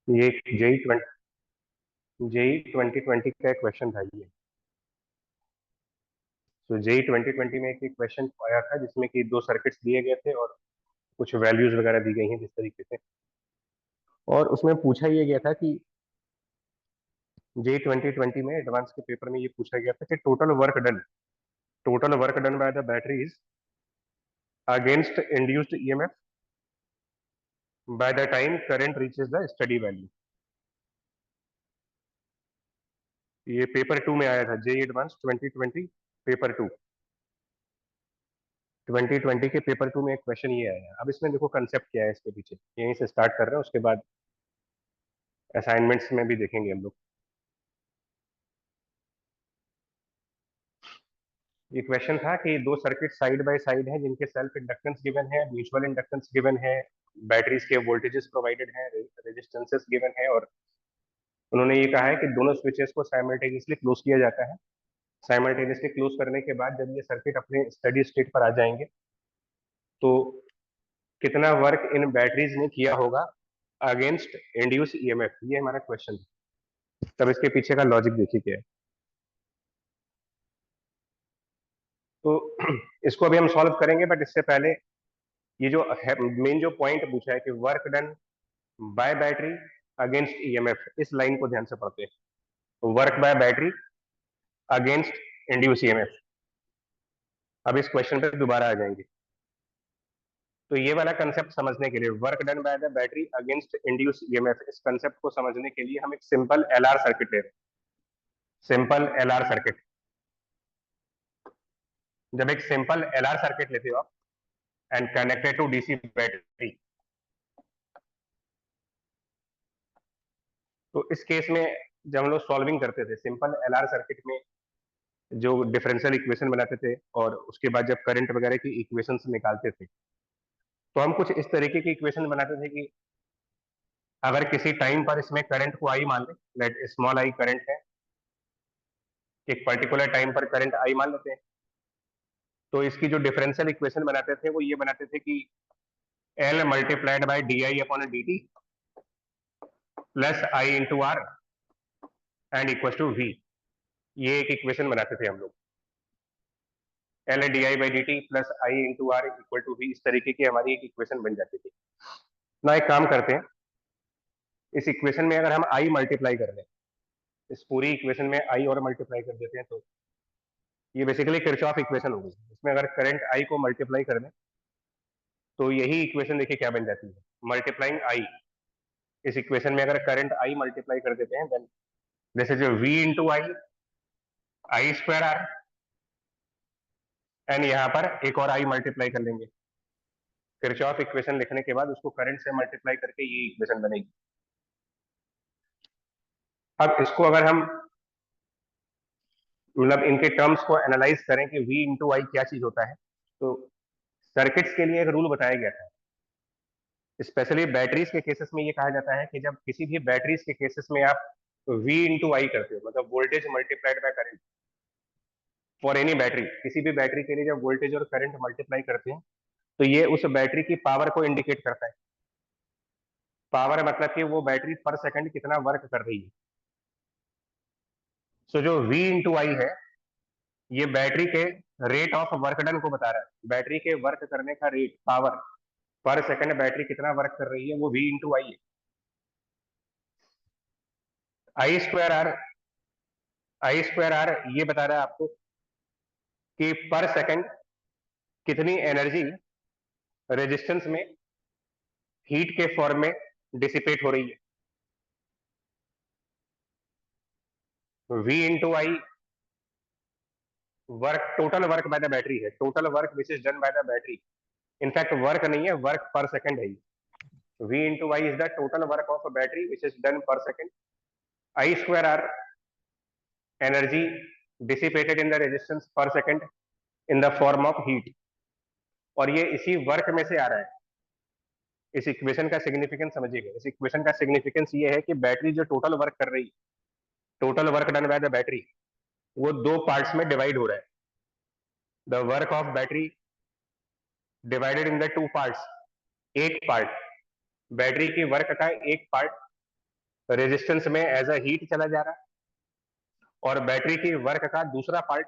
ये जेई 2020 का एक क्वेश्चन था ये। तो जेई 2020 में एक क्वेश्चन आया था जिसमें कि दो सर्किट्स दिए गए थे और कुछ वैल्यूज वगैरह दी गई हैं जिस तरीके से। और उसमें पूछा ये गया था कि जेई 2020 में एडवांस के पेपर में ये पूछा गया था कि total work done by the batteries against induced EMF by the time current reaches the study value. ये पेपर 2 में आया था, जेई एडवांस 2020 पेपर 2। 2020 के पेपर 2 में एक क्वेश्चन ये आया है। अब इसमें देखो कंसेप्ट क्या है इसके पीछे, यहीं से स्टार्ट कर रहे हैं, उसके बाद असाइनमेंट्स में भी देखेंगे हम लोग। ये क्वेश्चन था कि दो सर्किट साइड बाय साइड हैं जिनके सेल्फ इंडक्टेंस गिवन है, म्यूचुअल इंडक्टेंस गिवन है, बैटरीज के वोल्टेजेस प्रोवाइडेड हैं, रेजिस्टेंसेस गिवन है, और उन्होंने ये कहा है कि दोनों स्विचेस को साइमल्टेनियसली क्लोज किया जाता है। साइमल्टेनियसली क्लोज करने के बाद जब ये सर्किट अपने स्टडी स्टेट पर आ जाएंगे तो कितना वर्क इन बैटरीज ने किया होगा अगेंस्ट इंड्यूस ईएमएफ, ये हमारा क्वेश्चन है। तब इसके पीछे का लॉजिक देखिए क्या है। तो इसको अभी हम सॉल्व करेंगे, बट इससे पहले ये जो मेन जो पॉइंट पूछा है कि work done bye battery against EMF, इस लाइन को ध्यान से पढ़ते हैं। Work by battery against induce EMF. अब इस क्वेश्चन पे दोबारा आ जाएंगे। तो ये वाला कंसेप्ट समझने के लिए, work done by the battery against induce EMF, इस कंसेप्ट को समझने के लिए हम एक सिंपल एलआर सर्किट ले रहे हैं। Simple LR circuit. जब एक सिंपल एलआर सर्किट लेते हो आप and connected to DC battery, तो इस केस में जब हम लोग सॉल्विंग करते थे सिंपल एलआर सर्किट में, जो डिफरेंशियल इक्वेशन बनाते थे और उसके बाद जब करंट वगैरह की इक्वेशंस निकालते थे, तो हम कुछ इस तरीके की इक्वेशन बनाते थे कि अगर किसी टाइम पर इसमें करंट को आई मान ले, लेट स्मॉल आई करंट है, एक पर्टिकुलर टाइम पर करंट आई मान लेते हैं, तो इसकी जो डिफरेंशियल इक्वेशन बनाते थे वो ये बनाते थे कि L multiplied by D I upon D T plus I into R and equal to V. ये एक इक्वेशन बनाते थे हम लोग। L D I by D T plus I into R equal to V, इस तरीके की हमारी एक इक्वेशन बन जाती थी ना। एक काम करते हैं, इस इक्वेशन में अगर हम आई मल्टीप्लाई कर लें, इस पूरी इक्वेशन में आई और मल्टीप्लाई कर देते हैं, तो ये बेसिकली किरचॉफ इक्वेशन होगी। इसमें अगर करंट आई को मल्टीप्लाई कर दें तो यही इक्वेशन देखिए क्या बन जाती है, मल्टीप्लाइंग आई। इस इक्वेशन में अगर करंट आई मल्टीप्लाई कर देते हैं, then this is V into I square R, and यहाँ पर एक और आई मल्टीप्लाई कर लेंगे। किरचॉफ इक्वेशन लिखने के बाद उसको करंट से मल्टीप्लाई करके ये इक्वेशन बनेगी। अब इसको अगर हम मतलब इनके टर्म्स को एनालाइज करें कि v इंटू आई क्या चीज होता है, तो सर्किट्स के लिए एक रूल बताया गया था। स्पेशली बैटरीज के केसेस में ये कहा जाता है कि जब किसी भी बैटरीज के केसेस में आप v इंटू आई करते हो, मतलब voltage multiplied by current for any battery, किसी भी बैटरी के लिए जब वोल्टेज और करंट मल्टीप्लाई करते हैं तो ये उस बैटरी की पावर को इंडिकेट करता है। पावर मतलब कि वो बैटरी पर सेकंड कितना वर्क कर रही है। सो जो v इंटू आई है, ये बैटरी के रेट ऑफ वर्क डन को बता रहा है। बैटरी के वर्क करने का रेट, पावर पर सेकंड बैटरी कितना वर्क कर रही है, वो v इंटू आई है। आई स्क्वायर आर ये बता रहा है आपको कि पर सेकंड कितनी एनर्जी रेजिस्टेंस में हीट के फॉर्म में डिसिपेट हो रही है। v into I work, total work by the battery है, total work which is done by the battery. In fact work नहीं है, वर्क पर सेकंड है। v into I is the total work of a battery which is done per second. I square R energy dissipated in the resistance per second in the form of heat, और ये इसी work में से आ रहा है। इस equation का significance समझिएगा। इस इक्वेशन का सिग्निफिकेंस ये है कि बैटरी जो टोटल वर्क कर रही है, total work done by the battery, वो दो पार्ट्स में डिवाइड हो रहा है। The work of battery divided in the two parts. एक पार्ट बैटरी की वर्क का एक पार्ट रेजिस्टेंस में एज अ हीट चला जा रहा है, और बैटरी की वर्क का दूसरा पार्ट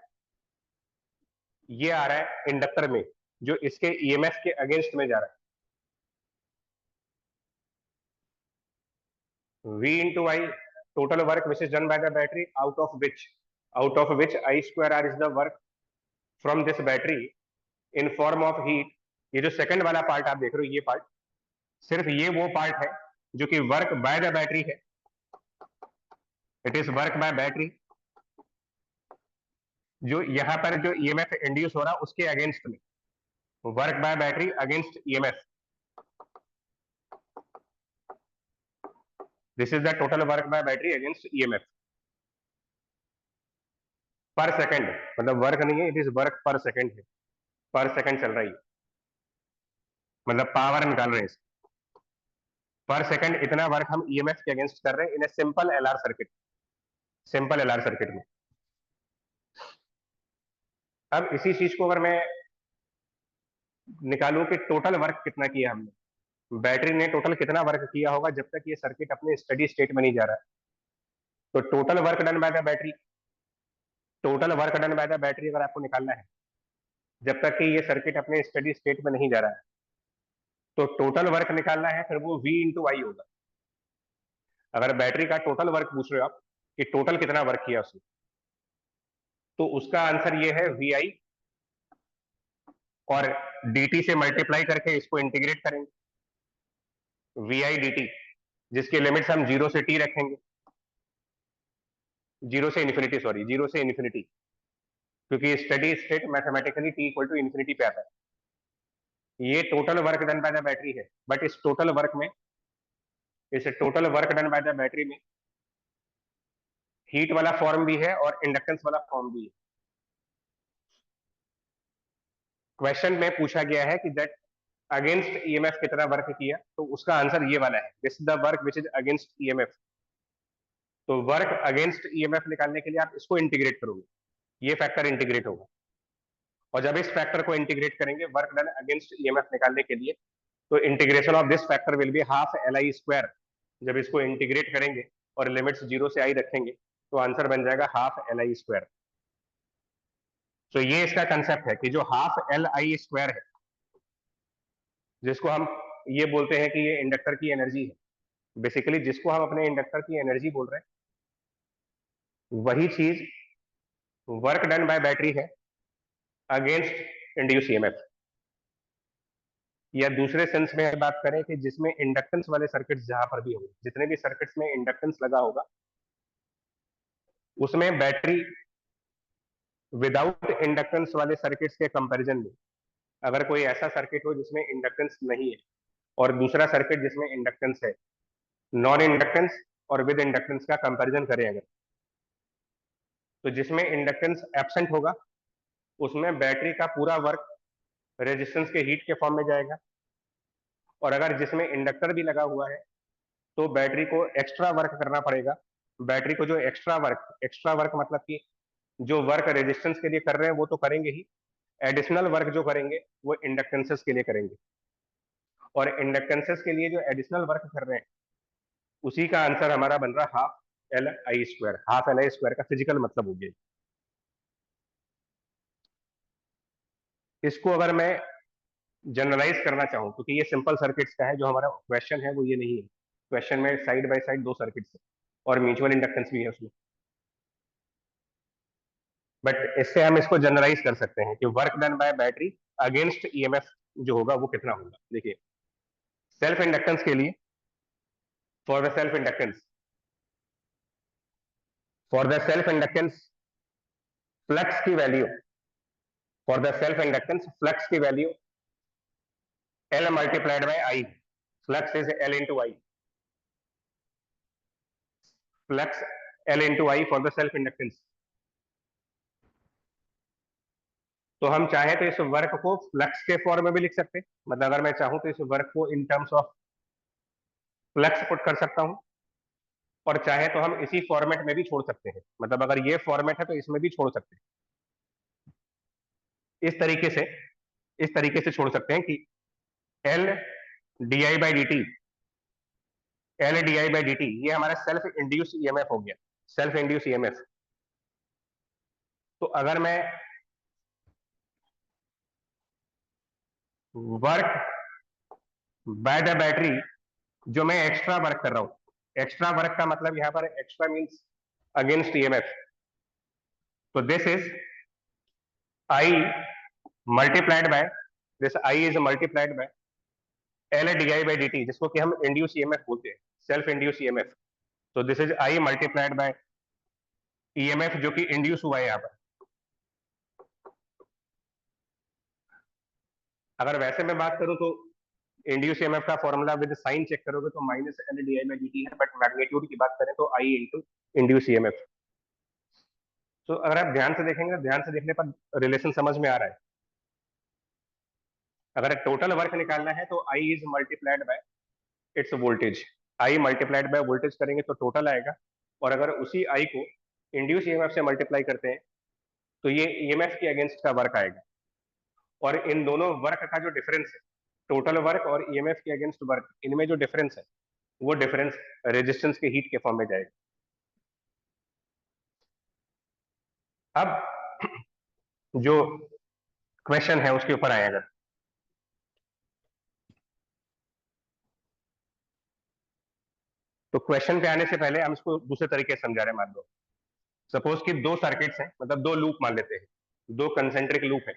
ये आ रहा है इंडक्टर में, जो इसके ईएमएफ के अगेंस्ट में जा रहा है। V into I, total work which is done by the battery, out of which I square R is the work from this battery in form of heat। ये जो सेकंड वाला पार्ट आप देख रहे हो, ये पार्ट, सिर्फ ये वो पार्ट है जो कि वर्क बाय द बैटरी है। It is work by battery, जो यहाँ पर जो ईएमएफ इंड्यूस हो रहा है उसके अगेंस्ट में, work by battery against EMF. This is the total work bye battery against EMF पर सेकंड। मतलब वर्क नहीं है, it is work per second है, पर सेकंड चल रही है, मतलब पावर निकाल रहे हैं इस पर सेकंड। इतना वर्क हम ईएमएफ के अगेंस्ट कर रहे हैं in a simple LR circuit, simple LR circuit में। अब इसी चीज को अगर मैं निकालूं कि टोटल वर्क कितना किया हमने, बैटरी ने टोटल कितना वर्क किया होगा जब तक ये सर्किट अपने स्टडी स्टेट में नहीं जा रहा है। तो total work done by the battery, total work done by the battery अगर आपको निकालना है जब तक कि ये सर्किट अपने स्टडी स्टेट में नहीं जा रहा है, तो टोटल वर्क निकालना है, फिर वो V इंटू आई होगा। अगर बैटरी का टोटल वर्क पूछ रहे हो आप कि टोटल कितना वर्क किया उसने, तो उसका आंसर ये है VI, और dt से मल्टीप्लाई करके इसको इंटीग्रेट करेंगे, VI dt, जिसके लिमिट्स हम 0 से t रखेंगे, 0 से इन्फिनिटी, सॉरी 0 से इन्फिनिटी, क्योंकि study state mathematically t equal to infinity पे आता है। ये total work done by the battery है, बट इस टोटल वर्क में, इस total work done by the battery में हीट वाला फॉर्म भी है और इंडक्टेंस वाला फॉर्म भी है। क्वेश्चन में पूछा गया है कि दैट अगेंस्ट ईएमएफ कितना वर्क किया, तो उसका आंसर ये वाला है, this is the work which is against EMF. तो वर्क अगेंस्ट ईएमएफ निकालने के लिए आप इसको इंटीग्रेट करोगे, ये फैक्टर इंटीग्रेट होगा, और जब इस फैक्टर को इंटीग्रेट करेंगे वर्क डन अगेंस्ट ईएमएफ निकालने के लिए, तो integration of this factor will be half LI square. जब इसको इंटीग्रेट करेंगे और लिमिट्स 0 से I रखेंगे, तो आंसर बन जाएगा हाफ LI स्क्वायर। तो ये इसका कंसेप्ट है कि जो हाफ LI स्क्वायर है, जिसको हम ये बोलते हैं कि ये इंडक्टर की एनर्जी है, बेसिकली जिसको हम अपने इंडक्टर की एनर्जी बोल रहे हैं, वही चीज वर्क डन बाय बैटरी है अगेंस्ट इंड्यूस ईएमएफ। या दूसरे सेंस में बात करें कि जिसमें इंडक्टेंस वाले सर्किट्स जहां पर भी होंगे, जितने भी सर्किट्स में इंडक्टेंस लगा होगा, उसमें बैटरी विदाउट इंडक्टेंस वाले सर्किट्स के कंपैरिजन में, अगर कोई ऐसा सर्किट हो जिसमें इंडक्टेंस नहीं है और दूसरा सर्किट जिसमें इंडक्टेंस है, नॉन इंडक्टेंस और विद इंडक्टेंस का कंपैरिजन करें अगर, तो जिसमें इंडक्टेंस एब्सेंट होगा उसमें बैटरी का पूरा वर्क रेजिस्टेंस के हीट के फॉर्म में जाएगा, और अगर जिसमें इंडक्टर भी लगा हुआ है तो बैटरी को एक्स्ट्रा वर्क करना पड़ेगा। बैटरी को जो एक्स्ट्रा वर्क मतलब कि जो वर्क रेजिस्टेंस के लिए कर रहे हैं वो तो करेंगे ही, एडिशनल वर्क जो करेंगे वो इंडक्टेंसेस के लिए करेंगे, और इंडक्टेंसेस के लिए जो एडिशनल वर्क कर रहे हैं उसी का आंसर हमारा बन रहा है half LI square. Half LI square का फिजिकल मतलब हो गया। इसको अगर मैं जनरलाइज करना चाहूँ, क्योंकि ये सिंपल सर्किट्स का है, जो हमारा क्वेश्चन है वो ये नहीं है। क्वेश्चन में साइड बाय साइड दो सर्किट्स है और म्यूचुअल इंडक्टेंस भी है उसमें, बट इससे हम इसको जनरलाइज कर सकते हैं कि work done bye battery against EMF जो होगा वो कितना होगा। देखिए, सेल्फ इंडक्टेंस के लिए, for the self inductance, for the self inductance flux की value, for the self inductance flux की value L multiplied by I, flux is L into I, flux L into I for the self inductance. तो हम चाहे तो इस work को flux के form में भी लिख सकते हैं, मतलब अगर मैं चाहूं तो इस वर्क को in terms of flux put कर सकता हूं, और चाहे तो हम इसी फॉर्मेट में भी छोड़ सकते हैं, मतलब अगर ये फॉर्मेट है तो इसमें भी छोड़ सकते हैं। इस तरीके से, इस तरीके से छोड़ सकते हैं कि L di by dt L D I by D T, ये हमारा सेल्फ इंड्यूस ईएमएफ हो गया, सेल्फ इंड्यूस ईएमएफ। तो अगर मैं वर्क बाय द बैटरी, जो मैं एक्स्ट्रा वर्क कर रहा हूं, एक्स्ट्रा वर्क का मतलब यहां पर एक्स्ट्रा मींस अगेंस्ट ईएमएफ, तो this is I multiplied by, this I is multiplied by L D I by D T, जिसको कि हम इंड्यूस ईएमएफ बोलते हैं, सेल्फ इंड्यूस ईएमएफ। तो this is I multiplied bye EMF जो कि induce हुआ है यहाँ पर। अगर वैसे मैं बात करूं तो इंड्यूस ईएमएफ का फॉर्मूला विद साइन चेक करोगे तो minus L D I by D T है, बट मैग्नीट्यूड की बात करें तो आई इंटू इंड्यूस ईएमएफ। तो अगर आप ध्यान से देखेंगे, ध्यान से देखने पर रिलेशन समझ में आ रहा है। अगर टोटल वर्क निकालना है तो I is multiplied by its voltage, I multiplied by voltage करेंगे तो टोटल आएगा, और अगर उसी आई को इंड्यूस ईएमएफ से मल्टीप्लाई करते हैं तो ये ईएमएफ के अगेंस्ट का वर्क आएगा। और इन दोनों वर्क का जो डिफरेंस है, टोटल वर्क और ईएमएफ के अगेंस्ट वर्क, इनमें जो डिफरेंस है वो डिफरेंस रेजिस्टेंस के हीट के फॉर्म में जाएगा। अब जो क्वेश्चन है उसके ऊपर आएगा। तो क्वेश्चन पे आने से पहले हम इसको दूसरे तरीके से समझा रहे हैं। मान लो सपोज कि दो सर्किट्स हैं, मतलब दो लूप मान लेते हैं, दो कंसेंट्रिक लूप है।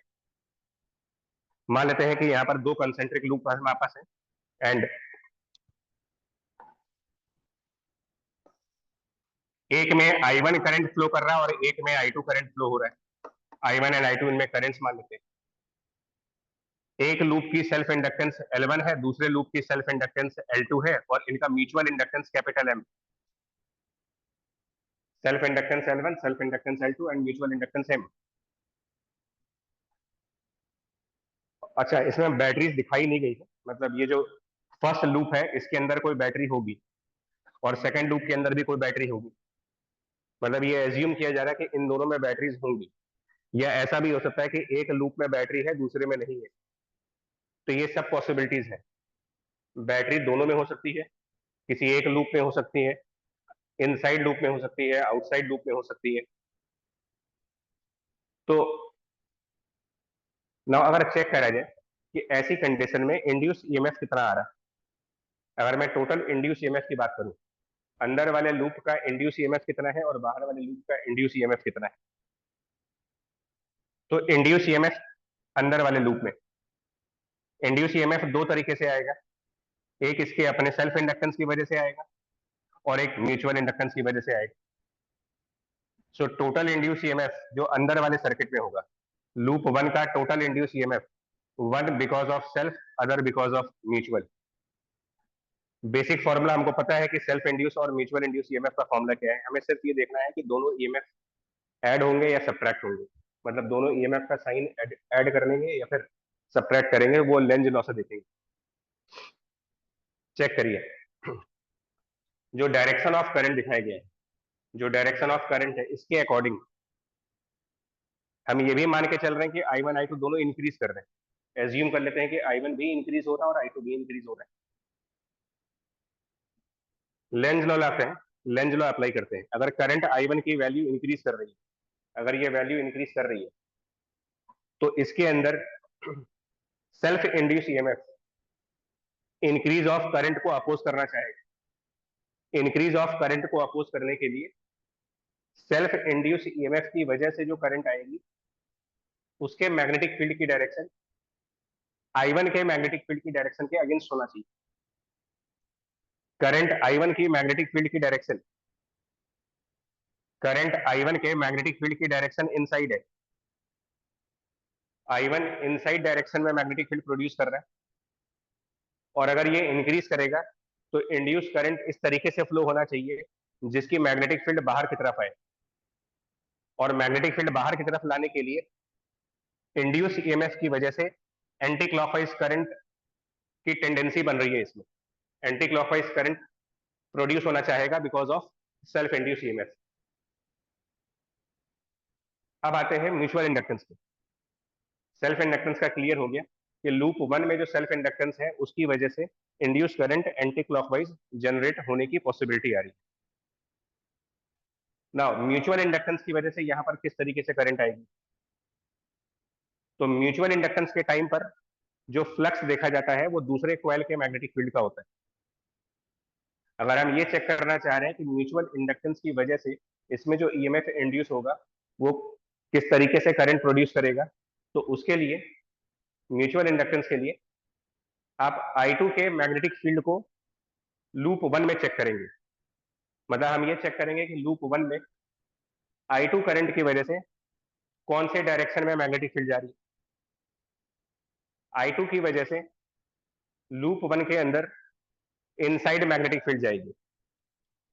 मान लेते हैं कि यहाँ पर दो कंसेंट्रिक लूप हमारे पास है, एंड एक में I1 करंट फ्लो कर रहा है और एक में I2 करंट फ्लो हो रहा है। I1 एंड I2 इनमें करंट्स मान लेते हैं। एक लूप की सेल्फ इंडक्टेंस L1 है, दूसरे लूप की सेल्फ इंडक्टेंस L2 है, और इनका mutual inductance capital M। Self inductance L1, self inductance L2 and mutual inductance M। अच्छा, इसमें बैटरीज दिखाई नहीं गई है, मतलब ये जो फर्स्ट लूप है इसके अंदर कोई बैटरी होगी और सेकंड लूप के अंदर भी कोई बैटरी होगी, मतलब ये एज्यूम किया जा रहा है कि इन दोनों में बैटरीज होंगी। या ऐसा भी हो सकता है कि एक लूप में बैटरी है दूसरे में नहीं है। तो ये सब पॉसिबिलिटीज है, बैटरी दोनों में हो सकती है, किसी एक लूप में हो सकती है, इनसाइड लूप में हो सकती है, आउटसाइड लूप में हो सकती है। तो ना अगर चेक करा जाए कि ऐसी कंडीशन में इंड्यूस ईएमएफ कितना आ रहा है। अगर मैं टोटल इंड्यूस ईएमएफ की बात करूं, अंदर वाले लूप का इंड्यूस ईएमएफ कितना है और बाहर वाले लूप का इंड्यूस ईएमएफ कितना है। तो इंड्यूस ईएमएफ अंदर वाले लूप में इंड्यूस ईएमएफ दो तरीके से आएगा, एक इसके अपने सेल्फ इंडक्टेंस की वजह से आएगा और एक म्यूचुअल इंडक्टेंस की वजह से आएगा। सो टोटल इंड्यूस ईएमएफ जो अंदर वाले सर्किट में होगा, लूप वन का total induce EMF, one because of self, other because of mutual. Basic formula हमको पता है कि सेल्फ इंड्यूस और म्यूचुअल इंड्यूस ईएमएफ का फॉर्मूला क्या है। हमें सिर्फ ये देखना है कि दोनों ईएमएफ ऐड होंगे या सब्ट्रैक्ट होंगे, मतलब दोनों ईएमएफ का साइन ऐड कर लेंगे या फिर सब्ट्रैक्ट करेंगे, वो लेंज लॉ से देखेंगे। चेक करिए, जो डायरेक्शन ऑफ करंट दिखाया गया है, जो डायरेक्शन ऑफ करंट है इसके अकॉर्डिंग हम ये भी मान के चल रहे हैं कि I1 I2 दोनों इंक्रीज कर रहे हैं। एज्यूम कर लेते हैं कि I1 भी इंक्रीज हो रहा है और I2 भी इंक्रीज हो रहा है। लेंज लॉ लाते हैं, लेंज लॉ अप्लाई करते हैं। अगर करंट I1 की वैल्यू इंक्रीज कर रही है, अगर ये वैल्यू इंक्रीज कर रही है तो इसके अंदर self induce EMF increase of current को अपोज करना चाहेगा। इंक्रीज ऑफ करंट को अपोज करने के लिए सेल्फ इंड्यूस ईएमएफ की वजह से जो करंट आएगी उसके मैग्नेटिक फील्ड की डायरेक्शन I1 के मैग्नेटिक फील्ड की डायरेक्शन के अगेंस्ट होना चाहिए। करंट I1 की मैग्नेटिक फील्ड की डायरेक्शन, करंट I1 के मैग्नेटिक फील्ड की डायरेक्शन इनसाइड है। I1 इनसाइड डायरेक्शन में मैग्नेटिक फील्ड प्रोड्यूस कर रहा है, और अगर ये इंक्रीज करेगा तो इंड्यूस करंट इस तरीके से फ्लो होना चाहिए जिसकी मैग्नेटिक फील्ड बाहर की तरफ आए, और मैग्नेटिक फील्ड बाहर की तरफ लाने के लिए इंड्यूस ईएमएफ की वजह से एंटी क्लॉकवाइज करंट की टेंडेंसी बन रही है। इसमें एंटी क्लॉकवाइज करंट प्रोड्यूस होना चाहेगा because of self induce EMF. अब आते हैं म्यूचुअल इंडक्टेंस पे। सेल्फ इंडक्टेंस का क्लियर हो गया कि लूप वन में जो सेल्फ इंडक्टेंस है उसकी वजह से induce current anti clockwise generate होने की पॉसिबिलिटी आ रही है। नाउ म्यूचुअल इंडक्टेंस की वजह से यहां पर किस तरीके से करंट आएगी, तो म्यूचुअल इंडक्टेंस के टाइम पर जो फ्लक्स देखा जाता है वो दूसरे कॉइल के मैग्नेटिक फील्ड का होता है। अगर हम ये चेक करना चाह रहे हैं कि म्यूचुअल इंडक्टेंस की वजह से इसमें जो ईएमएफ इंड्यूस होगा वो किस तरीके से करंट प्रोड्यूस करेगा, तो उसके लिए म्यूचुअल इंडक्टेंस के लिए आप I2 के मैग्नेटिक फील्ड को लूप 1 में चेक करेंगे। मतलब हम ये चेक करेंगे कि लूप 1 में I2 करंट की वजह से कौन से डायरेक्शन में मैग्नेटिक फील्ड जा रही है। I2 की वजह से लूप 1 के अंदर इनसाइड मैग्नेटिक फील्ड जाएगी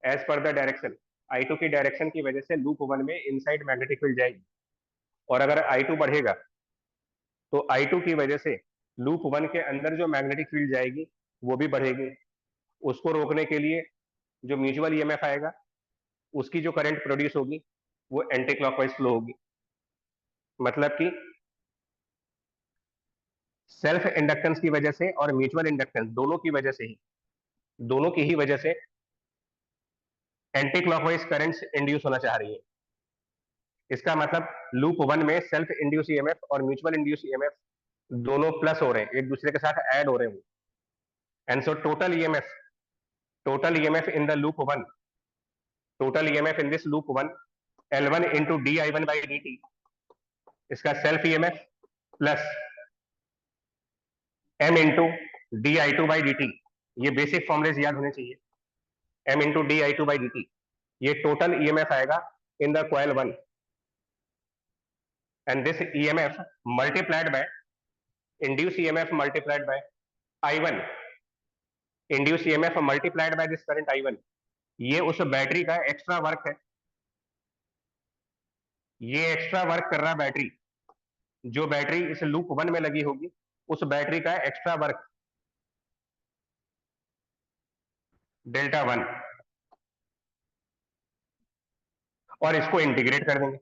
as per the direction. I2 की डायरेक्शन की वजह से लूप 1 में इनसाइड मैग्नेटिक फील्ड जाएगी, और अगर I2 बढ़ेगा तो I2 की वजह से लूप 1 के अंदर जो मैग्नेटिक फील्ड जाएगी वो भी बढ़ेगी। उसको रोकने के लिए जो म्यूचुअल ईएमएफ आएगा उसकी जो करंट प्रोड्यूस होगी वो एंटी क्लॉकवाइज फ्लो होगी। मतलब कि सेल्फ इंडक्टेंस की वजह से और म्यूचुअल इंडक्टेंस दोनों की वजह से ही, दोनों की ही वजह से एंटी क्लॉकवाइज करंट्स इंड्यूस होना चाह रही है। इसका मतलब लूप 1 में सेल्फ इंड्यूस ईएमएफ और म्यूचुअल इंड्यूस ईएमएफ दोनों प्लस हो रहे हैं, एक दूसरे के साथ ऐड हो रहे हैं। And so total EMF in the loop 1, total EMF in this loop 1 L1 into di1 by dt, इसका self EMF plus m into di2 by dt, ये बेसिक फॉर्मुलेज याद होने चाहिए। m into di2 by dt, ये total EMF आएगा in the coil 1, and this EMF multiplied by induce EMF multiplied by I1, induce EMF multiplied by this current I1, ये उस battery का extra work है। ये एक्स्ट्रा वर्क कर रहा है बैटरी, जो बैटरी इस लूप 1 में लगी होगी उस बैटरी का एक्स्ट्रा वर्क डेल्टा 1, और इसको इंटीग्रेट कर देंगे,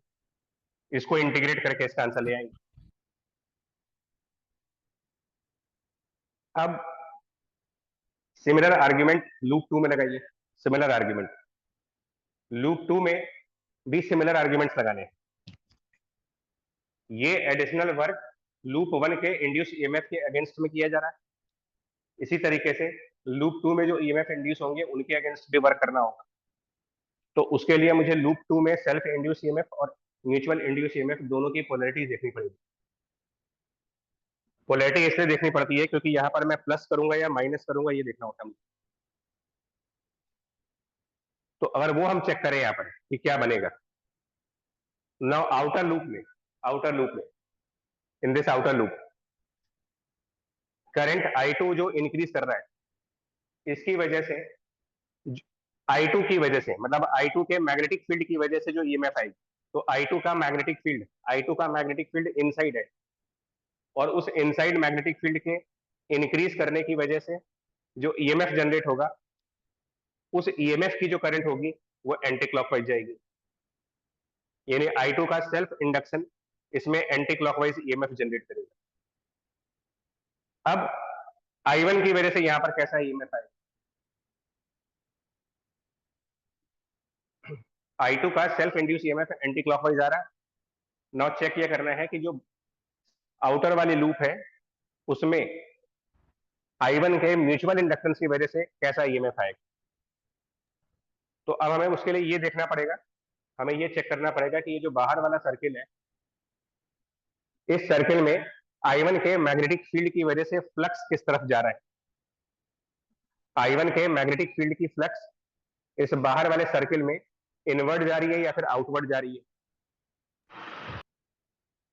इसको इंटीग्रेट करके इसका आंसर ले आएंगे। अब सिमिलर आर्ग्यूमेंट लूप 2 में लगाइए। सिमिलर आर्ग्यूमेंट लूप 2 में भी सिमिलर आर्ग्यूमेंट्स लगाने हैं। ये एडिशनल वर्क लूप 1 के इंड्यूस ईएमएफ के अगेंस्ट में किया जा रहा है। इसी तरीके से लूप 2 में जो ईएमएफ इंड्यूस होंगे उनके अगेंस्ट भी वर्क करना होगा। तो उसके लिए मुझे लूप 2 में सेल्फ इंड्यूस ईएमएफ और म्यूचुअल इंड्यूस ईएमएफ दोनों की पोलैरिटी देखनी पड़ेगी। पोलैरिटी इसलिए देखनी पड़ती है क्योंकि यहाँ पर मैं प्लस करूंगा या माइनस करूंगा ये देखना होता है मुझे। तो अगर वो हम चेक करें यहाँ पर कि क्या बनेगा। नाउ आउटर लूप में in this outer loop current I2 जो इंक्रीज कर रहा है इसकी वजह से I2 की वजह से, मतलब I2 के मैग्नेटिक फील्ड की वजह से जो ईएमएफ आएगी, तो I2 का मैग्नेटिक फील्ड इनसाइड है, और उस इनसाइड मैग्नेटिक फील्ड के इंक्रीज करने की वजह से जो ईएमएफ जनरेट होगा उस ईएमएफ की जो करंट होगी वो एंटी क्लॉकवाइज जाएगी। यानी I2 का सेल्फ इंडक्शन इसमें एंटी क्लॉकवाइज ईएमएफ जनरेट करेगा। अब I1 की वजह से यहां पर कैसा ईएमएफ आएगा। I2 का self induce EMF anti clockwise आ रहा है। नाउ चेक ये करना है कि जो आउटर वाली लूप है उसमें I1 के म्यूचुअल इंडक्टेंस की वजह से कैसा ईएमएफ आएगा। तो अब हमें उसके लिए ये देखना पड़ेगा, हमें ये चेक करना पड़ेगा कि ये जो बाहर वाला सर्किल है, इस सर्किल में I1 के मैग्नेटिक फील्ड की वजह से फ्लक्स किस तरफ जा रहा है। I1 के मैग्नेटिक फील्ड की फ्लक्स इस बाहर वाले सर्किल में इनवर्ड जा रही है या फिर आउटवर्ड जा रही है।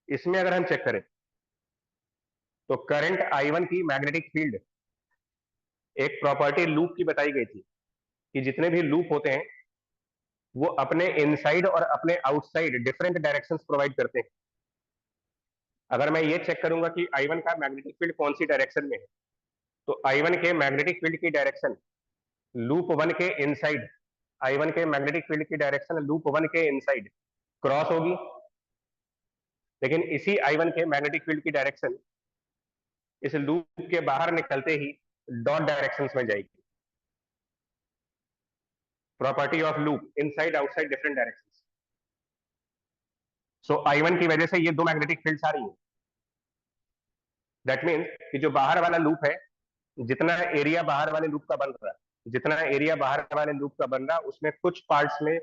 इसमें अगर हम चेक करें तो करंट I1 की मैग्नेटिक फील्ड, एक प्रॉपर्टी लूप की बताई गई थी कि जितने भी लूप होते हैं वो अपने इनसाइड और अपने आउटसाइड डिफरेंट डायरेक्शंस प्रोवाइड करते हैं। अगर मैं ये चेक करूंगा कि I1 का मैग्नेटिक फील्ड कौन सी डायरेक्शन में है, तो I1 के मैग्नेटिक फील्ड की डायरेक्शन लूप 1 के इनसाइड, I1 के मैग्नेटिक फील्ड की डायरेक्शन लूप 1 के इनसाइड क्रॉस होगी, लेकिन इसी I1 के मैग्नेटिक फील्ड की डायरेक्शन इस लूप के बाहर निकलते ही डॉट डायरेक्शन में जाएगी। Property of loop, inside outside different direction. So I1 की वजह से ये दो मैग्नेटिक फील्ड्स आ रही है। दैट मीन्स कि जो बाहर वाला लूप है, जितना एरिया बाहर वाले लूप का बन रहा है, जितना एरिया बाहर वाले लूप का बन रहा है, उसमें कुछ पार्ट्स में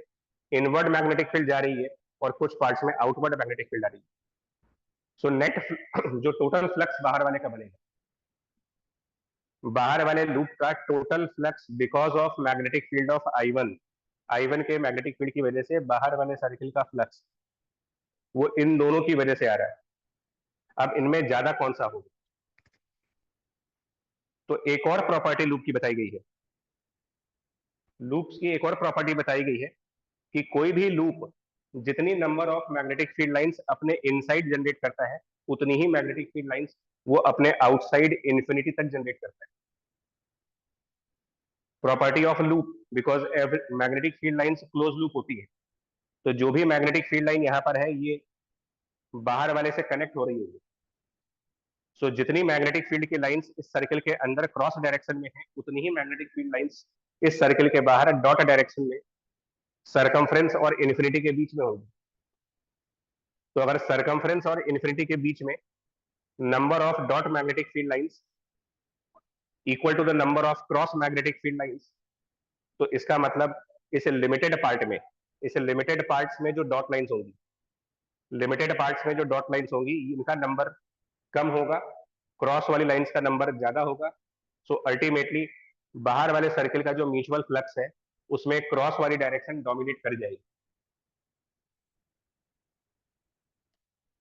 इनवर्ड मैग्नेटिक फील्ड जा रही है और कुछ पार्ट्स में आउटवर्ड मैग्नेटिक फील्ड आ रही है। सो नेट जो टोटल फ्लक्स बाहर वाले का बनेगा, बाहर वाले लूप का total flux because of magnetic field of I1 के मैग्नेटिक फील्ड की वजह से बाहर वाले सर्किल का फ्लक्स वो इन दोनों की वजह से आ रहा है। अब इनमें ज्यादा कौन सा होगा? तो एक और प्रॉपर्टी लूप की बताई गई है, लूप्स की एक और प्रॉपर्टी बताई गई है कि कोई भी लूप जितनी number of magnetic field lines अपने इनसाइड जनरेट करता है, उतनी ही मैग्नेटिक फील्ड लाइंस वो अपने आउटसाइड इंफिनिटी तक जनरेट करता है। Property of loop, because magnetic field lines close loop होती है, तो जो भी मैग्नेटिक फील्ड लाइन यहाँ पर है ये बाहर वाले से कनेक्ट हो रही होगी। सो जितनी मैग्नेटिक फील्ड की लाइंस इस सर्किल के अंदर क्रॉस डायरेक्शन में है, उतनी ही मैग्नेटिक फील्ड लाइंस इस सर्किल के बाहर डॉट डायरेक्शन में सरकमफ्रेंस और इन्फिनिटी के बीच में होगी। तो अगर सरकमफ्रेंस और इन्फिनिटी के बीच में number of dot magnetic field lines equal to the number of cross magnetic field lines, तो इसका मतलब इस लिमिटेड पार्ट में, इस लिमिटेड पार्ट्स में जो डॉट लाइंस होंगी, लिमिटेड पार्ट्स में जो डॉट लाइंस होंगी, इनका नंबर कम होगा, क्रॉस वाली लाइंस का नंबर ज्यादा होगा। सो अल्टीमेटली बाहर वाले सर्किल का जो म्यूचुअल फ्लक्स है उसमें क्रॉस वाली डायरेक्शन डोमिनेट कर जाएगी।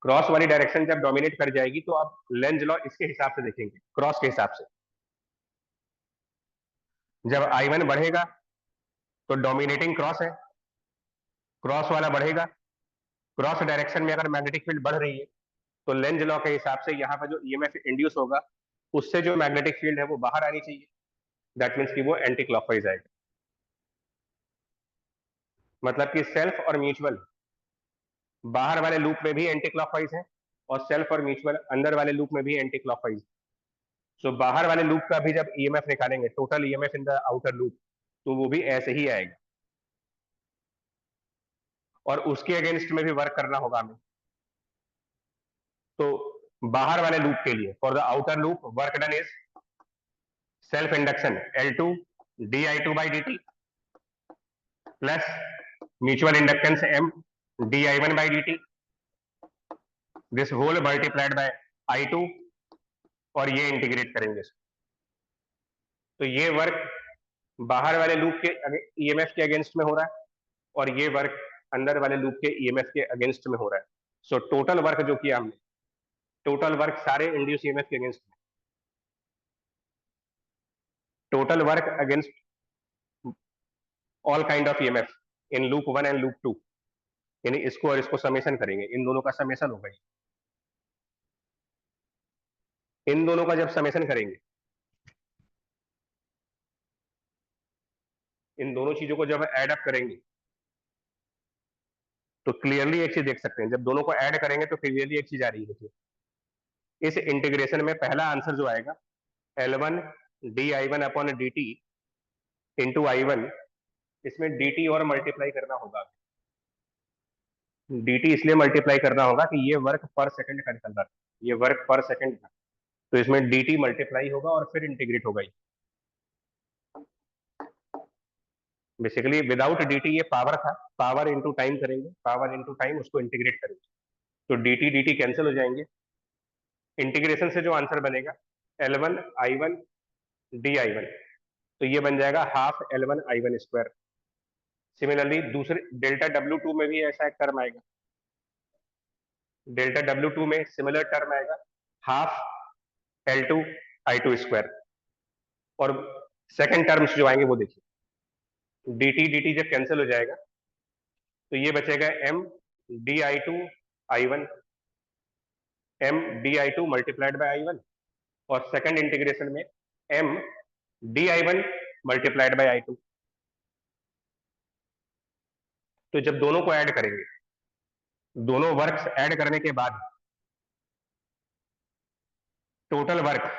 क्रॉस वाली डायरेक्शन जब डोमिनेट कर जाएगी तो आप लेंज लॉ इसके हिसाब से देखेंगे, क्रॉस के हिसाब से। जब I1 बढ़ेगा तो डोमिनेटिंग क्रॉस है, क्रॉस वाला बढ़ेगा, क्रॉस डायरेक्शन में अगर मैग्नेटिक फील्ड बढ़ रही है तो लेंज लॉ के हिसाब से यहाँ पर जो ईएमएफ इंड्यूस होगा उससे जो मैग्नेटिक फील्ड है वो बाहर आनी चाहिए। दैट मीन्स कि वो एंटी क्लॉकवाइज आएगा। मतलब कि सेल्फ और म्यूचुअल बाहर वाले लूप में भी एंटी क्लॉकवाइज है और सेल्फ और म्यूचुअल अंदर वाले लूप में भी एंटी क्लॉकवाइज। सो बाहर वाले लूप का भी जब ईएमएफ निकालेंगे, total EMF in the outer loop, तो वो भी ऐसे ही आएगा और उसके अगेंस्ट में भी वर्क करना होगा हमें। तो बाहर वाले लूप के लिए for the outer loop work done is self induction L2 di2 by dt plus mutual inductance M di1 by dt, this whole multiplied by I2 और ये इंटीग्रेट करेंगे। तो ये वर्क बाहर वाले लूप के ईएमएफ के अगेंस्ट में हो रहा है और ये वर्क अंदर वाले लूप के ईएमएफ के अगेंस्ट में हो रहा है। सो टोटल वर्क जो किया हमने, टोटल वर्क सारे इंड्यूस ईएमएफ के अगेंस्ट में, total work against all kind of EMF in loop 1 and loop 2, यानी इसको और इसको समेशन करेंगे, इन दोनों का समेशन होगा। इन दोनों का जब समेशन करेंगे, इन दोनों चीजों को जब ऐड अप करेंगे तो क्लियरली एक चीज देख सकते हैं, जब दोनों को ऐड करेंगे तो क्लियरली एक चीज आ रही है। देखिए इस इंटीग्रेशन में पहला आंसर जो आएगा L1 di1 upon dt into I1, इसमें dt और मल्टीप्लाई करना होगा। dt इसलिए मल्टीप्लाई करना होगा कि ये वर्क पर सेकंड का निकल रहा है, ये वर्क पर सेकंड का, तो इसमें dt मल्टीप्लाई होगा और फिर इंटीग्रेट होगा। बेसिकली विदाउट dt ये पावर था, पावर इंटू टाइम करेंगे, पावर इंटू टाइम उसको इंटीग्रेट करेंगे, तो dt कैंसिल हो जाएंगे। इंटीग्रेशन से जो आंसर बनेगा L1 I1 di1, तो ये बन जाएगा half L1 I1 square. Similarly दूसरे डेल्टा W2 में भी ऐसा एक टर्म आएगा, डेल्टा W2 में सिमिलर टर्म आएगा हाफ L2 I2 स्क्वायर। और सेकंड टर्म्स जो आएंगे वो देखिए, dt जब कैंसिल हो जाएगा तो ये बचेगा M di2 I1, M di2 multiplied by I1 और सेकंड इंटीग्रेशन में M di1 multiplied by I2। तो जब दोनों को ऐड करेंगे, दोनों वर्क्स ऐड करने के बाद टोटल वर्क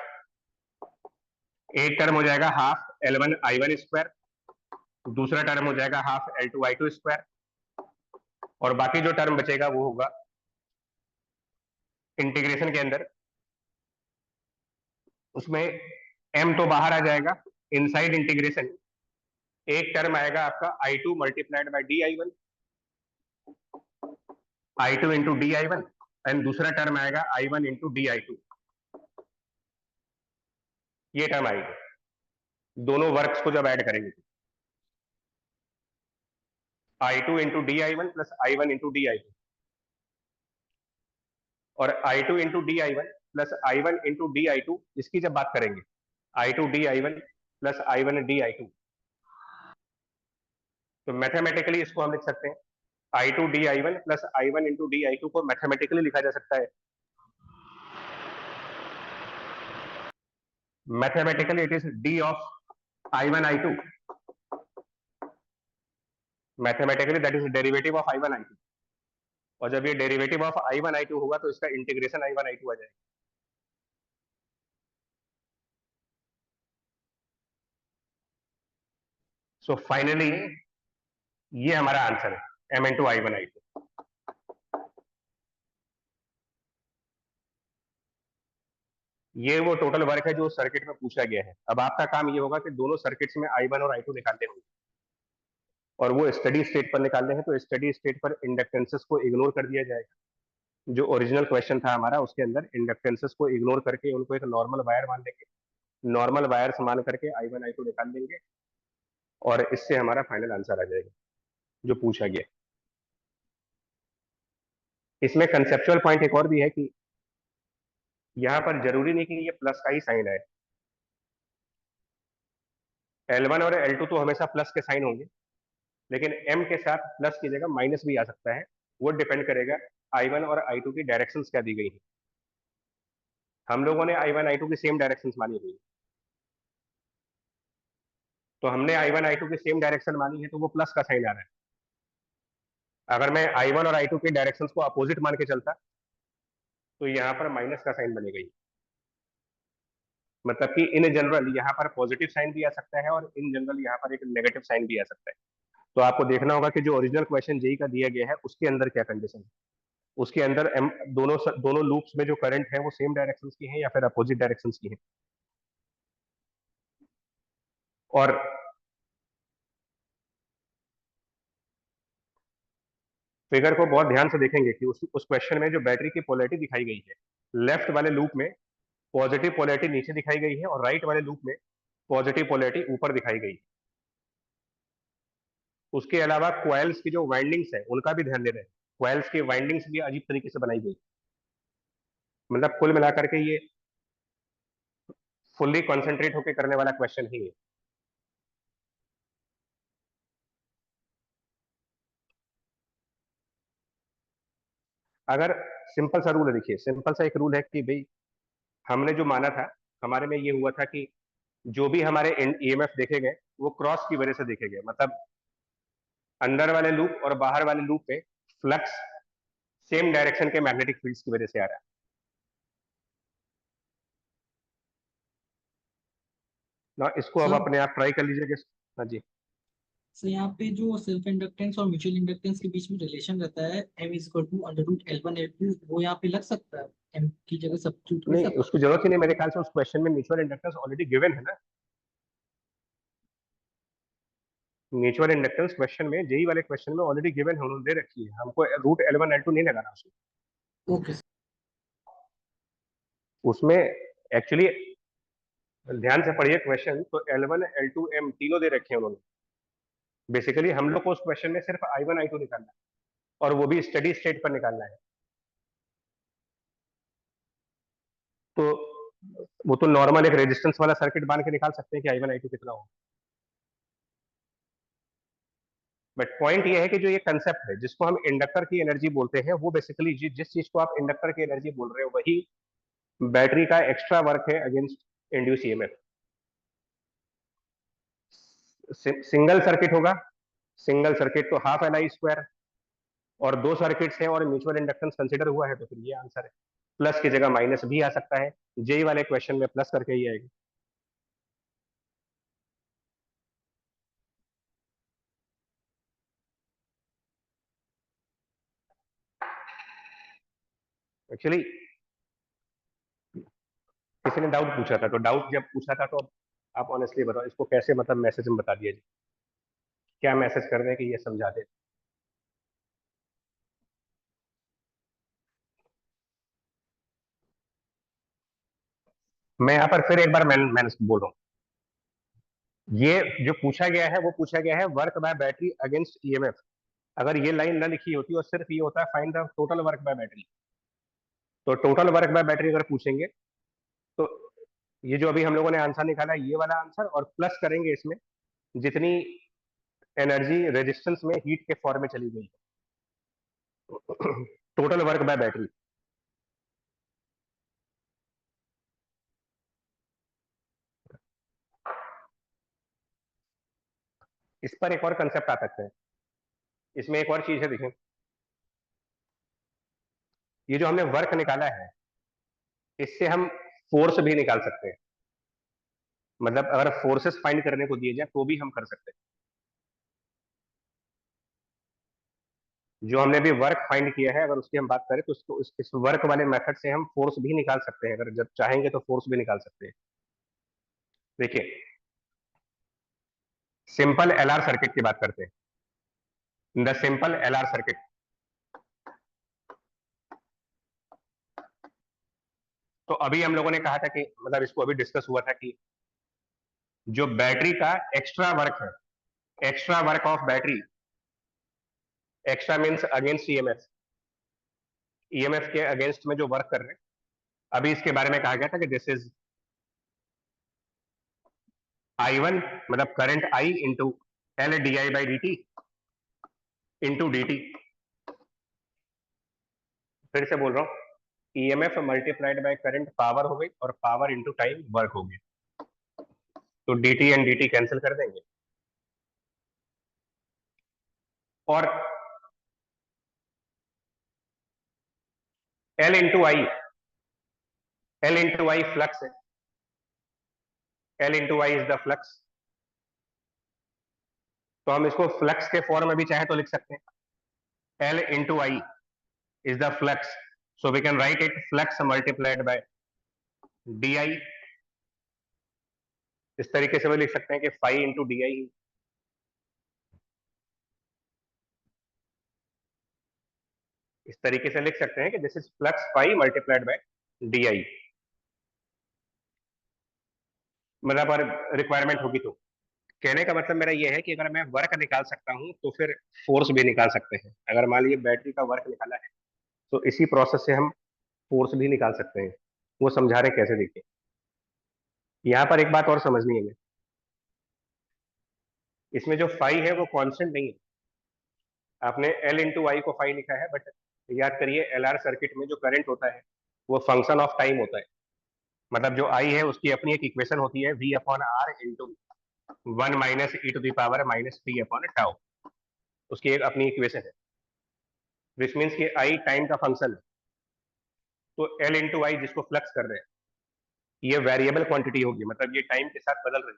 एक टर्म हो जाएगा हाफ L1I1 स्क्वायर, दूसरा टर्म हो जाएगा हाफ L2I2 स्क्वायर, और बाकी जो टर्म बचेगा वो होगा इंटीग्रेशन के अंदर, उसमें m तो बाहर आ जाएगा, इनसाइड इंटीग्रेशन एक टर्म आएगा आपका I2 multiplied by DI1, I2 into DI1, and दूसरा टर्म आएगा I1 इंटू DI2, ये टर्म आएगी दोनों वर्क्स को जब ऐड करेंगे। I2 into DI1 plus I1 into DI2, और I2 into DI1 plus I1 into DI2, इसकी जब बात करेंगे I2 DI1 plus I1 DI2, तो मैथमेटिकली इसको हम लिख सकते हैं I2 DI1 plus I1 into DI2 को मैथमेटिकली लिखा जा सकता है, mathematically it is D of I1 I2, mathematically that is derivative of I1 I2, और जब ये डेरिवेटिव ऑफ I1 I2 होगा तो इसका इंटीग्रेशन I1 I2 आ जाएगा। सो फाइनली ये हमारा आंसर है m इंटू I1 I2। ये वो टोटल वर्क है जो सर्किट में पूछा गया है। अब आपका काम ये होगा कि दोनों सर्किट्स में I1 और I2 निकालने होंगे, और वो स्टडी स्टेट पर निकालने हैं, तो स्टडी स्टेट पर इंडक्टेंसेस को इग्नोर कर दिया जाएगा। जो ओरिजिनल क्वेश्चन था हमारा उसके अंदर इंडक्टेंसेस को इग्नोर करके उनको एक नॉर्मल वायर मान लेंगे, नॉर्मल वायर्स मान करके I1 I2 निकाल लेंगे, और इससे हमारा फाइनल आंसर आ जाएगा जो पूछा गया। इसमें कंसेप्चुअल पॉइंट एक और भी है कि यहाँ पर जरूरी नहीं कि ये प्लस का ही साइन है, L1 और L2 तो हमेशा प्लस के साइन होंगे, लेकिन m के साथ प्लस की जगह माइनस भी आ सकता है, वो डिपेंड करेगा I1 और I2 की डायरेक्शंस क्या दी गई है। हम लोगों ने I1 I2 की सेम डायरेक्शंस मानी हुई है, तो हमने I1 I2 की सेम डायरेक्शन मानी है, तो वो प्लस का साइन आ रहा है। अगर मैं I1 और I2 की डायरेक्शंस को अपोजिट मान के चलता तो यहाँ पर माइनस का साइन बनेगा, मतलब कि इन जनरल यहाँ पर पॉजिटिव साइन भी आ सकता है और इन जनरल यहाँ पर एक नेगेटिव साइन भी आ सकता है। तो आपको देखना होगा कि जो ओरिजिनल क्वेश्चन जेई का दिया गया है उसके अंदर क्या कंडीशन है, उसके अंदर दोनों लूप्स में जो करंट है वो सेम डायरेक्शंस की है या फिर अपोजिट डायरेक्शंस की है। और फिगर को बहुत ध्यान से देखेंगे कि उस क्वेश्चन में जो बैटरी की पोलैरिटी दिखाई गई है, लेफ्ट वाले लूप में पॉजिटिव पोलैरिटी नीचे दिखाई गई है और राइट वाले लूप में पॉजिटिव पोलैरिटी ऊपर दिखाई गई है। उसके अलावा क्वाइल्स की जो वाइंडिंग्स है उनका भी ध्यान दे रहे हैं, क्वाइल्स की वाइंडिंग्स भी अजीब तरीके से बनाई गई, मतलब कुल मिलाकर के ये फुल्ली कॉन्सेंट्रेट होकर करने वाला क्वेश्चन ही है। अगर सिंपल सा रूल है, देखिए सिंपल सा एक रूल है कि भाई हमने जो माना था, हमारे में ये हुआ था कि जो भी हमारे ईएमएफ देखे गए वो क्रॉस की वजह से देखे गए, मतलब अंदर वाले लूप और बाहर वाले लूप में फ्लक्स सेम डायरेक्शन के मैग्नेटिक फील्ड्स की वजह से आ रहा है ना। इसको अब सर अपने आप ट्राई कर लीजिए। हाँ जी, सर यहाँ पे जो सेल्फ इंडक्टेंस और म्यूचुअल इंडक्टेंस के बीच में रिलेशन रहता है m is equal to under root L1 L2, वो यहाँ पे लग सकता है, m की जगह सब्स्टिट्यूट कर नहीं सकते उसकी जरूरत ही नहीं मेरे ख्याल से, उस क्वेश्चन में म्यूचुअल इंडक्टेंस ऑलरेडी गिवन है ना। म्यूचुअल इंडक्टेंस क्वेश्चन में, जेई वाले क्वेश्चन में ऑलरेडी गिवन है, उन्होंने दे रखी है, हमको रूट L1 L2 नहीं लगाना उसमें। हैं। ओके उसमें एक्चुअली ध्यान से पढ़िए क्वेश्चन, तो L1 L2 M तीनों दे रखे हैं उन्होंने। बेसिकली हम लोग को उस क्वेश्चन में सिर्फ I1 I2 निकालना है, और वो भी स्टडी स्टेट पर निकालना है। तो वो तो नॉर्मल एक रेजिस्टेंस वाला सर्किट मान के निकाल सकते हैं कि I1 I2 कितना हो। बट पॉइंट ये है कि जो ये कंसेप्ट है जिसको हम इंडक्टर की एनर्जी बोलते हैं, वो बेसिकली जिस चीज को आप इंडक्टर की एनर्जी बोल रहे हो वही बैटरी का एक्स्ट्रा वर्क है against induce EMF. Single circuit होगा, सिंगल सर्किट तो हाफ Li2, और दो सर्किट्स हैं और म्यूचुअल इंडक्टेंस कंसिडर हुआ है, तो फिर ये आंसर है। प्लस की जगह माइनस भी आ सकता है, जेई वाले क्वेश्चन में प्लस करके ही आएगा। एक्चुअली किसी ने डाउट पूछा था, तो डाउट जब पूछा था तो आप ऑनेस्टली बताओ इसको कैसे मतलब मैसेज में बता दिया जाए, क्या मैसेज कर रहे हैं कि ये समझा दे। मैं यहाँ पर फिर एक बार मैंने बोल रहा हूँ, ये जो पूछा गया है वो पूछा गया है work by battery against EMF. अगर ये लाइन ना लिखी होती और सिर्फ ये होता है find the total work bye battery, तो टोटल वर्क बाय बैटरी अगर पूछेंगे तो ये जो अभी हम लोगों ने आंसर निकाला है ये वाला आंसर, और प्लस करेंगे इसमें जितनी एनर्जी रेजिस्टेंस में हीट के फॉर्म में चली गई है, टोटल वर्क बाय बैटरी। इस पर एक और कंसेप्ट आ सकते हैं, इसमें एक और चीज है, देखें ये जो हमने वर्क निकाला है इससे हम फोर्स भी निकाल सकते हैं। मतलब अगर फोर्सेस फाइंड करने को दिए जाए तो भी हम कर सकते हैं। जो हमने अभी वर्क फाइंड किया है अगर उसकी हम बात करें तो उसको इस वर्क वाले मेथड से हम फोर्स भी निकाल सकते हैं, अगर जब चाहेंगे तो फोर्स भी निकाल सकते हैं। देखिए सिंपल एलआर सर्किट की बात करते हैं, द सिंपल एलआर सर्किट। तो अभी हम लोगों ने कहा था कि मतलब इसको अभी डिस्कस हुआ था कि जो बैटरी का एक्स्ट्रा वर्क है, extra work of battery, extra means against EMF, EMF के अगेंस्ट में जो वर्क कर रहे हैं, अभी इसके बारे में कहा गया था कि दिस इज I1 मतलब current I into L D I by D T into D T. फिर से बोल रहा हूँ EMF multiplied by current power हो गई और पावर इंटू टाइम वर्क हो गई, तो D T and D T cancel कर देंगे और L into I, L into I flux है, L into I is the flux. तो हम इसको फ्लक्स के फॉर्म में भी चाहे तो लिख सकते हैं, L into I is the flux, so we can write it flux multiplied by D I. इस तरीके से भी लिख सकते हैं कि फाई इंटू डी आई, इस तरीके से लिख सकते हैं कि this is flux phi multiplied by D I, मतलब अगर रिक्वायरमेंट होगी तो। कहने का मतलब मेरा ये है कि अगर मैं वर्क निकाल सकता हूं तो फिर फोर्स भी निकाल सकते हैं। अगर मान लीजिए बैटरी का वर्क निकाला है तो इसी प्रोसेस से हम फोर्स भी निकाल सकते हैं। वो समझा रहे कैसे, देखिए यहाँ पर एक बात और समझनी है हमें, इसमें जो फाई है वो कांस्टेंट नहीं है। आपने एल इंटू आई को फाई लिखा है, बट याद करिए एलआर सर्किट में जो करंट होता है वो फंक्शन ऑफ टाइम होता है। मतलब जो आई है उसकी अपनी एक इक्वेशन होती है we upon are into 1 - e⁻³ उसकी एक अपनी इक्वेशन है, विच मीन्स कि आई टाइम का फंक्शन है। तो एल इंटू आई जिसको फ्लक्स कर रहे हैं ये वेरिएबल क्वांटिटी होगी, मतलब ये टाइम के साथ बदल रही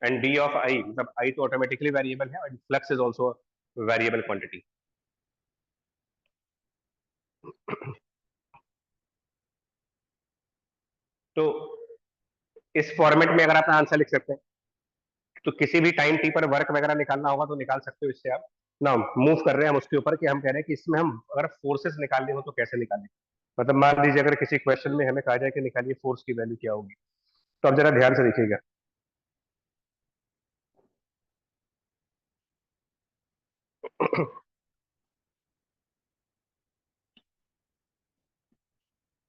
है। एंड डी ऑफ आई मतलब आई तो ऑटोमेटिकली वेरिएबल है और flux is also variable quantity. तो इस फॉर्मेट में अगर आप आंसर लिख सकते हैं तो किसी भी टाइम टी पर वर्क वगैरह निकालना होगा तो निकाल सकते हो इससे आप। ना मूव कर रहे हैं हम उसके ऊपर कि हम कह रहे हैं कि इसमें हम अगर फोर्सेस निकालने हो तो कैसे निकालें। मतलब मान लीजिए अगर किसी क्वेश्चन में हमें कहा जाए कि निकालिए फोर्स की वैल्यू क्या होगी, तो आप जरा ध्यान से देखिएगा।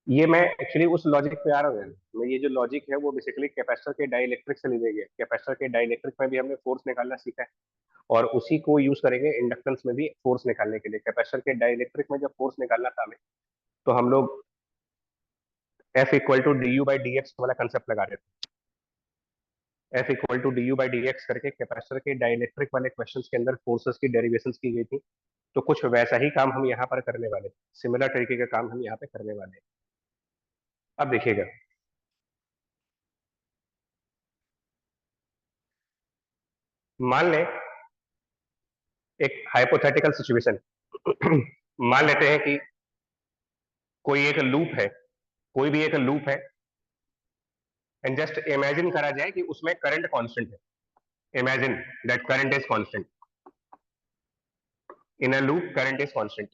ये मैं एक्चुअली उस लॉजिक पे आ रहा हूँ, मैं ये जो लॉजिक है वो बेसिकली कैपेसिटर के डाइलेक्ट्रिक से लिए गए। कैपेसिटर के डाइलेक्ट्रिक में भी हमने फोर्स निकालना सीखा है और उसी को यूज करेंगे इंडक्टेंस में भी फोर्स निकालने के लिए। कैपेसिटर के डाइलेक्ट्रिक में जब फोर्स निकालना था हमें तो हम लोग F equal to D U by D X वाला कंसेप्ट लगा रहे थे। F equal to D U by D X करके कैपेसिटर के डाइलेक्ट्रिक वाले क्वेश्चन के अंदर फोर्सेस की डेरिवेशन की गई थी। तो कुछ वैसा ही काम हम यहाँ पर करने वाले, सिमिलर तरीके का काम हम यहाँ पे करने वाले हैं। अब देखिएगा, मान लें एक हाइपोथेटिकल सिचुएशन, मान लेते हैं कि कोई एक लूप है, कोई भी एक लूप है, एंड जस्ट इमेजिन करा जाए कि उसमें करंट कांस्टेंट है. Imagine that current is constant. In a loop current is constant.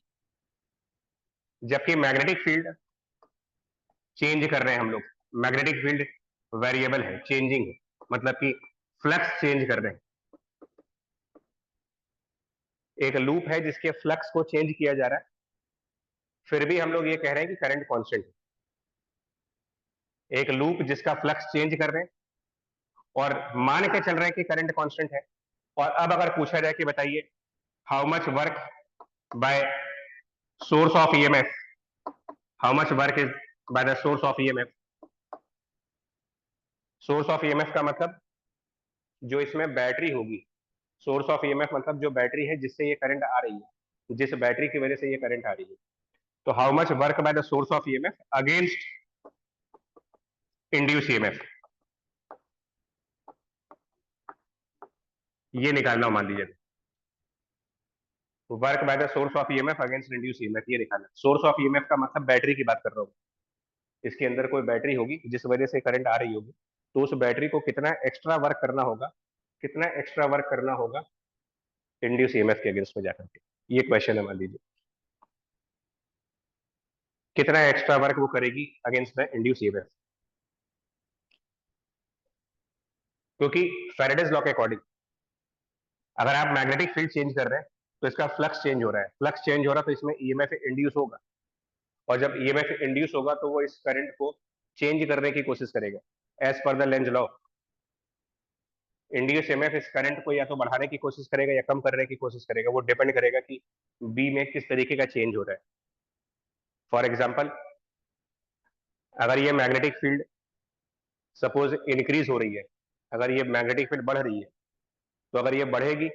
जबकि मैग्नेटिक फील्ड चेंज कर रहे हैं हम लोग. मैग्नेटिक फील्ड वेरिएबल है, चेंजिंग है, मतलब कि फ्लक्स चेंज कर रहे हैं. एक लूप है जिसके फ्लक्स को चेंज किया जा रहा है, फिर भी हम लोग ये कह रहे हैं कि करंट कांस्टेंट है. एक लूप जिसका फ्लक्स चेंज कर रहे हैं और मान के चल रहे हैं कि करंट कांस्टेंट है. और अब अगर पूछा जाए कि बताइए how much work by source of EMF, how much work is by the source of EMF. Source of EMF का मतलब जो इसमें बैटरी होगी. सोर्स ऑफ ईएमएफ मतलब जो बैटरी है जिससे ये करंट आ रही है, जिस बैटरी की वजह से ये करंट आ रही है. तो how much work by the source of EMF against induce EMF, ये निकालना मान लीजिए. Work by the source of EMF against induce EMF, ये निकालना. सोर्स ऑफ ईएमएफ का मतलब बैटरी की बात कर रहा हूँ. इसके अंदर कोई बैटरी होगी जिस वजह से करंट आ रही होगी, तो उस बैटरी को कितना एक्स्ट्रा वर्क करना होगा, कितना एक्स्ट्रा वर्क करना होगा इंड्यूस ईएमएफ के अगेंस्ट में जाकर के. ये क्वेश्चन है मान लीजिए, कितना एक्स्ट्रा वर्क वो करेगी अगेंस्ट द इंड्यूस ईएमएफ. क्योंकि फैराडेज लॉ के अकॉर्डिंग अगर आप मैग्नेटिक फील्ड चेंज कर रहे हैं तो इसका फ्लक्स चेंज हो रहा है. फ्लक्स चेंज हो रहा है तो इसमें ईएमएफ इंड्यूस होगा, और जब ईएमएफ इंड्यूस होगा तो वो इस करंट को चेंज करने की कोशिश करेगा. As per the Lenz law, induce EMF इस करंट को या तो बढ़ाने की कोशिश करेगा या कम करने की कोशिश करेगा. वो डिपेंड करेगा कि बी में किस तरीके का चेंज हो रहा है. फॉर एग्जाम्पल, अगर ये मैग्नेटिक फील्ड सपोज इंक्रीज हो रही है, अगर ये मैग्नेटिक फील्ड बढ़ रही है, तो अगर ये बढ़ेगी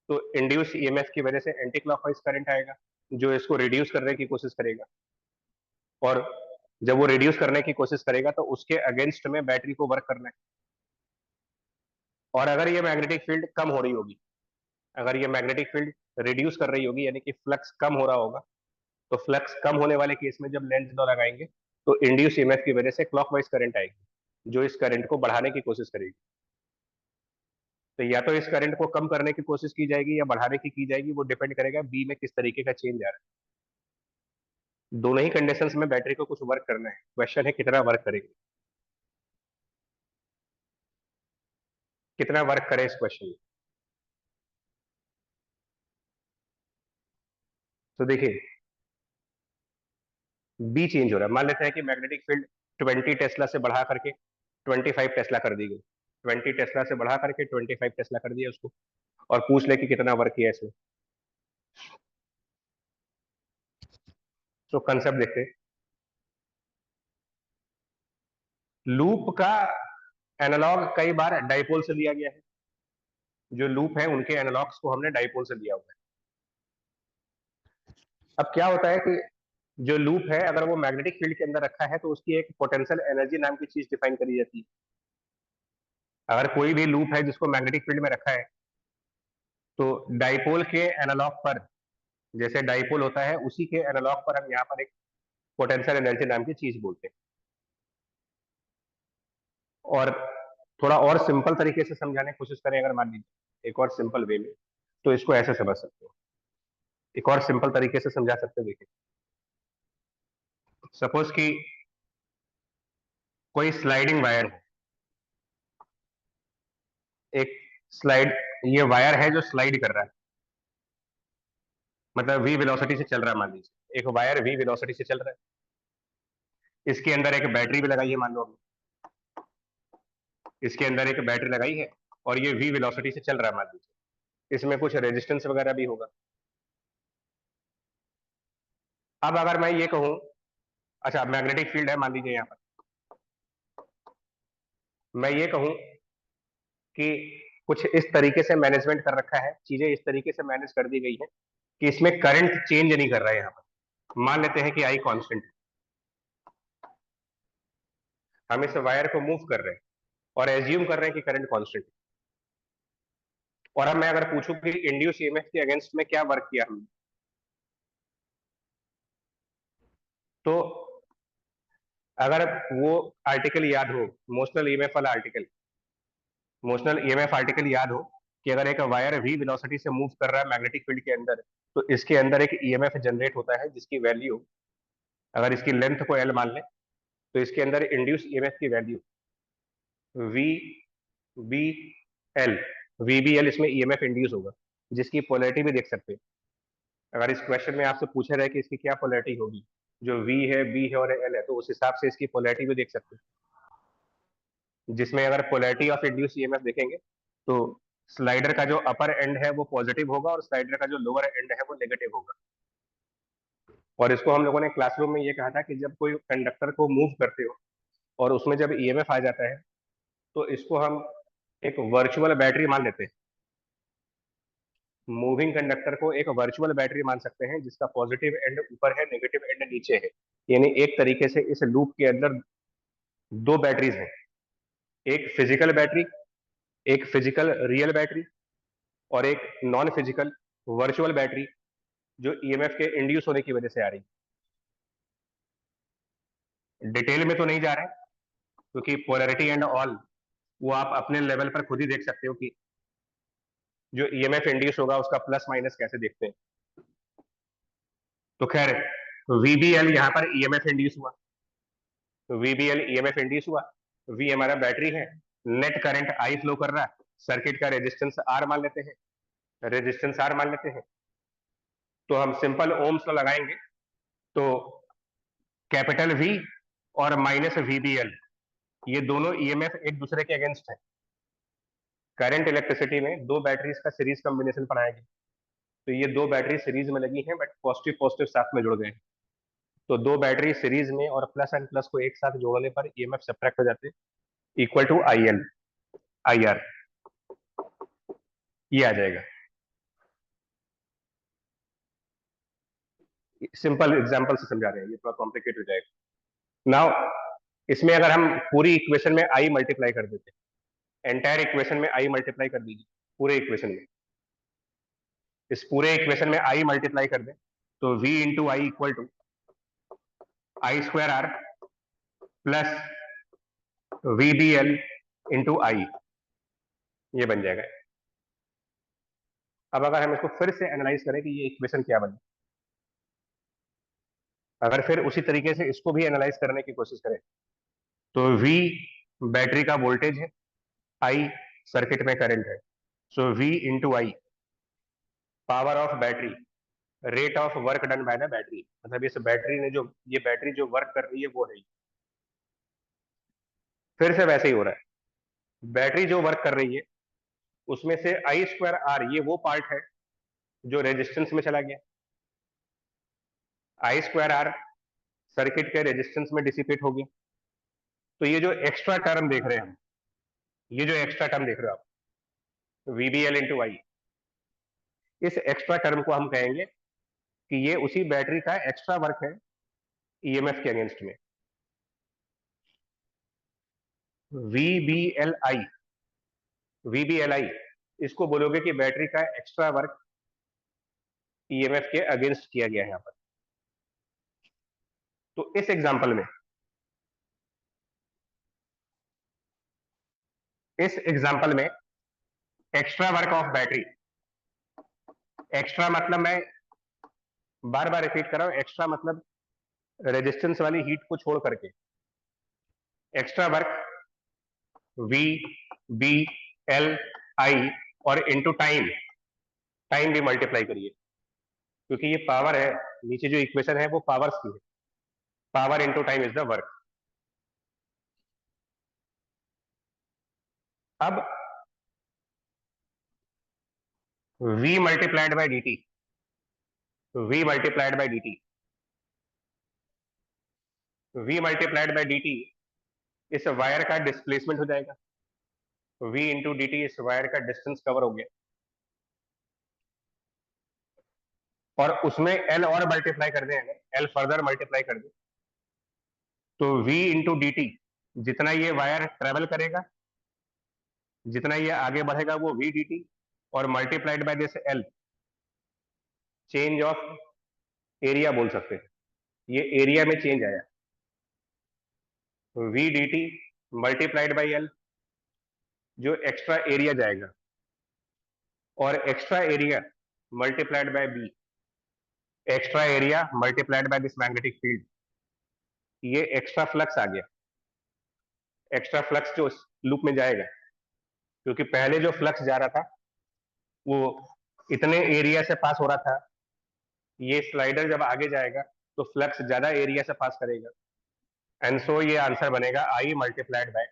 तो इंड्यूस ईएमएफ की वजह से एंटी क्लॉकवाइज करंट आएगा जो इसको रिड्यूस करने की कोशिश करेगा. और जब वो रिड्यूस करने की कोशिश करेगा तो उसके अगेंस्ट में बैटरी को वर्क करना है. और अगर ये मैग्नेटिक फील्ड कम हो रही होगी, अगर ये मैग्नेटिक फील्ड रिड्यूस कर रही होगी, यानी कि फ्लक्स कम हो रहा होगा, तो फ्लक्स कम होने वाले केस में जब लेंज लॉ लगाएंगे तो इंड्यूस ईएमएफ की वजह से क्लॉकवाइज करंट आएगी जो इस करंट को बढ़ाने की कोशिश करेगी. तो या तो इस करंट को कम करने की कोशिश की जाएगी या बढ़ाने की जाएगी. वो डिपेंड करेगा बी में किस तरीके का चेंज आ रहा है. दोनों ही कंडीशंस में बैटरी को कुछ वर्क करना है. क्वेश्चन है कितना वर्क करेगी, कितना वर्क करे इस क्वेश्चन में. तो देखिए बी चेंज हो रहा है. मान लेते हैं कि मैग्नेटिक फील्ड 20 टेस्ला से बढ़ा करके 25 टेस्ला कर दी गई. 20 टेस्ला से बढ़ा करके 25 टेस्ला कर दिया उसको, और पूछ ले कि कितना वर्क किया इसमें. तो कंसेप्ट देखते हैं. लूप का एनालॉग कई बार डाइपोल से लिया गया है. जो लूप है उनके एनालॉग्स को हमने डाइपोल से लिया हुआ है. अब क्या होता है कि जो लूप है अगर वो मैग्नेटिक फील्ड के अंदर रखा है तो उसकी एक पोटेंशियल एनर्जी नाम की चीज डिफाइन करी जाती है. अगर कोई भी लूप है जिसको मैग्नेटिक फील्ड में रखा है तो डाइपोल के एनालॉग पर, जैसे डाइपोल होता है उसी के एनालॉग पर हम यहाँ पर एक पोटेंशियल एनर्जी नाम की चीज बोलते हैं. और थोड़ा और सिंपल तरीके से समझाने की कोशिश करें अगर मान लीजिए एक और सिंपल वे में, तो इसको ऐसे समझ सकते हो. एक और सिंपल तरीके से समझा सकते हो. देखिए सपोज कि कोई स्लाइडिंग वायर है, एक स्लाइड, ये वायर है जो स्लाइड कर रहा है, मतलब वी वेलोसिटी से चल रहा है. मान लीजिए एक वायर वी वेलोसिटी से चल रहा है, इसके अंदर एक बैटरी भी लगाई है. मान लो इसके अंदर एक बैटरी लगाई है और ये वी वेलोसिटी से चल रहा है. मान लीजिए इसमें कुछ रेजिस्टेंस वगैरह भी होगा. अब अगर मैं ये कहूं, अच्छा मैग्नेटिक फील्ड है मान लीजिए यहाँ पर, मैं ये कहूं कि कुछ इस तरीके से मैनेजमेंट कर रखा है, चीजें इस तरीके से मैनेज कर दी गई है कि इसमें करंट चेंज नहीं कर रहा है. यहाँ पर मान लेते हैं कि आई कांस्टेंट, हम इस वायर को मूव कर रहे हैं और एज्यूम कर रहे हैं कि करंट कांस्टेंट. और अब मैं अगर पूछूं कि इंड्यूस ईएमएफ के अगेंस्ट में क्या वर्क किया हमने, तो अगर वो आर्टिकल याद हो, मोशनल ईएमएफ वाला आर्टिकल, मोशनल ईएमएफ आर्टिकल याद हो कि अगर एक वायर v वेलोसिटी से मूव कर रहा है मैग्नेटिक फील्ड के अंदर, तो इसके अंदर एक ईएमएफ जनरेट होता है जिसकी वैल्यू, अगर इसकी लेंथ को l मान लें, तो इसके अंदर इंड्यूस ईएमएफ की value v b l, v b l इसमें ईएमएफ इंड्यूस होगा, जिसकी पोलैरिटी भी देख सकते हैं। अगर इस क्वेश्चन में आपसे पूछा जाए कि इसकी क्या पोलैरिटी होगी, जो v है, b है और l है, तो उस हिसाब से इसकी पोलैरिटी भी देख सकते हैं, जिसमें अगर पोलैरिटी ऑफ इंड्यूस ईएमएफ देखेंगे तो स्लाइडर का जो अपर एंड है वो पॉजिटिव होगा और स्लाइडर का जो लोअर एंड है वो नेगेटिव होगा। और इसको हम लोगों ने क्लासरूम में ये कहा था कि जब कोई कंडक्टर को मूव करते हो और उसमें जब ईएमएफ आ जाता है, तो इसको हम एक वर्चुअल बैटरी मान लेते हैं। मूविंग कंडक्टर को एक वर्चुअल बैटरी मान सकते हैं जिसका पॉजिटिव एंड ऊपर है, नेगेटिव एंड नीचे है। यानी एक तरीके से इस लूप के अंदर दो बैटरीज हैं, एक फिजिकल बैटरी, एक फिजिकल रियल बैटरी, और एक नॉन फिजिकल वर्चुअल बैटरी जो ईएमएफ के इंड्यूस होने की वजह से आ रही। डिटेल में तो नहीं जा रहे हैं क्योंकि पोलैरिटी एंड ऑल वो आप अपने लेवल पर खुद ही देख सकते हो कि जो ईएमएफ इंड्यूस होगा उसका प्लस माइनस कैसे देखते हैं। तो खैर वीबीएल यहाँ पर ईएमएफ इंड्यूस हुआ, तो वीबीएल ईएमएफ इंड्यूस हुआ, वी हमारा बैटरी है, नेट करंट आई फ्लो कर रहा है, सर्किट का रेजिस्टेंस आर मान लेते हैं, रेजिस्टेंस आर मान लेते हैं। तो हम सिंपल ओम्स तो लगाएंगे, तो कैपिटल वी और माइनस वीबीएल ये दोनों ईएमएफ एक दूसरे के अगेंस्ट है। करंट इलेक्ट्रिसिटी में दो बैटरीज का सीरीज कॉम्बिनेशन बनाएगी, तो ये दो बैटरी सीरीज में लगी हैं बट पॉजिटिव पॉजिटिव साथ में जुड़ गए हैं, तो दो बैटरी सीरीज में और प्लस एंड प्लस को एक साथ जोड़ने पर ईएमएफ सब्ट्रैक्ट हो जाते हैं, equal to I L I R, ये आ जाएगा। सिंपल एग्जांपल से समझा रहे हैं, ये थोड़ा कॉम्प्लिकेट हो जाएगा। नाउ इसमें अगर हम पूरी इक्वेशन में आई मल्टीप्लाई कर देते, एंटायर इक्वेशन में आई मल्टीप्लाई कर दीजिए, पूरे इक्वेशन में, इस पूरे इक्वेशन में आई मल्टीप्लाई कर दें, तो v into I equal to I square R plus V B L into I, ये बन जाएगा। अब अगर हम इसको फिर से एनालाइज करें कि ये इक्वेशन क्या बने, अगर फिर उसी तरीके से इसको भी एनालाइज करने की कोशिश करें, तो V बैटरी का वोल्टेज है, I सर्किट में करंट है, सो V into I power of battery, rate of work done by the battery, मतलब इस बैटरी ने जो, ये बैटरी जो वर्क कर रही है वो है, फिर से वैसे ही हो रहा है। बैटरी जो वर्क कर रही है उसमें से आई स्क्वायर आर, ये वो पार्ट है जो रेजिस्टेंस में चला गया, आई स्क्वायर आर सर्किट के रेजिस्टेंस में डिसिपेट हो गया। तो ये जो एक्स्ट्रा टर्म देख रहे हैं हम, ये जो एक्स्ट्रा टर्म देख रहे हो आप वीबीएल इंटू आई, इस एक्स्ट्रा टर्म को हम कहेंगे कि ये उसी बैटरी का एक्स्ट्रा वर्क है ईएमएफ के अगेंस्ट में। वीबीएलआई, वीबीएलआई इसको बोलोगे कि बैटरी का एक्स्ट्रा वर्क ईएमएफ के अगेंस्ट किया गया है यहां पर। तो इस एग्जांपल में, इस एग्जांपल में extra work of battery, extra मतलब मैं बार बार रिपीट कर रहा हूं, एक्स्ट्रा मतलब रेजिस्टेंस वाली हीट को छोड़ करके, extra work V B L I और इनटू टाइम, टाइम भी मल्टीप्लाई करिए क्योंकि ये पावर है, नीचे जो इक्वेशन है वो पावर्स की है, power into time is the work. अब v multiplied by dt, v multiplied by dt, v multiplied by dt इस वायर का डिस्प्लेसमेंट हो जाएगा, v इंटू dt इस वायर का डिस्टेंस कवर हो गया, और उसमें l और मल्टीप्लाई कर दें, l फर्दर मल्टीप्लाई कर दें, तो v इंटू dt जितना ये वायर ट्रेवल करेगा, जितना ये आगे बढ़ेगा वो v dt, और multiplied by this l, change of area बोल सकते हैं, ये एरिया में चेंज आया, V D T multiplied by L, जो एक्स्ट्रा एरिया जाएगा, और extra area multiplied by B, extra area multiplied by this magnetic field, ये एक्स्ट्रा फ्लक्स आ गया। एक्स्ट्रा फ्लक्स जो लूप में जाएगा, क्योंकि पहले जो फ्लक्स जा रहा था वो इतने एरिया से पास हो रहा था, ये स्लाइडर जब आगे जाएगा तो फ्लक्स ज्यादा एरिया से पास करेगा, एंड सो ये आंसर बनेगा I multiplied by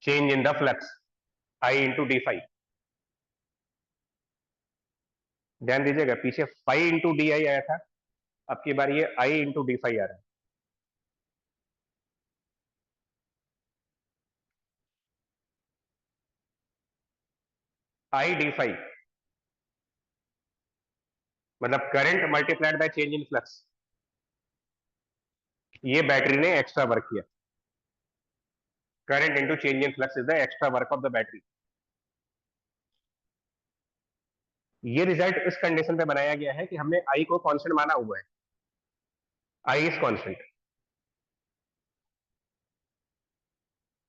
change in the flux, I into D phi. ध्यान दीजिएगा, पीछे फाई इंटू डी आई आया था, अब की बार ये आई इंटू डी फाई आ रहा है। आई डी फाई मतलब current multiplied by change in flux. ये बैटरी ने एक्स्ट्रा वर्क किया, current into change in flux is the extra work of the battery. ये रिजल्ट इस कंडीशन पे बनाया गया है कि हमने आई को कांस्टेंट माना हुआ है, आई इज कांस्टेंट,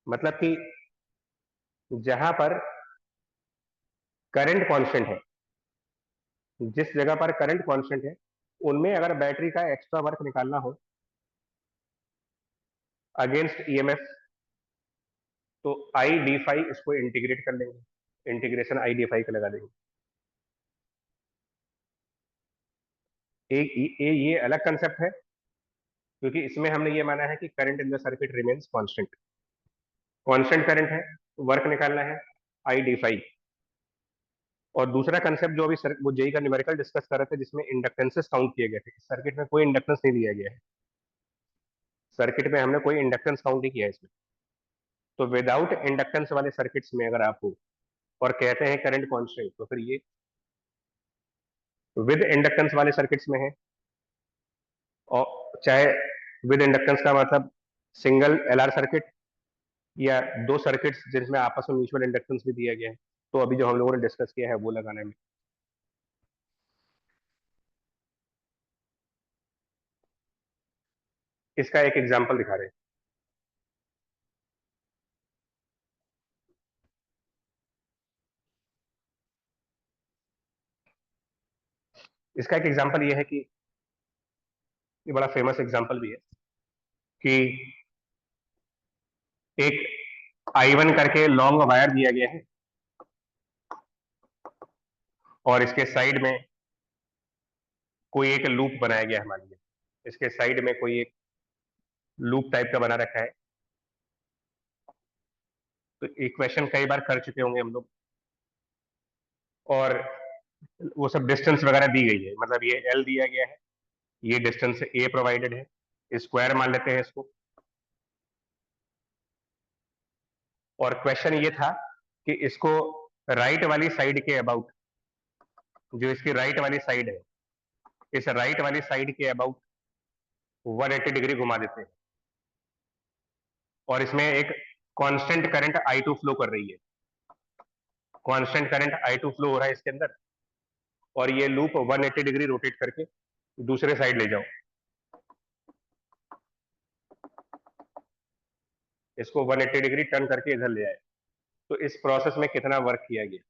मतलब कि जहां पर करंट कांस्टेंट है, जिस जगह पर करंट कांस्टेंट है, उनमें अगर बैटरी का एक्स्ट्रा वर्क निकालना हो अगेंस्ट ईएमएफ, तो आई डी फाई इसको इंटीग्रेट कर लेंगे, इंटीग्रेशन आई डी फाई का लगा देंगे। ये अलग कंसेप्ट है, क्योंकि इसमें हमने ये माना है कि current in the circuit remains constant, constant current है, वर्क निकालना है आई डी फाई। और दूसरा कंसेप्ट जो अभी वो जेई का न्यूमेरिकल डिस्कस कर रहे थे, जिसमें इंडक्टेंसेस काउंट किए गए थे, इस सर्किट में कोई इंडक्टेंस नहीं दिया गया है, सर्किट में हमने कोई इंडक्टेंस काउंट नहीं किया है इसमें। तो विदाउट इंडक्टेंस वाले सर्किट्स में अगर आप हो और कहते हैं करंट कांस्टेंट, तो फिर ये विद इंडक्टेंस वाले सर्किट्स में है, और चाहे विद इंडक्टेंस का मतलब सिंगल एलआर सर्किट या दो सर्किट्स जिसमें आपस में म्यूचुअल इंडक्टेंस भी दिया गया है, तो अभी जो हम लोगों ने डिस्कस किया है वो लगाने में। इसका एक एग्जांपल दिखा रहे हैं। इसका एक एग्जांपल ये है कि ये बड़ा फेमस एग्जांपल भी है कि एक I1 करके लॉन्ग वायर दिया गया है, और इसके साइड में कोई एक लूप बनाया गया है, मान लीजिए इसके साइड में कोई एक लूप टाइप का बना रखा है। तो इक्वेशन कई बार कर चुके होंगे हम लोग, और वो सब डिस्टेंस वगैरह दी गई है, मतलब ये एल दिया गया है, ये डिस्टेंस ए प्रोवाइडेड है, स्क्वायर मान लेते हैं इसको। और क्वेश्चन ये था कि इसको राइट वाली साइड के अबाउट, जो इसकी राइट वाली साइड है, इस राइट वाली साइड के अबाउट 180 डिग्री घुमा देते हैं, और इसमें एक कांस्टेंट करंट I2 फ्लो कर रही है, कांस्टेंट करंट I2 फ्लो हो रहा है इसके अंदर, और ये लूप 180 डिग्री रोटेट करके दूसरे साइड ले जाओ, इसको 180 डिग्री टर्न करके इधर ले आए, तो इस प्रोसेस में कितना वर्क किया गया,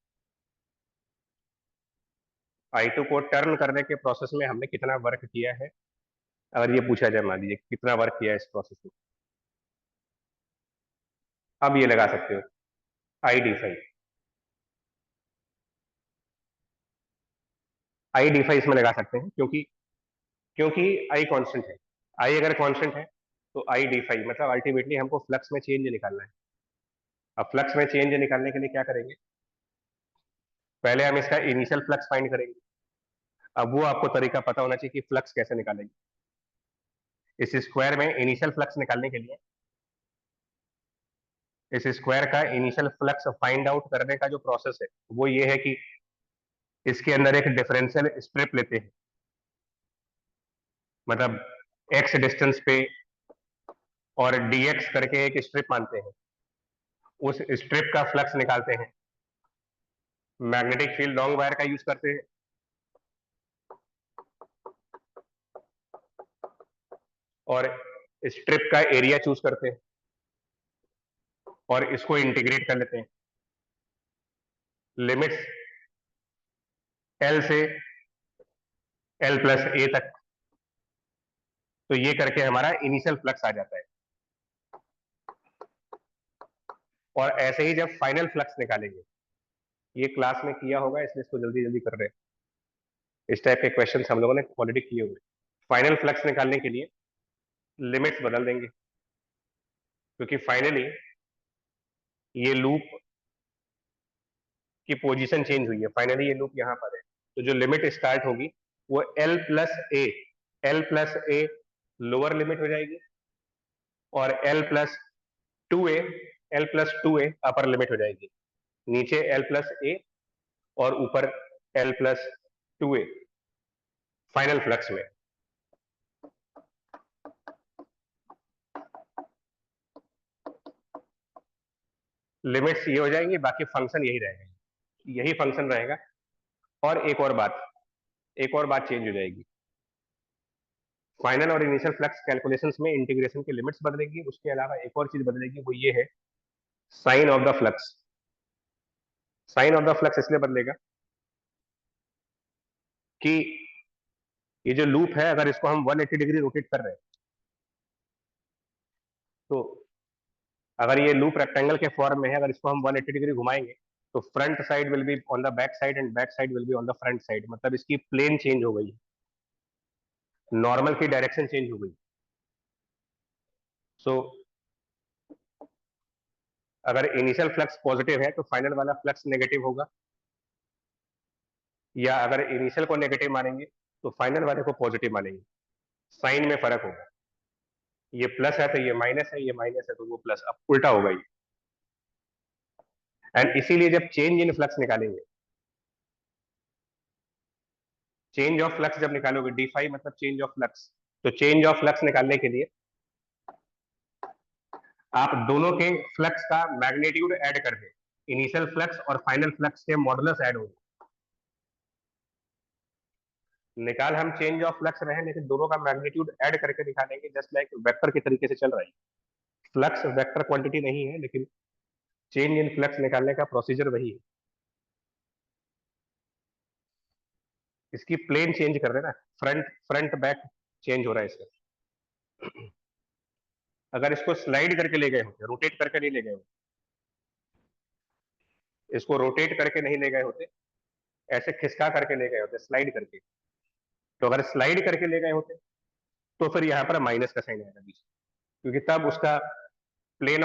I2 को टर्न करने के प्रोसेस में हमने कितना वर्क किया है, अगर ये पूछा जाए मान लीजिए कितना वर्क किया है इस प्रोसेस में, अब ये लगा सकते हो I D phi. I D phi इसमें लगा सकते हैं, क्योंकि क्योंकि आई कांस्टेंट है, आई अगर कांस्टेंट है तो आई डी फाई मतलब अल्टीमेटली हमको फ्लक्स में चेंज निकालना है। अब फ्लक्स में चेंज निकालने के लिए क्या करेंगे, पहले हम इसका इनिशियल फ्लक्स फाइंड करेंगे। अब वो आपको तरीका पता होना चाहिए कि फ्लक्स कैसे निकालेंगे। इस स्क्वायर में इनिशियल फ्लक्स निकालने के लिए, इस स्क्वायर का इनिशियल फ्लक्स फाइंड आउट करने का जो प्रोसेस है वो ये है कि इसके अंदर एक डिफरेंशियल स्ट्रिप लेते हैं, मतलब एक्स डिस्टेंस पे, और dx करके एक स्ट्रिप मानते हैं, उस स्ट्रिप का फ्लक्स निकालते हैं, मैग्नेटिक फील्ड लॉन्ग वायर का यूज करते हैं, और स्ट्रिप का एरिया चूज करते हैं और इसको इंटीग्रेट कर लेते हैं लिमिट्स एल से एल प्लस ए तक। तो ये करके हमारा इनिशियल फ्लक्स आ जाता है। और ऐसे ही जब फाइनल फ्लक्स निकालेंगे, ये क्लास में किया होगा इसलिए इसको जल्दी जल्दी कर रहे हैं, इस टाइप के क्वेश्चन हम लोगों ने ऑलरेडी किए हुए। फाइनल फ्लक्स निकालने के लिए लिमिट्स बदल देंगे, क्योंकि फाइनली ये लूप की पोजीशन चेंज हुई है, फाइनली ये लूप यहाँ पर है। तो जो लिमिट स्टार्ट होगी वो L plus a lower limit हो जाएगी और एल प्लस टू ए अपर लिमिट हो जाएगी। नीचे एल प्लस ए और ऊपर L plus two A final flux में। लिमिट्स ये हो जाएंगी, बाकी फंक्शन यही रहेगा, यही फंक्शन रहेगा। और एक और बात चेंज हो जाएगी। फाइनल और इनिशियल फ्लक्स कैलकुलेशंस में इंटीग्रेशन की लिमिट्स बदलेगी, उसके अलावा एक और चीज बदलेगी, वो ये है sign of the flux. Sign of the flux इसलिए बदलेगा कि ये जो लूप है, अगर इसको हम 180 डिग्री रोटेट कर रहे हैं, तो अगर ये लूप रेक्टेंगल के फॉर्म में है, अगर इसको हम 180 डिग्री घुमाएंगे तो front side will be on the back side and back side will be on the front side. मतलब इसकी प्लेन चेंज हो गई, नॉर्मल की डायरेक्शन चेंज हो गई। सो अगर इनिशियल फ्लक्स पॉजिटिव है तो फाइनल वाला फ्लक्स नेगेटिव होगा, या अगर इनिशियल को नेगेटिव मानेंगे तो फाइनल वाले को पॉजिटिव मानेंगे। साइन में फर्क होगा, ये प्लस है तो ये माइनस है, ये माइनस है तो वो प्लस, अब उल्टा होगा ये। एंड इसीलिए जब चेंज इन फ्लक्स निकालेंगे, चेंज ऑफ फ्लक्स जब निकालोगे, डी फाई मतलब चेंज ऑफ फ्लक्स, तो चेंज ऑफ फ्लक्स निकालने के लिए आप दोनों के फ्लक्स का मैग्नीट्यूड ऐड कर दें। इनिशियल फ्लक्स और फाइनल फ्लक्स के मॉडुलस ऐड होंगे। निकाल हम चेंज ऑफ फ्लक्स रहे, लेकिन दोनों का मैग्नीट्यूड ऐड करके दिखाएंगे, जस्ट लाइक वेक्टर के तरीके से चल रहा है। फ्लक्स वेक्टर क्वांटिटी नहीं है, लेकिन चेंज इन फ्लक्स निकालने का प्रोसीजर वही है। इसकी प्लेन चेंज कर देना, फ्रंट फ्रंट बैक चेंज हो रहा है इसका। अगर इसको स्लाइड करके ले गए होते, रोटेट करके नहीं ले गए होते, इसको रोटेट करके नहीं ले गए होते, ऐसे खिसका करके ले गए होते, स्लाइड करके, तो अगर स्लाइड करके ले गए होते तो फिर यहाँ पर माइनस का साइन आएगा बीच, क्योंकि तब उसका प्लेन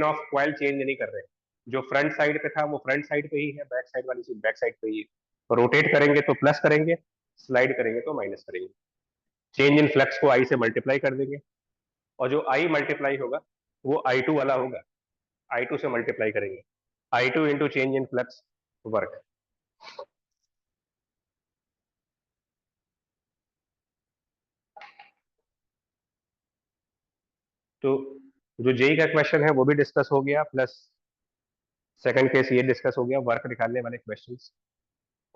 ऑफ कॉइल चेंज नहीं कर रहे। जो फ्रंट साइड पे था वो फ्रंट साइड पे ही है, बैक साइड वाली चीज बैक साइड पे ही है। रोटेट करेंगे तो प्लस करेंगे, स्लाइड करेंगे तो माइनस करेंगे। चेंज इन फ्लक्स को आई से मल्टीप्लाई कर देंगे, और जो आई मल्टीप्लाई होगा वो I2 वाला होगा, I2 से मल्टीप्लाई करेंगे, I2 into change in flux work. तो जो जेई का क्वेश्चन है वो भी डिस्कस हो गया, प्लस सेकंड केस ये डिस्कस हो गया, वर्क निकालने वाले क्वेश्चंस।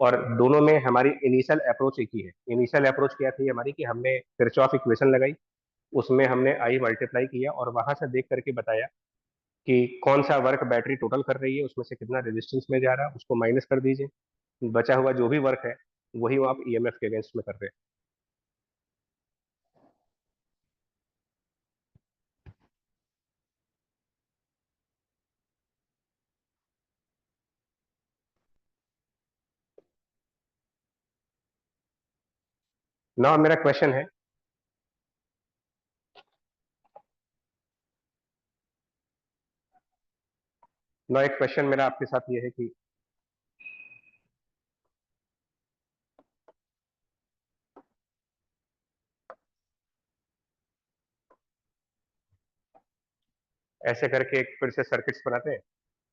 और दोनों में हमारी इनिशियल अप्रोच एक ही है। इनिशियल अप्रोच क्या थी हमारी, कि हमने किरचॉफ इक्वेशन लगाई, उसमें हमने आई मल्टीप्लाई किया और वहां से देख करके बताया कि कौन सा वर्क बैटरी टोटल कर रही है, उसमें से कितना रेजिस्टेंस में जा रहा है, उसको माइनस कर दीजिए, बचा हुआ जो भी वर्क है वही वो आप ईएमएफ के अगेंस्ट में कर रहे हैं। ना मेरा क्वेश्चन है, ना एक क्वेश्चन मेरा आपके साथ ये है कि ऐसे करके एक फिर से सर्किट्स बनाते हैं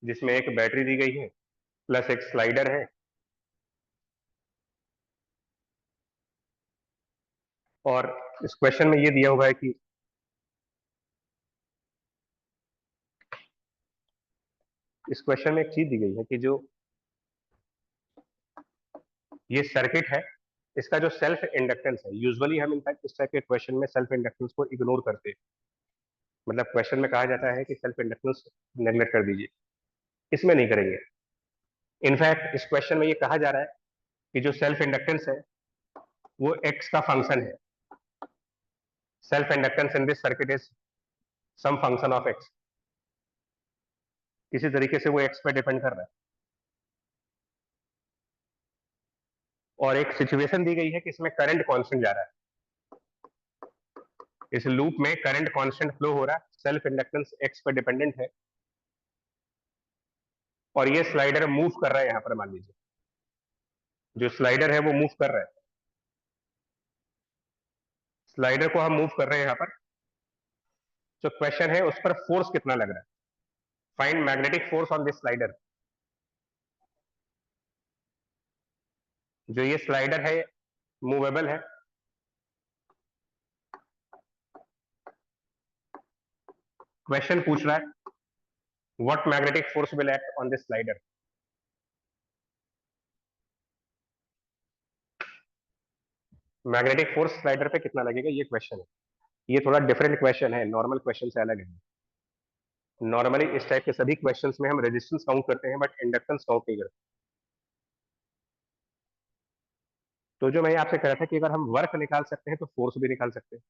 जिसमें एक बैटरी दी गई है प्लस एक स्लाइडर है, और इस क्वेश्चन में ये दिया हुआ है कि इस क्वेश्चन में एक चीज दी गई है कि जो ये सर्किट है इसका जो सेल्फ इंडक्टेंस है, यूजुअली हम इनफैक्ट इस टाइप के क्वेश्चन में सेल्फ इंडक्टेंस को इग्नोर करते हैं। मतलब क्वेश्चन में कहा जाता है कि सेल्फ इंडक्टेंस नेग्लेक्ट कर दीजिए, इसमें नहीं करेंगे। इनफैक्ट इस क्वेश्चन में ये कहा जा रहा है कि जो सेल्फ इंडक्टेंस है वो एक्स का फंक्शन है। Self inductance in this circuit is some function of X. किसी तरीके से वो एक्स पे डिपेंड कर रहा है। और एक सिचुएशन दी गई है कि इसमें करंट कांस्टेंट जा रहा है, इस लूप में करंट कांस्टेंट फ्लो हो रहा है, सेल्फ इंडक्टेंस एक्स पर डिपेंडेंट है, और ये स्लाइडर मूव कर रहा है। यहां पर मान लीजिए जो स्लाइडर है वो मूव कर रहा है, स्लाइडर को हम मूव कर रहे हैं यहां पर। जो क्वेश्चन है उस पर फोर्स कितना लग रहा है, find magnetic force on this slider. जो ये स्लाइडर है मूवेबल है, क्वेश्चन पूछ रहा है what magnetic force will act on this slider. Magnetic force slider पे कितना लगेगा, ये क्वेश्चन है। ये थोड़ा डिफरेंट क्वेश्चन है, नॉर्मल क्वेश्चन से अलग है। नॉर्मली इस टाइप के सभी क्वेश्चंस में हम रेजिस्टेंस काउंट करते हैं बट इंडक्टेंस काउंट नहीं करते। तो जो मैं आपसे कह रहा था कि अगर हम वर्क निकाल सकते हैं तो फोर्स भी निकाल सकते हैं।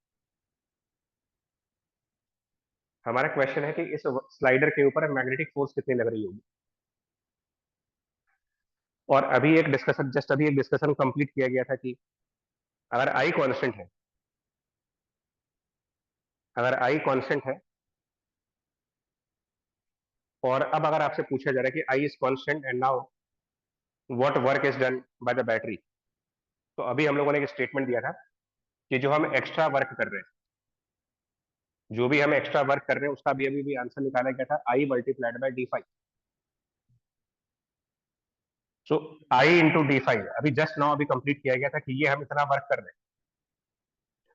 हमारा क्वेश्चन है कि इस स्लाइडर के ऊपर मैग्नेटिक फोर्स कितनी लग रही होगी। और अभी एक डिस्कशन, जस्ट अभी एक डिस्कशन कंप्लीट किया गया था कि अगर आई कांस्टेंट है, अगर आई कांस्टेंट है और अब अगर आपसे पूछा जा रहा है कि I is constant and now what work is done by the battery, तो अभी हम लोगों ने एक स्टेटमेंट दिया था कि जो हम एक्स्ट्रा वर्क कर रहे हैं, जो भी हम एक्स्ट्रा वर्क कर रहे हैं उसका भी अभी आंसर निकाला गया था आई multiplied by D five. So I into D five अभी जस्ट नाउ अभी कंप्लीट किया गया था कि ये हम इतना वर्क कर रहे हैं।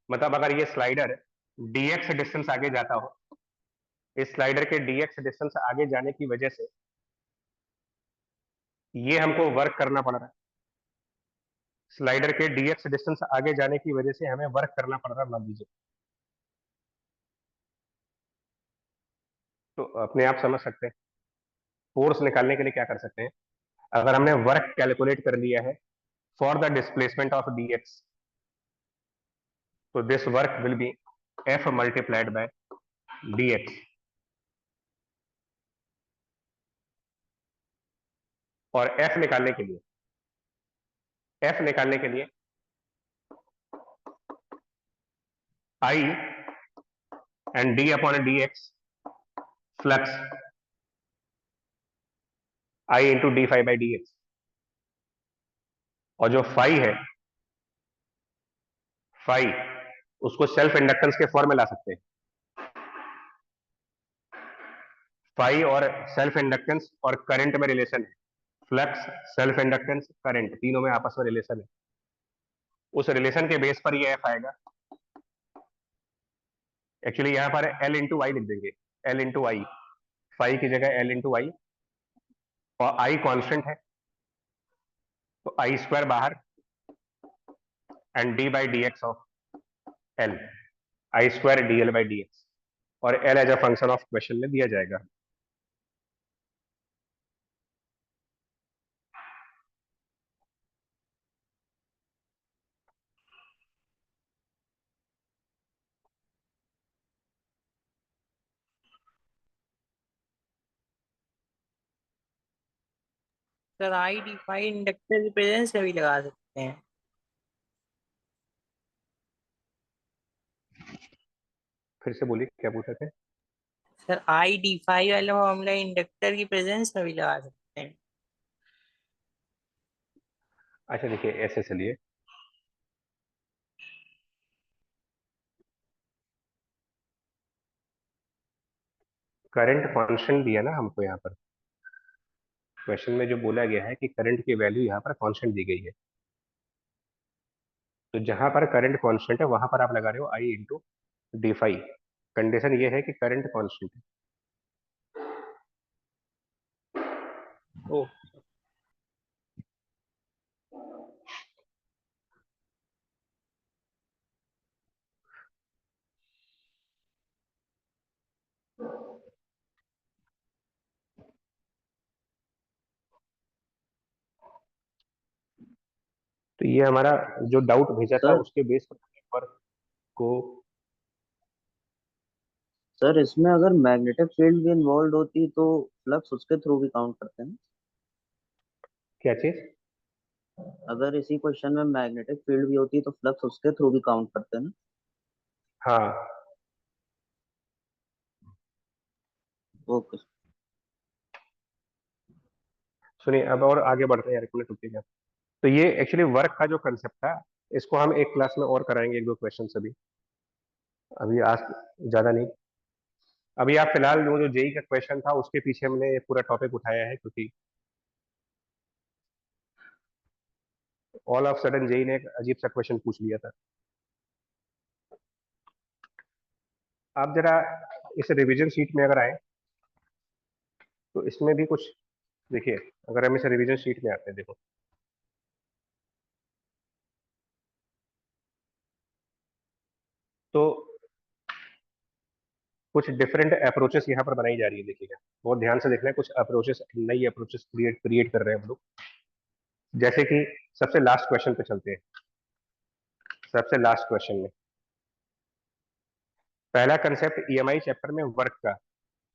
मतलब अगर ये स्लाइडर dx डिस्टेंस आगे जाता हो, इस स्लाइडर के dx डिस्टेंस आगे जाने की वजह से ये हमको वर्क करना पड़ रहा है। स्लाइडर के dx डिस्टेंस आगे जाने की वजह से हमें वर्क करना पड़ रहा है, मान लीजिए। तो अपने आप समझ सकते हैं फोर्स निकालने के लिए क्या कर सकते हैं। अगर हमने वर्क कैलकुलेट कर लिया है for the displacement of dx, तो this work will be f multiplied by dx। और f निकालने के लिए, f निकालने के लिए I and d upon dx flux I into D five by D X. और जो फाई है, फाई उसको सेल्फ इंडक्टेंस के फॉर्म में ला सकते हैं। फाई और सेल्फ इंडक्टेंस और करंट में रिलेशन है, फ्लक्स, सेल्फ इंडक्टेंस, करंट, तीनों में आपस में रिलेशन है। उस रिलेशन के बेस पर ये एफ आएगा। एक्चुअली यहां पर एल इंटू आई लिख देंगे, एल इंटू आई, फाई की जगह एल इंटू आई। और आई कांस्टेंट है तो आई स्क्वायर बाहर and D by D X of L, I square D L by D X. और L as a function of question में दिया जाएगा। सर आई डिफाइन इंडक्टर की प्रेजेंस में भी लगा सकते हैं। फिर से बोलिए क्या पूछ रहे थे। सर आई डिफाई वाला मामला इंडक्टर की प्रेजेंस में भी लगा सकते हैं। अच्छा देखिए ऐसे चलिए, करंट कांस्टेंट दिया ना हमको यहाँ पर, क्वेश्चन में जो बोला गया है कि करंट की वैल्यू यहाँ पर कांस्टेंट दी गई है। तो जहां पर करंट कांस्टेंट है वहां पर आप लगा रहे हो आई इंटू डी फाइव। कंडीशन ये है कि करंट कांस्टेंट है। ओ ये हमारा जो डाउट भेजा था सर उसके बेस पर नेटवर्क को, सर इसमें अगर मैग्नेटिक फील्ड भी इन्वॉल्व होती तो फ्लक्स उसके थ्रू भी काउंट करते हैं। क्या चीज? अगर इसी क्वेश्चन में मैग्नेटिक फील्ड भी होती तो फ्लक्स उसके थ्रू भी काउंट करते हैं ना। हाँ, ओके। सुनिए अब और आगे बढ़ते हैं यार, एक मिनट रुकिएगा। तो ये एक्चुअली वर्क का जो कंसेप्ट था, इसको हम एक क्लास में और कराएंगे, एक दो क्वेश्चन अभी, अभी आज ज्यादा नहीं। अभी आप फिलहाल वो जो जेई का क्वेश्चन था उसके पीछे हमने ये पूरा टॉपिक उठाया है, क्योंकि ऑल ऑफ सडन जेई ने एक अजीब सा क्वेश्चन पूछ लिया था। आप जरा इस रिवीजन शीट में अगर आए तो इसमें भी कुछ देखिए। अगर हम इस रिवीजन शीट में आते हैं, देखो तो कुछ डिफरेंट अप्रोचेस यहाँ पर बनाई जा रही है। देखिएगा, बहुत ध्यान से देखना है, कुछ अप्रोचेस, नई अप्रोचेस क्रिएट कर रहे हैं हम लोग। जैसे कि सबसे लास्ट क्वेश्चन पे चलते हैं। सबसे लास्ट क्वेश्चन में पहला कंसेप्ट ईएमआई चैप्टर में वर्क का,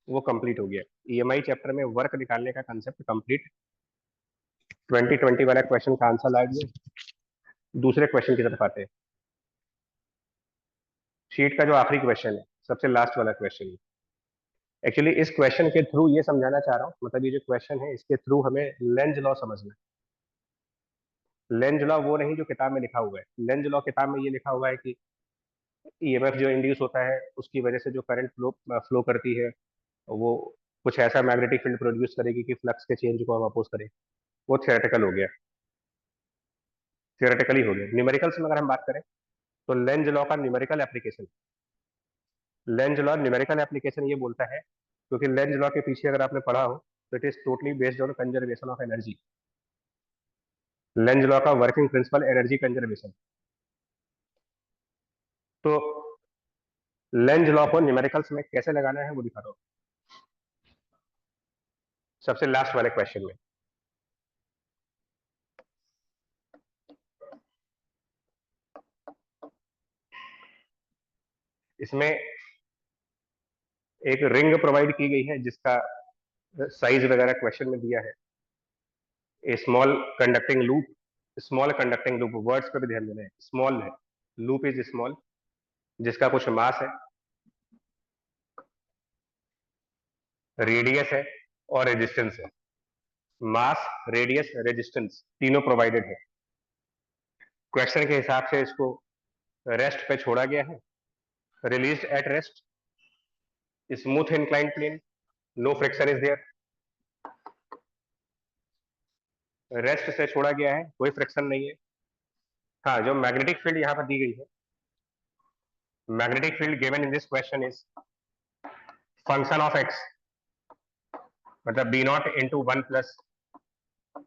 वो कंप्लीट हो गया। ईएमआई चैप्टर में वर्क निकालने का कंसेप्ट कंप्लीट। 2020 वाला क्वेश्चन का आंसर ला दिए। दूसरे क्वेश्चन की तरफ आते हैं। शीट का जो आखिरी क्वेश्चन है, सबसे लास्ट वाला क्वेश्चन है। एक्चुअली इस क्वेश्चन के थ्रू ये समझाना चाह रहा हूँ, मतलब ये जो क्वेश्चन है इसके थ्रू हमें लेंज लॉ समझना है। लेंज लॉ वो नहीं जो किताब में लिखा हुआ है। लेंज लॉ किताब में ये लिखा हुआ है कि ईएमएफ जो इंड्यूस होता है उसकी वजह से जो करंट फ्लो करती है, वो कुछ ऐसा मैग्नेटिक फील्ड प्रोड्यूस करेगी कि फ्लक्स के चेंज को हम अपोज करें। वो थियोरेटिकल हो गया, थियोरेटिकली हो गया। न्यूमेरिकल्स में अगर हम बात करें तो लेंज लॉ का numerical application, Lenz law numerical application ये बोलता है, क्योंकि लेंज लॉ के पीछे अगर आपने पढ़ा हो तो it is totally based on conservation of energy. Lenz law का वर्किंग प्रिंसिपल एनर्जी कंजर्वेशन। तो लेंज लॉ को न्यूमेरिकल्स में कैसे लगाना है वो दिखा दो सबसे लास्ट वाले क्वेश्चन में। इसमें एक रिंग प्रोवाइड की गई है जिसका साइज वगैरह क्वेश्चन में दिया है। A small conducting loop, small conducting loop, words पे भी ध्यान देना है, स्मॉल है, लूप इज स्मॉल, जिसका कुछ मास है, रेडियस है और रेजिस्टेंस है। मास, रेडियस, रेजिस्टेंस तीनों प्रोवाइडेड है। क्वेश्चन के हिसाब से इसको रेस्ट पे छोड़ा गया है। Release at rest, smooth inclined plane, no friction is there. Rest से छोड़ा गया है, कोई फ्रिक्शन नहीं है। हाँ, जो मैग्नेटिक फील्ड यहाँ पर दी गई है, magnetic field given in this question is function of X, मतलब B not into 1 plus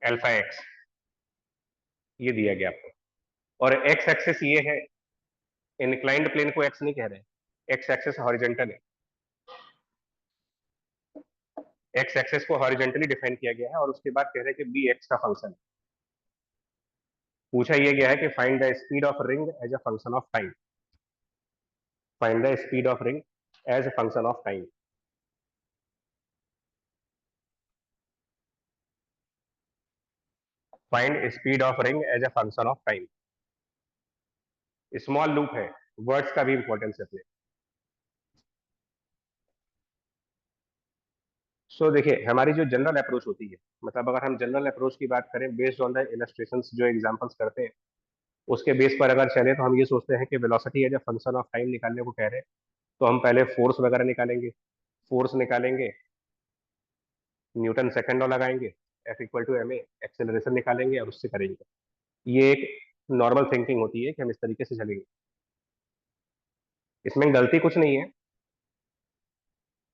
alpha X, ये दिया गया आपको। और एक्स एक्सिस ये है, इंक्लाइंड प्लेन को एक्स नहीं कह रहे, एक्स एक्सिस हॉरिजॉन्टल है। एक्स एक्सिस को हॉरिजॉन्टली डिफाइन किया गया है और उसके बाद कह रहे हैं कि बी एक्स का फंक्शन है। पूछा यह गया है कि find the speed of ring as a function of time. Find the speed of ring as a function of time. Find speed of ring as a function of time. Small loop है, words का भी importance है अपने। सो देखिए, हमारी जो general approach होती है, मतलब अगर हम जनरल अप्रोच की बात करें बेस्ड ऑन द इलस्ट्रेशंस जो एग्जांपल्स करते हैं, उसके बेस पर अगर चले तो हम ये सोचते हैं कि velocity as a function of time निकालने को कह रहे हैं, तो हम पहले फोर्स वगैरह निकालेंगे। फोर्स निकालेंगे, न्यूटन सेकंड लॉ लगाएंगे, F equal to M A, acceleration निकालेंगे और उससे करेंगे। ये एक नॉर्मल थिंकिंग होती है कि हम इस तरीके से चलेंगे। इसमें गलती कुछ नहीं है।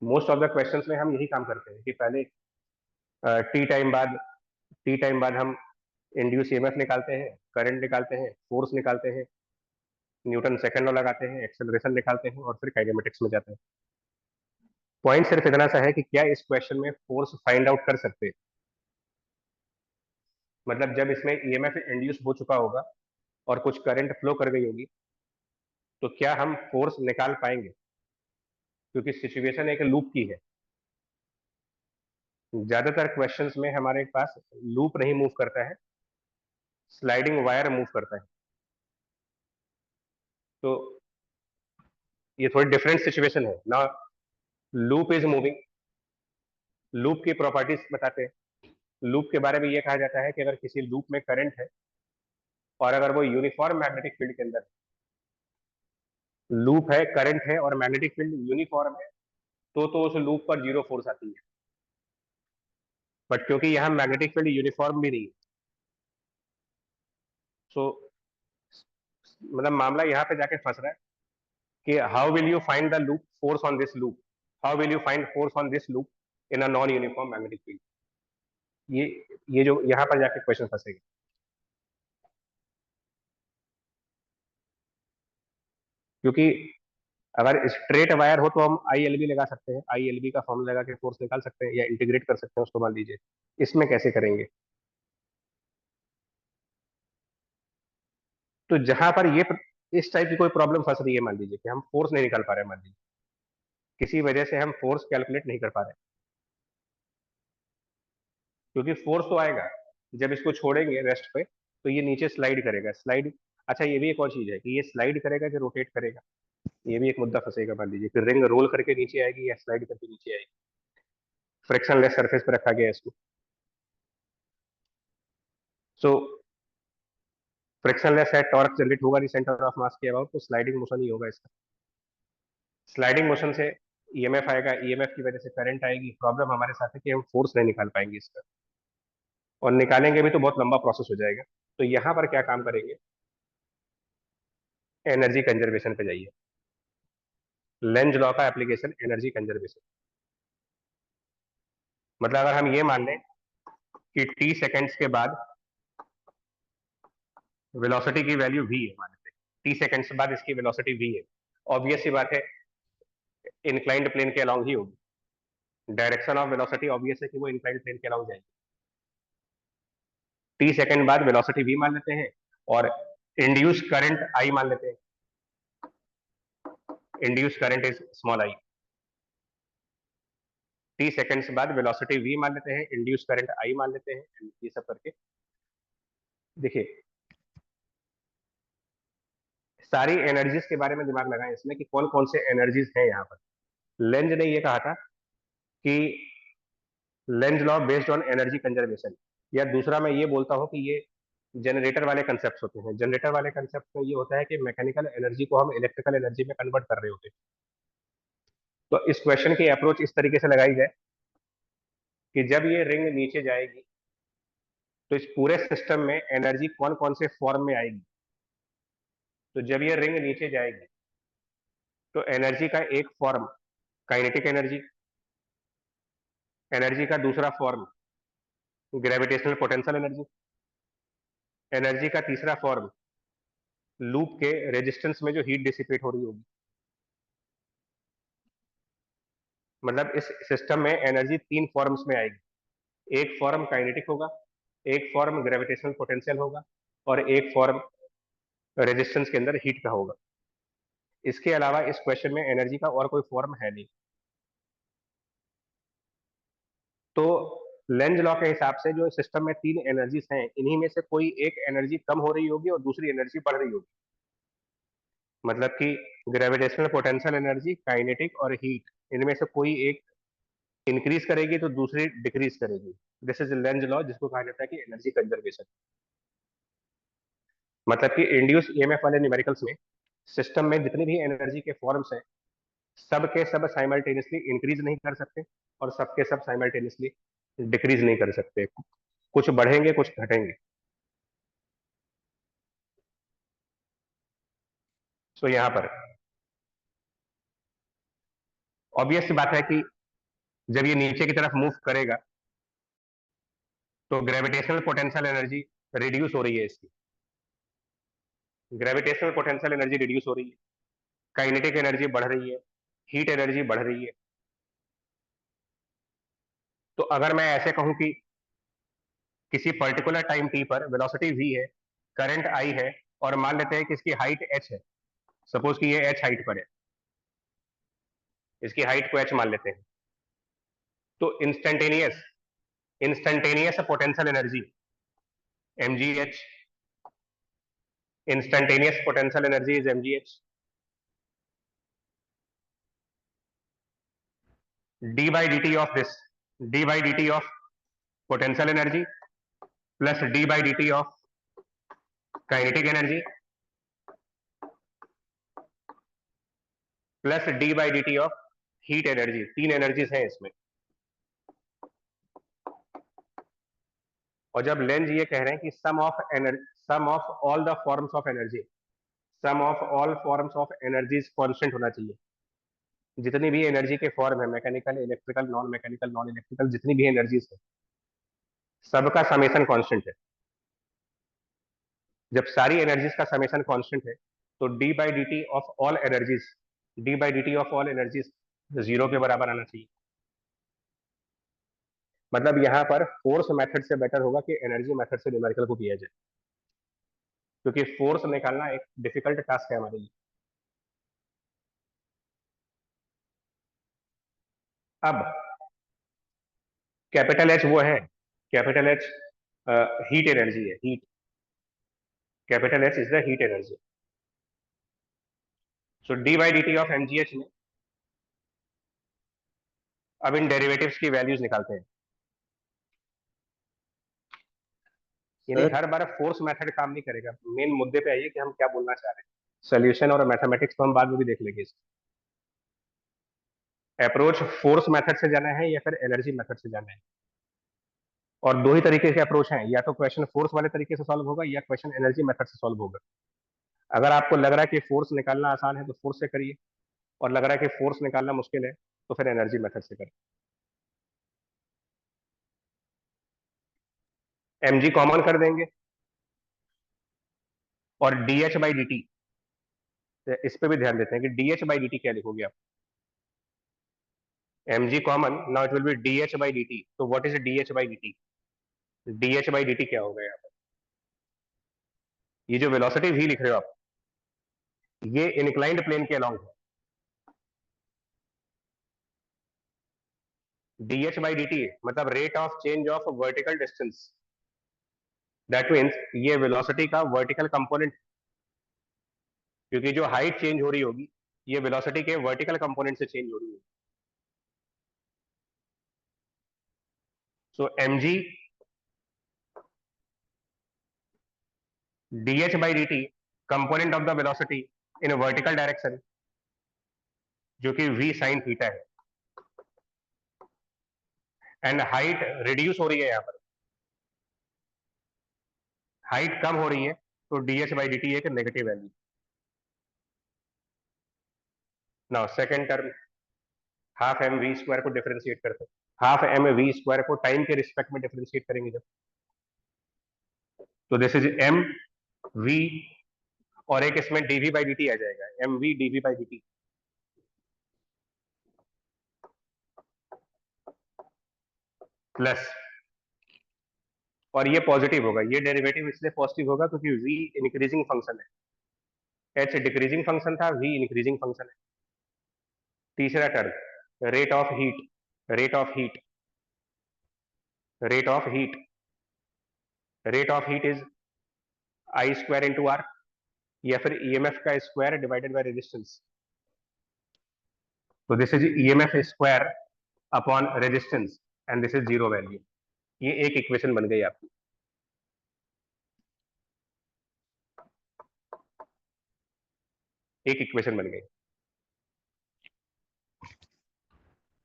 मोस्ट ऑफ द क्वेश्चंस में हम यही काम करते हैं कि पहले टी टाइम बाद, टी टाइम बाद हम इंड्यूस ईएमएफ निकालते हैं, करंट निकालते हैं, फोर्स निकालते हैं, न्यूटन सेकंड लॉ लगाते हैं, एक्सेलरेशन निकालते हैं और फिर काइनेमेटिक्स में जाते हैं। पॉइंट सिर्फ इतना सा है कि क्या इस क्वेश्चन में फोर्स फाइंड आउट कर सकते हैं, मतलब जब इसमें ईएमएफ इंड्यूस हो चुका होगा और कुछ करंट फ्लो कर गई होगी, तो क्या हम फोर्स निकाल पाएंगे? क्योंकि सिचुएशन एक लूप की है। ज्यादातर क्वेश्चंस में हमारे पास लूप नहीं मूव करता है, स्लाइडिंग वायर मूव करता है। तो ये थोड़ी डिफरेंट सिचुएशन है ना। Loop is moving. लूप की प्रॉपर्टीज बताते हैं। लूप के बारे में ये कहा जाता है कि अगर किसी लूप में करंट है और अगर वो यूनिफॉर्म मैग्नेटिक फील्ड के अंदर है, लूप है, करंट है और मैग्नेटिक फील्ड यूनिफॉर्म है, तो उस लूप पर जीरो फोर्स आती है। बट क्योंकि यहाँ मैग्नेटिक फील्ड यूनिफॉर्म भी नहीं है, सो मतलब मामला यहाँ पे जाके फंस रहा है कि how will you find the loop force on this loop, how will you find force on this loop in a non uniform magnetic field. ये जो यहाँ पर जाके क्वेश्चन फंसेगा। क्योंकि अगर स्ट्रेट वायर हो तो हम ILB लगा सकते हैं, ILB का फॉर्मूला लगा के फोर्स निकाल सकते हैं या इंटीग्रेट कर सकते हैं उसको, मान लीजिए। इसमें कैसे करेंगे? तो जहां पर ये इस टाइप की कोई प्रॉब्लम फंस रही है, मान लीजिए कि हम फोर्स नहीं निकाल पा रहे हैं, मान लीजिए किसी वजह से हम फोर्स कैलकुलेट नहीं कर पा रहे, क्योंकि फोर्स तो आएगा जब इसको छोड़ेंगे रेस्ट पे, तो ये नीचे स्लाइड करेगा। स्लाइड, अच्छा ये भी एक और चीज है कि ये स्लाइड करेगा कि रोटेट करेगा, ये भी एक मुद्दा फंसेगा। मान लीजिए कि रिंग रोल करके नीचे आएगी या स्लाइड करके नीचे आएगी। फ्रिक्शनलेस सरफेस पे रखा गया है इसको, सो फ्रिक्शनलेस है, टॉर्क जनरेट होगा नहीं सेंटर ऑफ मास के अबाउट, तो स्लाइडिंग मोशन ही होगा इसका। स्लाइडिंग मोशन से EMF आएगा, EMF की वजह से करंट आएगी। प्रॉब्लम हमारे साथ है कि हम फोर्स नहीं निकाल पाएंगे इसका, और निकालेंगे भी तो बहुत लंबा प्रोसेस हो जाएगा। तो यहां पर क्या काम करेंगे? एनर्जी कंजर्वेशन पे जाइए। लेंज लॉ का एप्लीकेशन एनर्जी कंजर्वेशन। मतलब अगर हम ये मान लें कि t सेकेंड्स के बाद वेलोसिटी की वैल्यू v है, मान लेते हैं t सेकेंड्स के बाद इसकी वेलोसिटी v है, ऑब्वियस सी बात है इंक्लाइंड प्लेन के अलोंग ही होगी। डायरेक्शन ऑफ वेलोसिटी ऑब्वियस है कि वो इंक्लाइंड प्लेन के अलोंग जाएगी। t सेकेंड बाद वेलोसिटी v मान लेते हैं और इंड्यूस करंट I मान लेते हैं। Induce current is small I। t seconds बाद वेलोसिटी v मान लेते हैं, इंड्यूस करंट I मान लेते हैं। ये सब करके देखिए, सारी एनर्जीज के बारे में दिमाग लगाएं इसमें कि कौन कौन से एनर्जीज हैं यहाँ पर। लेंज ने ये कहा था कि Lenz law based on energy conservation, या दूसरा मैं ये बोलता हूँ कि ये जनरेटर वाले कंसेप्ट होते हैं। जनरेटर वाले कंसेप्ट में ये होता है कि मैकेनिकल एनर्जी को हम इलेक्ट्रिकल एनर्जी में कन्वर्ट कर रहे होते हैं। तो इस क्वेश्चन की अप्रोच इस तरीके से लगाई जाए कि जब ये रिंग नीचे जाएगी तो इस पूरे सिस्टम में एनर्जी कौन कौन से फॉर्म में आएगी। तो जब ये रिंग नीचे जाएगी तो एनर्जी का एक फॉर्म काइनेटिक एनर्जी, एनर्जी का दूसरा form gravitational potential energy, energy का तीसरा फॉर्म लूप के रेजिस्टेंस में जो हीट डिसिपेट हो रही होगी। मतलब इस सिस्टम में एनर्जी 3 फॉर्म्स में आएगी। एक फॉर्म काइनेटिक होगा, एक फॉर्म ग्रेविटेशनल पोटेंशियल होगा और एक फॉर्म रेजिस्टेंस के अंदर हीट का होगा। इसके अलावा इस क्वेश्चन में एनर्जी का और कोई फॉर्म है नहीं। तो लेंज लॉ के हिसाब से जो सिस्टम में 3 एनर्जीज हैं, इन्हीं में से कोई एक एनर्जी कम हो रही होगी और दूसरी एनर्जी बढ़ रही होगी। मतलब कि ग्रेविटेशनल पोटेंशियल एनर्जी, काइनेटिक और हीट, इनमें से कोई एक इंक्रीज करेगी तो दूसरी डिक्रीज करेगी। दिस इज लेंज लॉ, जिसको कहा जाता है कि एनर्जी कंजर्वेशन। मतलब कि इंड्यूस EMF वाले न्यूमेरिकल्स में सिस्टम में जितनी भी एनर्जी के फॉर्म्स हैं, सब के सब साइमल्टेनियसली इंक्रीज नहीं कर सकते और सबके सब साइमल्टेनियसली डिक्रीज नहीं कर सकते। कुछ बढ़ेंगे, कुछ घटेंगे। तो यहाँ पर ऑब्वियस सी बात है कि जब ये नीचे की तरफ मूव करेगा तो ग्रेविटेशनल पोटेंशियल एनर्जी रिड्यूस हो रही है इसकी। ग्रेविटेशनल पोटेंशियल एनर्जी रिड्यूस हो रही है, काइनेटिक एनर्जी बढ़ रही है, हीट एनर्जी बढ़ रही है। तो अगर मैं ऐसे कहूं कि किसी पर्टिकुलर टाइम t पर वेलोसिटी v है, करंट I है और मान लेते हैं कि इसकी हाइट h है, सपोज कि ये h हाइट पर है, इसकी हाइट को h मान लेते हैं, तो instantaneous potential energy mgh, instantaneous potential energy is mgh, d by dt of this, d by dt of potential energy plus d by dt of kinetic energy plus d by dt of heat energy. तीन energies हैं इसमें। और जब length ये कह रहे हैं कि sum of all the forms of energy, sum of all forms of energies constant होना चाहिए। जितनी भी एनर्जी के फॉर्म है, mechanical, electrical, non mechanical, non electrical, जितनी भी एनर्जीज है, सबका समेशन कांस्टेंट है। जब सारी एनर्जीज का समेशन कांस्टेंट है तो d by dt of all energies, d by dt of all energies 0 के बराबर आना चाहिए। मतलब यहाँ पर फोर्स मेथड से बेटर होगा कि एनर्जी मेथड से न्यूमेरिकल को किया जाए, क्योंकि फोर्स निकालना एक डिफिकल्ट टास्क है हमारे लिए। अब कैपिटल एच वो है, कैपिटल एच हीट एनर्जी है, heat, capital H is the heat energy. So D by D T of MGH में अब इन डेरिवेटिव्स की वैल्यूज निकालते हैं। यानी सर हर बार फोर्स मेथड काम नहीं करेगा। मेन मुद्दे पे आइए कि हम क्या बोलना चाह रहे हैं। सोल्यूशन और मैथमेटिक्स तो हम बाद में भी देख लेंगे। अप्रोच फोर्स मेथड से जाना है या फिर एनर्जी मेथड से जाना है। और दो ही तरीके के अप्रोच हैं, या तो क्वेश्चन फोर्स वाले तरीके से सॉल्व होगा या क्वेश्चन एनर्जी मेथड से सॉल्व होगा। अगर आपको लग रहा है कि फोर्स निकालना आसान है तो फोर्स से करिए, और लग रहा है कि फोर्स निकालना मुश्किल है तो फिर एनर्जी मेथड से करिए। mg कॉमन कर देंगे और dh बाई dt, इस पे भी ध्यान देते हैं कि dh बाई dt क्या लिखोगे आप। mg common, now it will be dh by dt। तो what is dh by dt? dh by dt क्या होगा यहाँ पर? ये जो वेलोसिटी v लिख रहे हो आप, ये इंक्लाइंड प्लेन के अलोंग है। dh बाई dt मतलब rate of change of vertical distance. That means ये वेलोसिटी का वर्टिकल कंपोनेंट, क्योंकि जो हाइट चेंज हो रही होगी ये वेलोसिटी के वर्टिकल कंपोनेंट से चेंज हो रही होगी। सो mg dh by dt component of the velocity in vertical direction, जो कि v sin थीटा है। एंड हाइट रिड्यूस हो रही है, यहाँ पर हाइट कम हो रही है, तो dh by dt एक negative value. Now second term half M V square को डिफरेंशिएट करते हैं। हाफ एम वी स्क्वायर को टाइम के रिस्पेक्ट में डिफरेंशिएट करेंगे जब, तो दिस इज एम वी, और एक इसमें dv by dt आ जाएगा, M V dv by dt plus, और ये पॉजिटिव होगा। ये डेरिवेटिव इसलिए पॉजिटिव होगा क्योंकि v इंक्रीजिंग फंक्शन है, h डिक्रीजिंग फंक्शन था, v इंक्रीजिंग फंक्शन है। तीसरा term rate of heat, rate of heat, rate of heat, rate of heat is I square into R, या फिर ईएमएफ का स्क्वायर डिवाइडेड बाय रेजिस्टेंस। तो this is EMF square upon resistance and this is zero value. ये एक equation बन गई आपकी। एक इक्वेशन बन गई।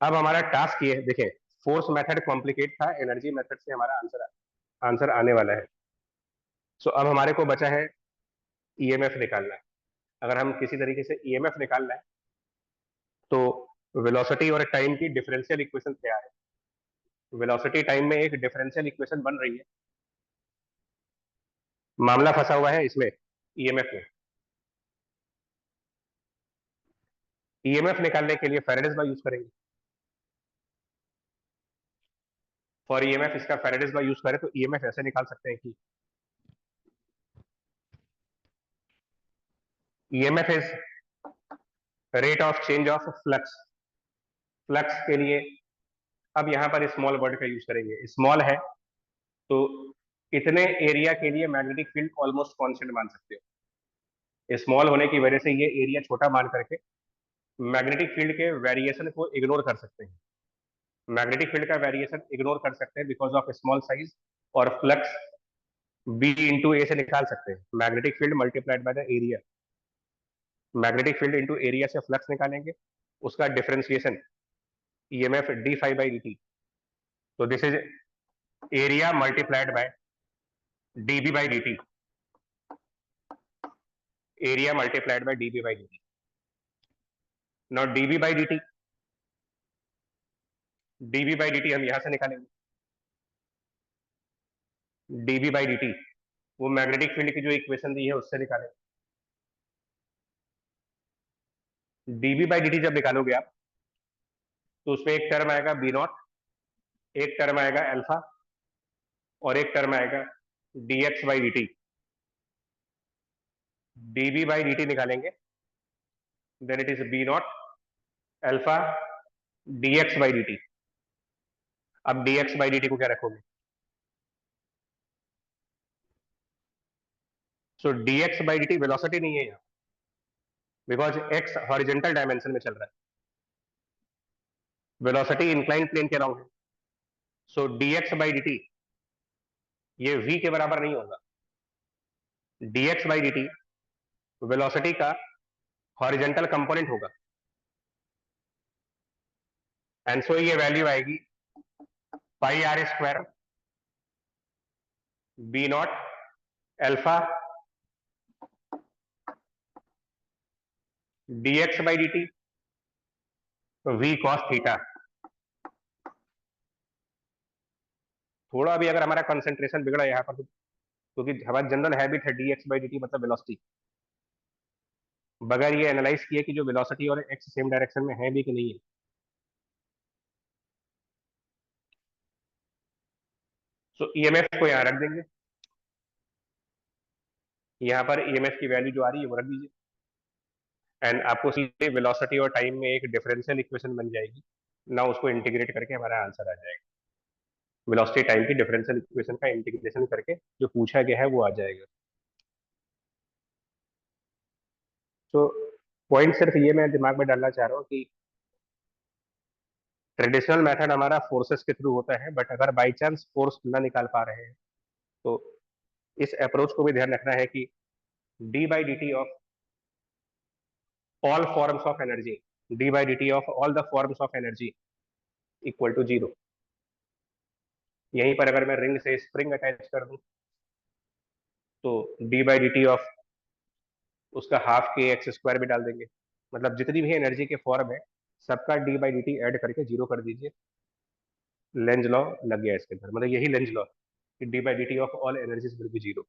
अब हमारा टास्क ये है, देखें फोर्स मेथड कॉम्प्लिकेट था, एनर्जी मेथड से हमारा आंसर आने वाला है। सो अब हमारे को बचा है ईएमएफ निकालना है। अगर हम किसी तरीके से ईएमएफ निकालना है तो वेलोसिटी और टाइम की डिफरेंशियल इक्वेशन तैयार है। वेलोसिटी टाइम में एक डिफरेंशियल इक्वेशन बन रही है, मामला फंसा हुआ है इसमें ईएमएफ में। ईएमएफ निकालने के लिए फैराडेज लॉ यूज करेंगे। फॉर ईएमएफ इसका फैराडेज लॉ यूज करें तो ईएमएफ ऐसे निकाल सकते हैं कि EMF is rate of change of flux. Flux के लिए अब यहाँ पर स्मॉल वर्ड का यूज करेंगे। स्मॉल है तो इतने एरिया के लिए मैग्नेटिक फील्ड ऑलमोस्ट कांस्टेंट मान सकते हो। स्मॉल होने की वजह से ये एरिया छोटा मान करके मैग्नेटिक फील्ड के वेरिएशन को इग्नोर कर सकते हैं। मैग्नेटिक फील्ड का वेरिएशन इग्नोर कर सकते हैं बिकॉज ऑफ स्मॉल साइज, और फ्लक्स बी इंटू ए से निकाल सकते हैं। Magnetic field multiplied by the area, magnetic field into area से फ्लक्स निकालेंगे, उसका differentiation EMF D phi by D T. तो this is area multiplied by dB by D T, area multiplied by dB by D T. Now dB by D T, dB by D T हम यहां से निकालेंगे। dB by D T वो magnetic field की जो equation दी है उससे निकालेंगे। dB बाई डी टी जब निकालोगे आप तो उसमें एक टर्म आएगा बी नॉट, एक टर्म आएगा अल्फा, और एक टर्म आएगा dx by D T. dB by D T निकालेंगे, then it is B not alpha dx by D T. अब dx बाई डी टी को क्या रखोगे? So dx by D T velocity नहीं है यहाँ, बिकॉज x हॉरिजॉन्टल डायमेंशन में चल रहा है, वेलोसिटी इंक्लाइन प्लेन के अराउंड है। So dx by D T ये v के बराबर नहीं होगा। dx by D T velocity का हॉरिजॉन्टल कंपोनेंट होगा, एंड सो ये वैल्यू आएगी pi R square B not alpha dx by D T v cos theta. थोड़ा भी अगर हमारा कंसंट्रेशन बिगड़ा यहाँ पर, क्योंकि हमारा जनरल हैबिट है dx बाई डी टी मतलब वेलोसिटी, बगैर ये एनालाइज किए कि जो वेलोसिटी और x सेम डायरेक्शन में है भी कि नहीं है। सो EMF को यहाँ रख देंगे, यहाँ पर EMF की वैल्यू जो आ रही है वो रख दीजिए, एंड आपको सीधे वेलोसिटी और टाइम में एक डिफरेंशियल इक्वेशन बन जाएगी ना, उसको इंटीग्रेट करके हमारा आंसर आ जाएगा। वेलोसिटी टाइम की डिफरेंशियल इक्वेशन का इंटीग्रेशन करके जो पूछा गया है वो आ जाएगा। तो पॉइंट सिर्फ ये मैं दिमाग में डालना चाह रहा हूँ कि ट्रेडिशनल मेथड हमारा फोर्सेस के थ्रू होता है, बट अगर बाई चांस फोर्स ना निकाल पा रहे हैं तो इस अप्रोच को भी ध्यान रखना है कि D by D T of all forms of energy, D by D T of all the forms of energy equal to 0। यहीं पर अगर मैं रिंग से स्प्रिंग अटैच कर दूं तो D by D T of उसका हाफ के एक्स स्क्वायर भी डाल देंगे, मतलब जितनी भी एनर्जी के फॉर्म है सबका D by D T add करके 0 कर दीजिए। लेंज लॉ लग गया इसके अंदर, मतलब यही लेंज लॉ कि D by D T of all energies will be 0।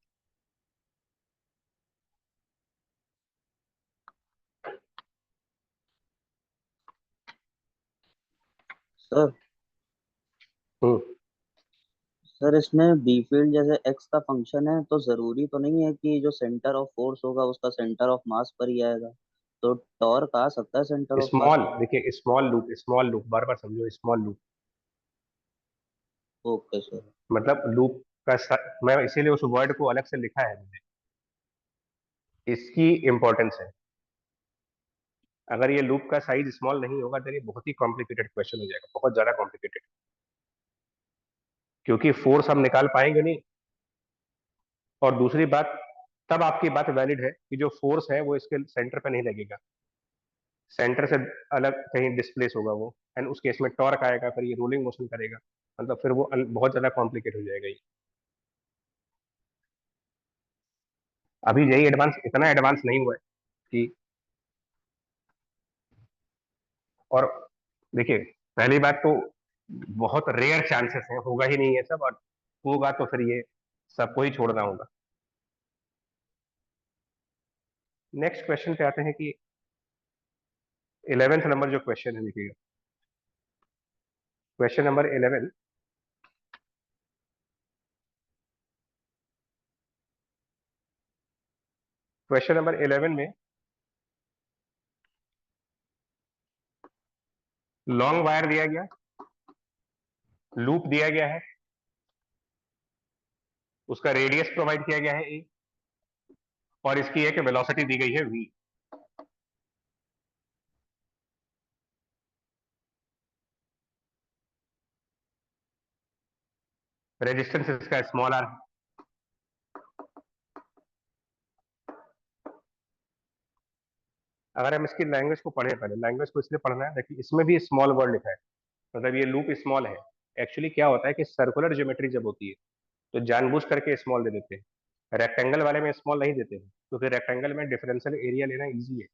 Sir sir इसमें बी फील्ड जैसे एक्स का फंक्शन है, तो जरूरी तो नहीं है कि जो सेंटर ऑफ फोर्स होगा उसका सेंटर ऑफ मास पर ही आएगा, तो टॉर्क आ सकता है सेंटर ऑफ मास स्मॉल, पर। देखिए स्मॉल लूप बार बार समझो, स्मॉल लूप ओके सर। मतलब लूप का मैं इसीलिए उस वर्ड को अलग से लिखा है मैंने, इसकी इंपॉर्टेंस है। अगर ये लूप का साइज स्मॉल नहीं होगा तो ये बहुत ही कॉम्प्लिकेटेड क्वेश्चन हो जाएगा, बहुत ज्यादा कॉम्प्लिकेटेड, क्योंकि फोर्स हम निकाल पाएंगे नहीं। और दूसरी बात, तब आपकी बात वैलिड है कि जो फोर्स है वो इसके सेंटर पे नहीं लगेगा, सेंटर से अलग कहीं डिस्प्लेस होगा वो, एंड उस केस में टॉर्क आएगा, फिर ये रोलिंग मोशन करेगा, मतलब फिर वो बहुत ज्यादा कॉम्प्लिकेट हो जाएगा ये। अभी यही एडवांस, इतना एडवांस नहीं हुआ है कि, और देखिए पहली बात तो बहुत रेयर चांसेस हैं, होगा ही नहीं है सब, और होगा तो फिर ये सबको ही छोड़ना होगा। नेक्स्ट क्वेश्चन पे आते हैं कि 11th नंबर जो क्वेश्चन है, देखिएगा क्वेश्चन नंबर 11। क्वेश्चन नंबर 11 में लॉन्ग वायर दिया गया, लूप दिया गया है, उसका रेडियस प्रोवाइड किया गया है ए, और इसकी एक वेलोसिटी दी गई है v। रेजिस्टेंस इसका स्मॉल आर है। अगर हम इसकी लैंग्वेज को पढ़े, पहले लैंग्वेज को इसलिए पढ़ना है, देखिए इसमें भी स्मॉल वर्ड लिखा है, मतलब ये लूप स्मॉल है। एक्चुअली क्या होता है कि सर्कुलर ज्योमेट्री जब होती है तो जानबूझ करके स्मॉल दे देते हैं, रेक्टेंगल वाले में स्मॉल नहीं देते हैं, क्योंकि रेक्टेंगल में डिफरेंशियल एरिया लेना इजी है।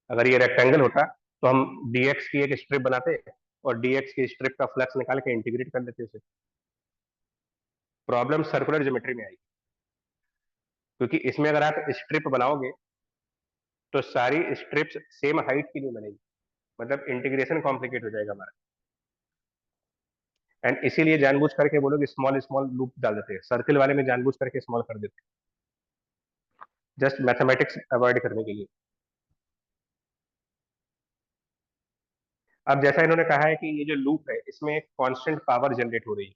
अगर ये रेक्टेंगल होता तो हम dx की एक स्ट्रिप बनाते और dx की स्ट्रिप का फ्लक्स निकाल के इंटीग्रेट कर देते उसे। प्रॉब्लम सर्कुलर ज्योमेट्री में आई, क्योंकि इसमें अगर आप स्ट्रिप बनाओगे तो सारी स्ट्रिप्स सेम हाइट की नहीं बनेगी, मतलब इंटीग्रेशन कॉम्प्लिकेट हो जाएगा हमारा। एंड इसीलिए जानबूझ करके वो लोग स्मॉल स्मॉल लूप डाल देते हैं, सर्किल वाले में जानबूझ करके स्मॉल कर देते हैं, जस्ट मैथमेटिक्स अवॉइड करने के लिए। अब जैसा इन्होंने कहा है कि ये जो लूप है इसमें एक कांस्टेंट पावर जनरेट हो रही है,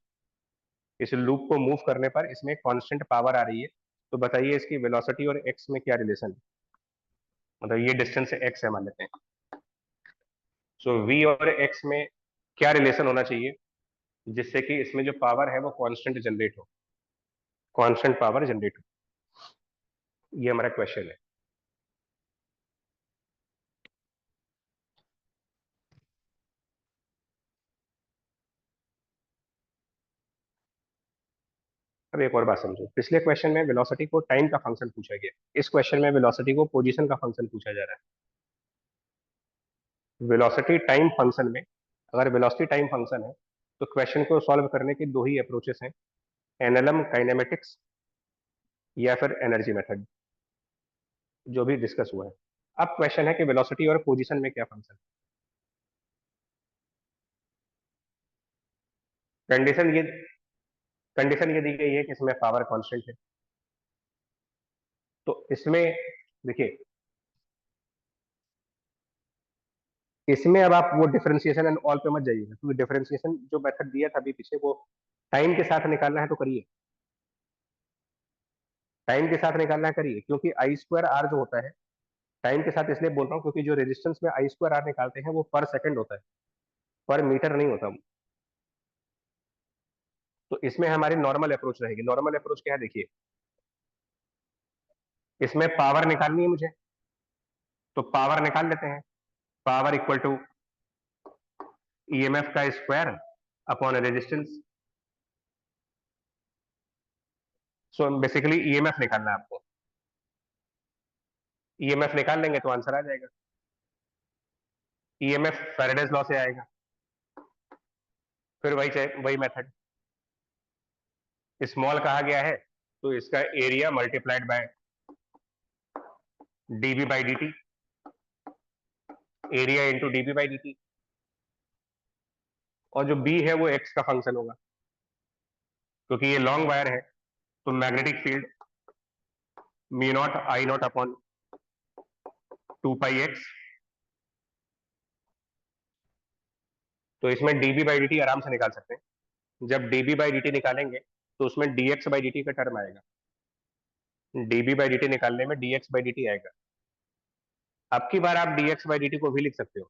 इस लूप को मूव करने पर इसमें कांस्टेंट पावर आ रही है, तो बताइए इसकी वेलोसिटी और एक्स में क्या रिलेशन है। मतलब ये डिस्टेंस एक्स है मान लेते हैं, सो वी और एक्स में क्या रिलेशन होना चाहिए जिससे कि इसमें जो पावर है वो कांस्टेंट जनरेट हो, कांस्टेंट पावर जनरेट हो। ये हमारा क्वेश्चन है। अब एक और बात समझो, पिछले क्वेश्चन में वेलोसिटी को टाइम का फंक्शन पूछा गया, इस क्वेश्चन में वेलोसिटी को पोजीशन का फंक्शन पूछा जा रहा है। वेलोसिटी टाइम फंक्शन में, अगर वेलोसिटी टाइम फंक्शन है तो क्वेश्चन को सॉल्व करने के दो ही अप्रोचेस हैं, एनएलएम काइनेमेटिक्स या फिर एनर्जी मेथड, जो भी डिस्कस हुआ है। अब क्वेश्चन है कि वेलोसिटी और पोजीशन में क्या फंक्शन है। कंडीशन ये दी गई है कि इसमें पावर कांस्टेंट है, तो इसमें देखिए, इसमें अब आप वो डिफरेंशिएशन एंड ऑल पे मत जाइएगा, क्योंकि डिफरेंशिएशन जो मेथड दिया था अभी पीछे वो टाइम के साथ निकालना है तो करिए, टाइम के साथ निकालना है करिए, क्योंकि आई स्क्वायर आर जो होता है, टाइम के साथ इसलिए बोल रहा हूँ क्योंकि जो रेजिस्टेंस में आई स्क्वायर आर निकालते हैं वो पर सेकंड होता है, पर मीटर नहीं होता। तो इसमें हमारी नॉर्मल अप्रोच रहेगी। नॉर्मल अप्रोच क्या है, देखिए इसमें पावर निकालनी है मुझे, तो पावर निकाल लेते हैं। पावर इक्वल टू ईएमएफ का square upon resistance. So basically EMF निकालना है आपको, ईएमएफ निकाल लेंगे तो आंसर आ जाएगा। ईएमएफ फैराडेज लॉ से आएगा, फिर वही मेथड, स्मॉल कहा गया है तो इसका area multiplied bye dB by D T, area into dB by D T, और जो बी है वो एक्स का फंक्शन होगा, क्योंकि ये लॉन्ग वायर है तो magnetic field mu not I not upon 2 pi x. तो इसमें डीबी बाई डी टी आराम से निकाल सकते हैं। जब डीबी बाई डी टी निकालेंगे तो उसमें डीएक्स बाई डी टी का टर्म आएगा, डीबी बाई डी टी निकालने में डीएक्स बाई डी टी आएगा। अब की बार आप डीएक्स बाई डी टी को भी लिख सकते हो,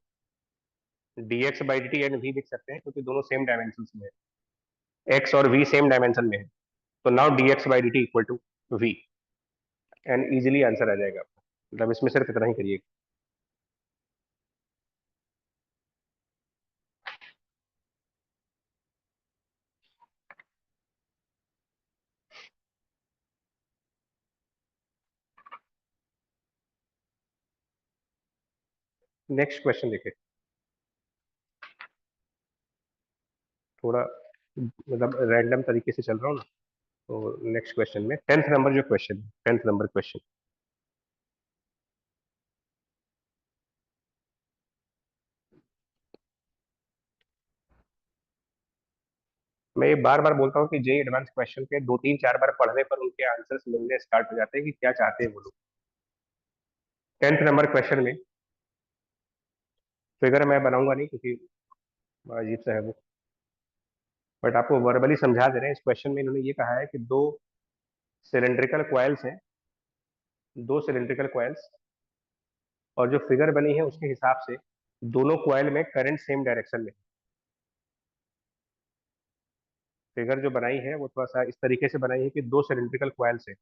DX by D T and V लिख सकते हैं, क्योंकि दोनों सेम डायमेंशन में है, एक्स और वी सेम डायमेंशन में है। तो now DX by D T equal to V, and easily answer आ जाएगा आपका। मतलब इसमें सिर्फ इतना ही करिए। नेक्स्ट क्वेश्चन देखिए, थोड़ा मतलब रैंडम तरीके से चल रहा हूँ ना, तो नेक्स्ट क्वेश्चन में 10th नंबर जो क्वेश्चन है, 10th नंबर क्वेश्चन, मैं ये बार बार बोलता हूँ कि जेई एडवांस क्वेश्चन के 2 3 4 बार पढ़ने पर उनके आंसर्स मिलने स्टार्ट हो जाते हैं कि क्या चाहते हैं वो लोग। 10th नंबर क्वेश्चन में फिगर मैं बनाऊंगा नहीं क्योंकि बड़ा अजीब सा है वो, बट आपको वर्बली समझा दे रहे हैं। इस क्वेश्चन में इन्होंने ये कहा है कि दो सिलेंड्रिकल क्वाइल्स हैं, दो सिलेंड्रिकल क्वाइल्स, और जो फिगर बनी है उसके हिसाब से दोनों क्वाइल में करंट सेम डायरेक्शन में। फिगर जो बनाई है वो थोड़ा सा इस तरीके से बनाई है कि दो सिलेंड्रिकल क्वाइल्स है,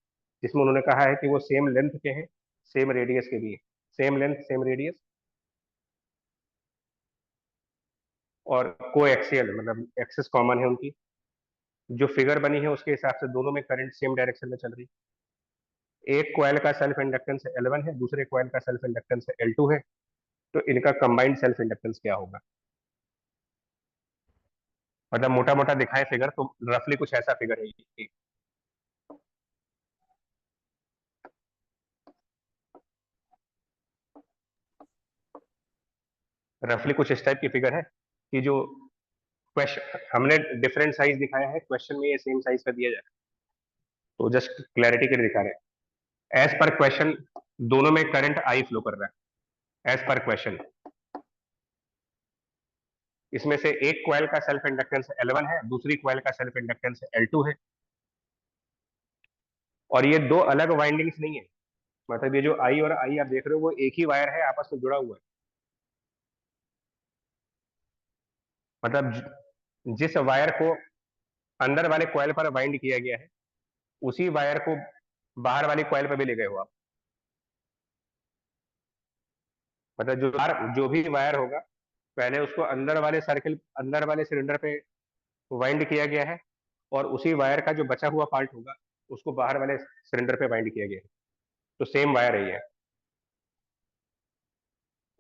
जिसमें उन्होंने कहा है कि वो सेम लेंथ के हैं, सेम रेडियस के भी है, सेम लेंथ सेम रेडियस, और को एक्सियल मतलब एक्सिस कॉमन है उनकी। जो फिगर बनी है उसके हिसाब से दोनों में करंट सेम डायरेक्शन में चल रही है। एक कॉइल का सेल्फ इंडक्टेंस L1 है, दूसरे कॉइल का सेल्फ इंडक्टेंस L2 है, तो इनका कंबाइंड सेल्फ इंडक्टेंस क्या होगा। मतलब मोटा मोटा दिखाए फिगर तो रफली कुछ ऐसा फिगर है ये। रफली कुछ इस टाइप की फिगर है कि जो क्वेश्चन हमने डिफरेंट साइज दिखाया है, क्वेश्चन में ये सेम साइज का दिया जाए, तो जस्ट क्लैरिटी के लिए दिखा रहे हैं। एज पर क्वेश्चन दोनों में करंट आई फ्लो कर रहा है, एज पर क्वेश्चन। इसमें से एक कॉइल का सेल्फ इंडक्टेंस L1 है, दूसरी कॉइल का सेल्फ इंडक्टेंस L2 है, और ये दो अलग वाइंडिंग्स नहीं है। मतलब ये जो आई और आई आप देख रहे हो वो एक ही वायर है, आपस में जुड़ा हुआ है। मतलब जिस वायर को अंदर वाले कॉइल पर वाइंड किया गया है उसी वायर को बाहर वाली कॉइल पर भी ले गए हो आप। मतलब जो भी वायर होगा पहले उसको अंदर वाले सर्किल, अंदर वाले सिलेंडर पे वाइंड किया गया है, और उसी वायर का जो बचा हुआ पार्ट होगा उसको बाहर वाले सिलेंडर पे वाइंड किया गया है, तो सेम वायर है ये।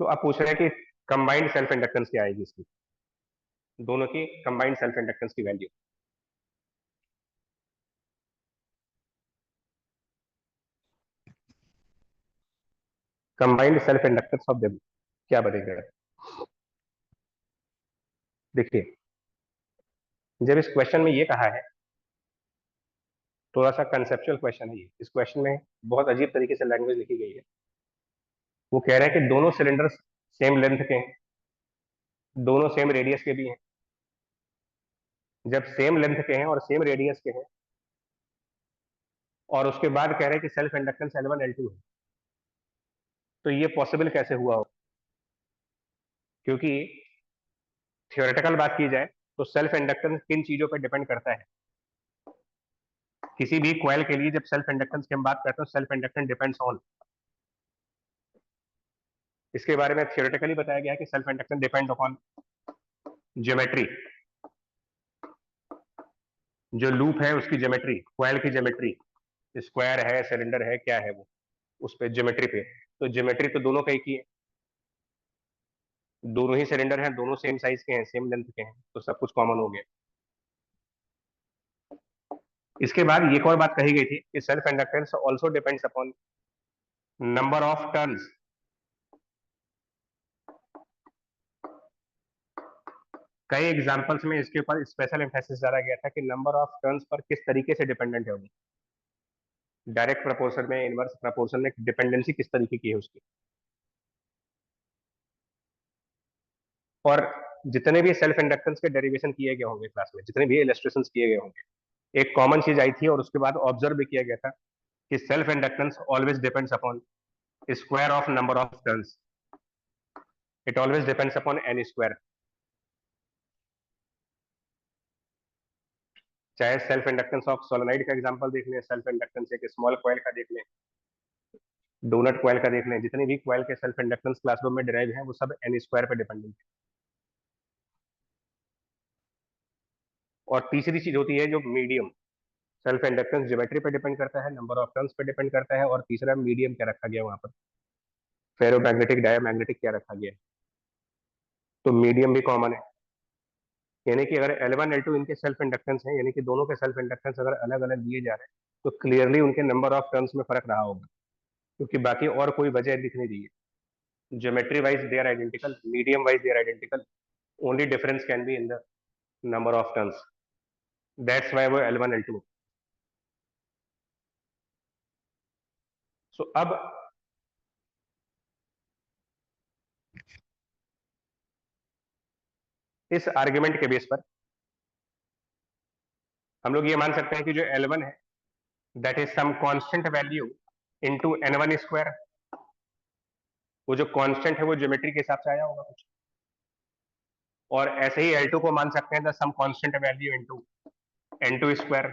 तो आप पूछ रहे हैं कि कंबाइंड सेल्फ इंडक्टेंस क्या आएगी इसकी, दोनों की कंबाइंड सेल्फ इंडक्टेंस की value. Combined self inductance of them क्या बनेगा। देखिए जब इस क्वेश्चन में ये कहा है, थोड़ा सा कंसेप्चुअल क्वेश्चन है ये। इस क्वेश्चन में बहुत अजीब तरीके से लैंग्वेज लिखी गई है। वो कह रहे हैं कि दोनों सिलेंडर्स सेम लेंथ के हैं, दोनों सेम रेडियस के भी हैं। जब सेम लेंथ के हैं और सेम रेडियस के हैं और उसके बाद कह रहे हैं कि सेल्फ इंडक्टेंस L1 L2 है, तो ये पॉसिबल कैसे हुआ हो। क्योंकि थियोरेटिकल बात की जाए तो सेल्फ इंडक्टेंस किन चीजों पर डिपेंड करता है। किसी भी कॉइल के लिए जब सेल्फ इंडक्टेंस की हम बात करते हैं, सेल्फ इंडक्टेंस डिपेंड्स ऑन, इसके बारे में थियोरेटिकली बताया गया है कि self inductance depend upon geometry. जो लूप है उसकी ज्योमेट्री, कॉइल की ज्योमेट्री, स्क्वायर है, सिलेंडर है, क्या है वो, उस पे ज्योमेट्री पे। तो ज्योमेट्री तो दोनों का एक ही है, दोनों ही सिलेंडर हैं, दोनों सेम साइज के हैं, सेम लेंथ के हैं, तो सब कुछ कॉमन हो गया। इसके बाद एक और बात कही गई थी कि self inductance also depends upon number of turns. कई एग्जांपल्स में इसके ऊपर स्पेशल एम्फेसिस डाला गया था कि नंबर ऑफ टर्न्स पर किस तरीके से डिपेंडेंट है वो, डायरेक्ट प्रपोर्शन में, इनवर्स प्रपोर्शन में डिपेंडेंसी किस तरीके की है उसकी। और जितने भी सेल्फ इंडक्टेंस के डेरिवेशन किए गए होंगे क्लास में, जितने भी इलस्ट्रेशन किए गए होंगे, एक कॉमन चीज आई थी और उसके बाद ऑब्जर्व भी किया गया था कि self inductance always depends upon square of number of turns, it always depends upon N square. चाहे सेल्फ इंडक्टेंस ऑफ सोलेनोइड का एग्जांपल देख लें, सेल्फ इंडक्टेंस एक स्मॉल कॉइल का देख लें, डोनट कॉइल का देख लें, जितने भी कॉइल के सेल्फ इंडक्टेंस क्लासरूम में डिराइव हैं वो सब एन स्क्वायर पे डिपेंडेंट है। और तीसरी चीज होती है जो मीडियम, सेल्फ इंडक्टेंस ज्योमेट्री पे डिपेंड करता है, नंबर ऑफ टर्न्स पे डिपेंड करता है, और तीसरा मीडियम क्या रखा गया वहां पर, फेरोमैग्नेटिक डायमैग्नेटिक क्या रखा गया है, तो मीडियम भी कॉमन है। यानी कि अगर L1 L2 इनके सेल्फ इंडक्टेंस है, यानी कि दोनों के सेल्फ इंडक्टेंस अगर अलग अलग दिए जा रहे हैं, तो क्लियरली उनके नंबर ऑफ टर्न्स में फर्क रहा होगा, क्योंकि बाकी और कोई वजह दिख नहीं रही है। Geometry wise they are identical, medium wise they are identical, only difference can be in the number of turns, that's why वो L1 L2। सो अब इस आर्ग्यूमेंट के बेस पर हम लोग ये मान सकते हैं कि जो L1 है that is some constant value into N1 square. वो जो कांस्टेंट है वो ज्योमेट्री के हिसाब से आया होगा कुछ, और ऐसे ही L2 को मान सकते हैं the some constant value into N2 square.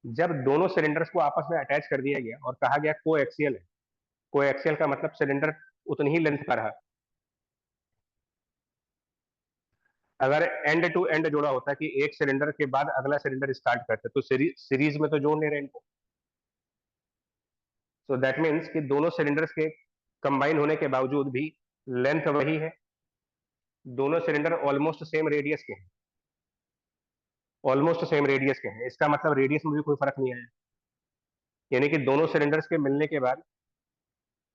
जब दोनों सिलेंडर्स को आपस में अटैच कर दिया गया और कहा गया कोएक्सियल है, कोएक्सियल का मतलब सिलेंडर उतनी ही लेंथ का रहा। अगर एंड टू एंड जोड़ा होता है कि एक सिलेंडर के बाद अगला सिलेंडर स्टार्ट करते तो सीरीज में तो जोड़ नहीं रहे इनको। सो दैट मीन्स कि दोनों सिलेंडर्स के कंबाइन होने के बावजूद भी लेंथ वही है, दोनों सिलेंडर ऑलमोस्ट सेम रेडियस के हैं, ऑलमोस्ट सेम रेडियस के हैं। इसका मतलब रेडियस में भी कोई फर्क नहीं आया, यानी कि दोनों सिलेंडर्स के मिलने के बाद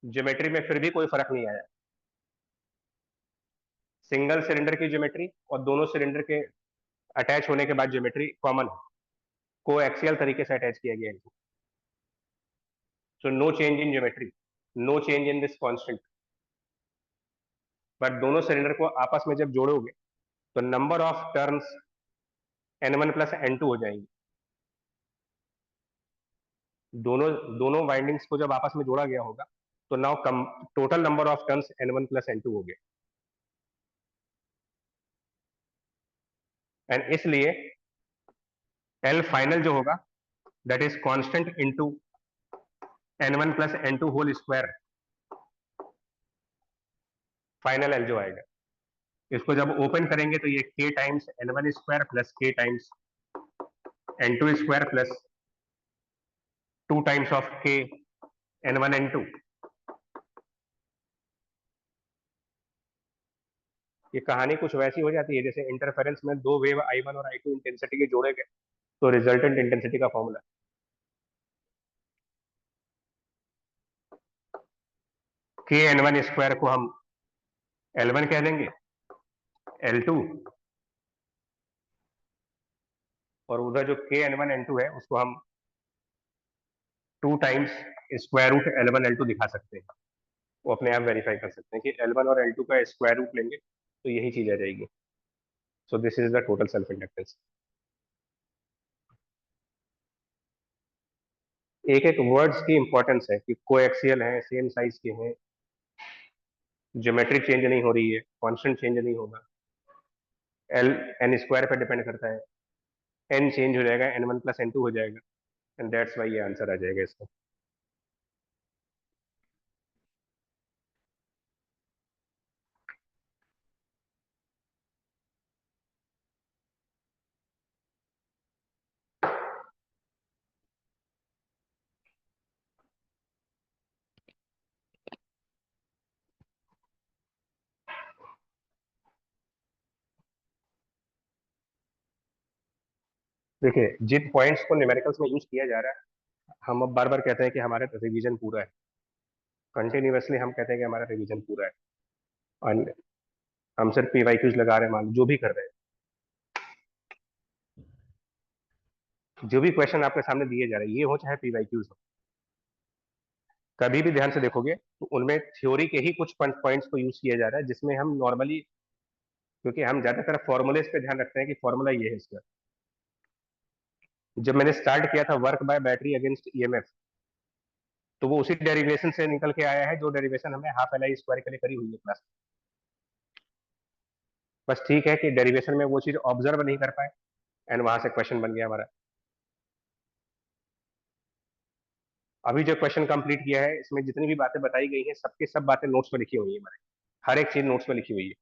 ज्योमेट्री में फिर भी कोई फर्क नहीं आया। सिंगल सिलेंडर की ज्योमेट्री और दोनों सिलेंडर के अटैच होने के बाद ज्योमेट्री कॉमन है, कोएक्सियल तरीके से अटैच किया गया इनको। So no change in geometry, no change in this constant. But दोनों सिलेंडर को आपस में जब जोड़ोगे तो number of turns N1 plus N2 हो जाएंगे। दोनों दोनों वाइंडिंग्स को जब आपस में जोड़ा गया होगा तो now total number of turns N1 plus N2 हो गए, एंड इसलिए L फाइनल जो होगा that is constant into N1 plus N2 whole square, final L जो आएगा। इसको जब ओपन करेंगे तो ये k times N1 square plus k times N2 square plus 2 times of k N1 N2। ये कहानी कुछ वैसी हो जाती है जैसे इंटरफेरेंस में दो वेव I1 और I2 इंटेंसिटी के जोड़े गए तो रिजल्टेंट इंटेंसिटी का फॉर्मूला। k N1 स्क्वायर को हम L1 कह देंगे, L2, और उधर जो k N1 N2 है उसको हम 2 times square root L1 L2 दिखा सकते हैं। वो अपने आप वेरीफाई कर सकते हैं कि L1 और L2 का स्क्वायर रूट लेंगे तो यही चीज आ जाएगी। So this is the total self inductance. एक एक वर्ड्स की इंपॉर्टेंस है कि कोएक्सियल है, सेम साइज के हैं, ज्योमेट्री चेंज नहीं हो रही है, कांस्टेंट चेंज नहीं होगा, L N स्क्वायर पे डिपेंड करता है, N चेंज हो जाएगा, N1 प्लस N2 हो जाएगा, एंड दैट्स वाई ये आंसर आ जाएगा इसका। देखिए जिन पॉइंट्स को न्यूमेरिकल्स में यूज किया जा रहा है हम अब बार बार कहते हैं कि हमारा रिवीजन पूरा है, कंटिन्यूअसली हम कहते हैं कि हमारा रिवीजन पूरा है, और हम सिर्फ PYQs लगा रहे हैं, मान जो भी कर रहे हैं, जो भी क्वेश्चन आपके सामने दिए जा रहे हैं ये हो चाहे PYQs हो, कभी भी ध्यान से देखोगे तो उनमें थ्योरी के ही कुछ पॉइंट्स को यूज किया जा रहा है, जिसमें हम नॉर्मली, क्योंकि हम ज्यादातर फॉर्मूलेस पे ध्यान रखते हैं कि फॉर्मूला ये है इसका। जब मैंने स्टार्ट किया था work by battery against EMF तो वो उसी डेरिवेशन से निकल के आया है जो डेरिवेशन हमने हाफ LI स्क्वायर के लिए करी हुई है क्लास। बस ठीक है कि डेरिवेशन में वो चीज ऑब्जर्व नहीं कर पाए एंड वहां से क्वेश्चन बन गया हमारा। अभी जो क्वेश्चन कंप्लीट किया है इसमें जितनी भी बातें बताई गई हैं सबकी सब बातें नोट्स में लिखी हुई है हमारे, हर एक चीज नोट्स में लिखी हुई है,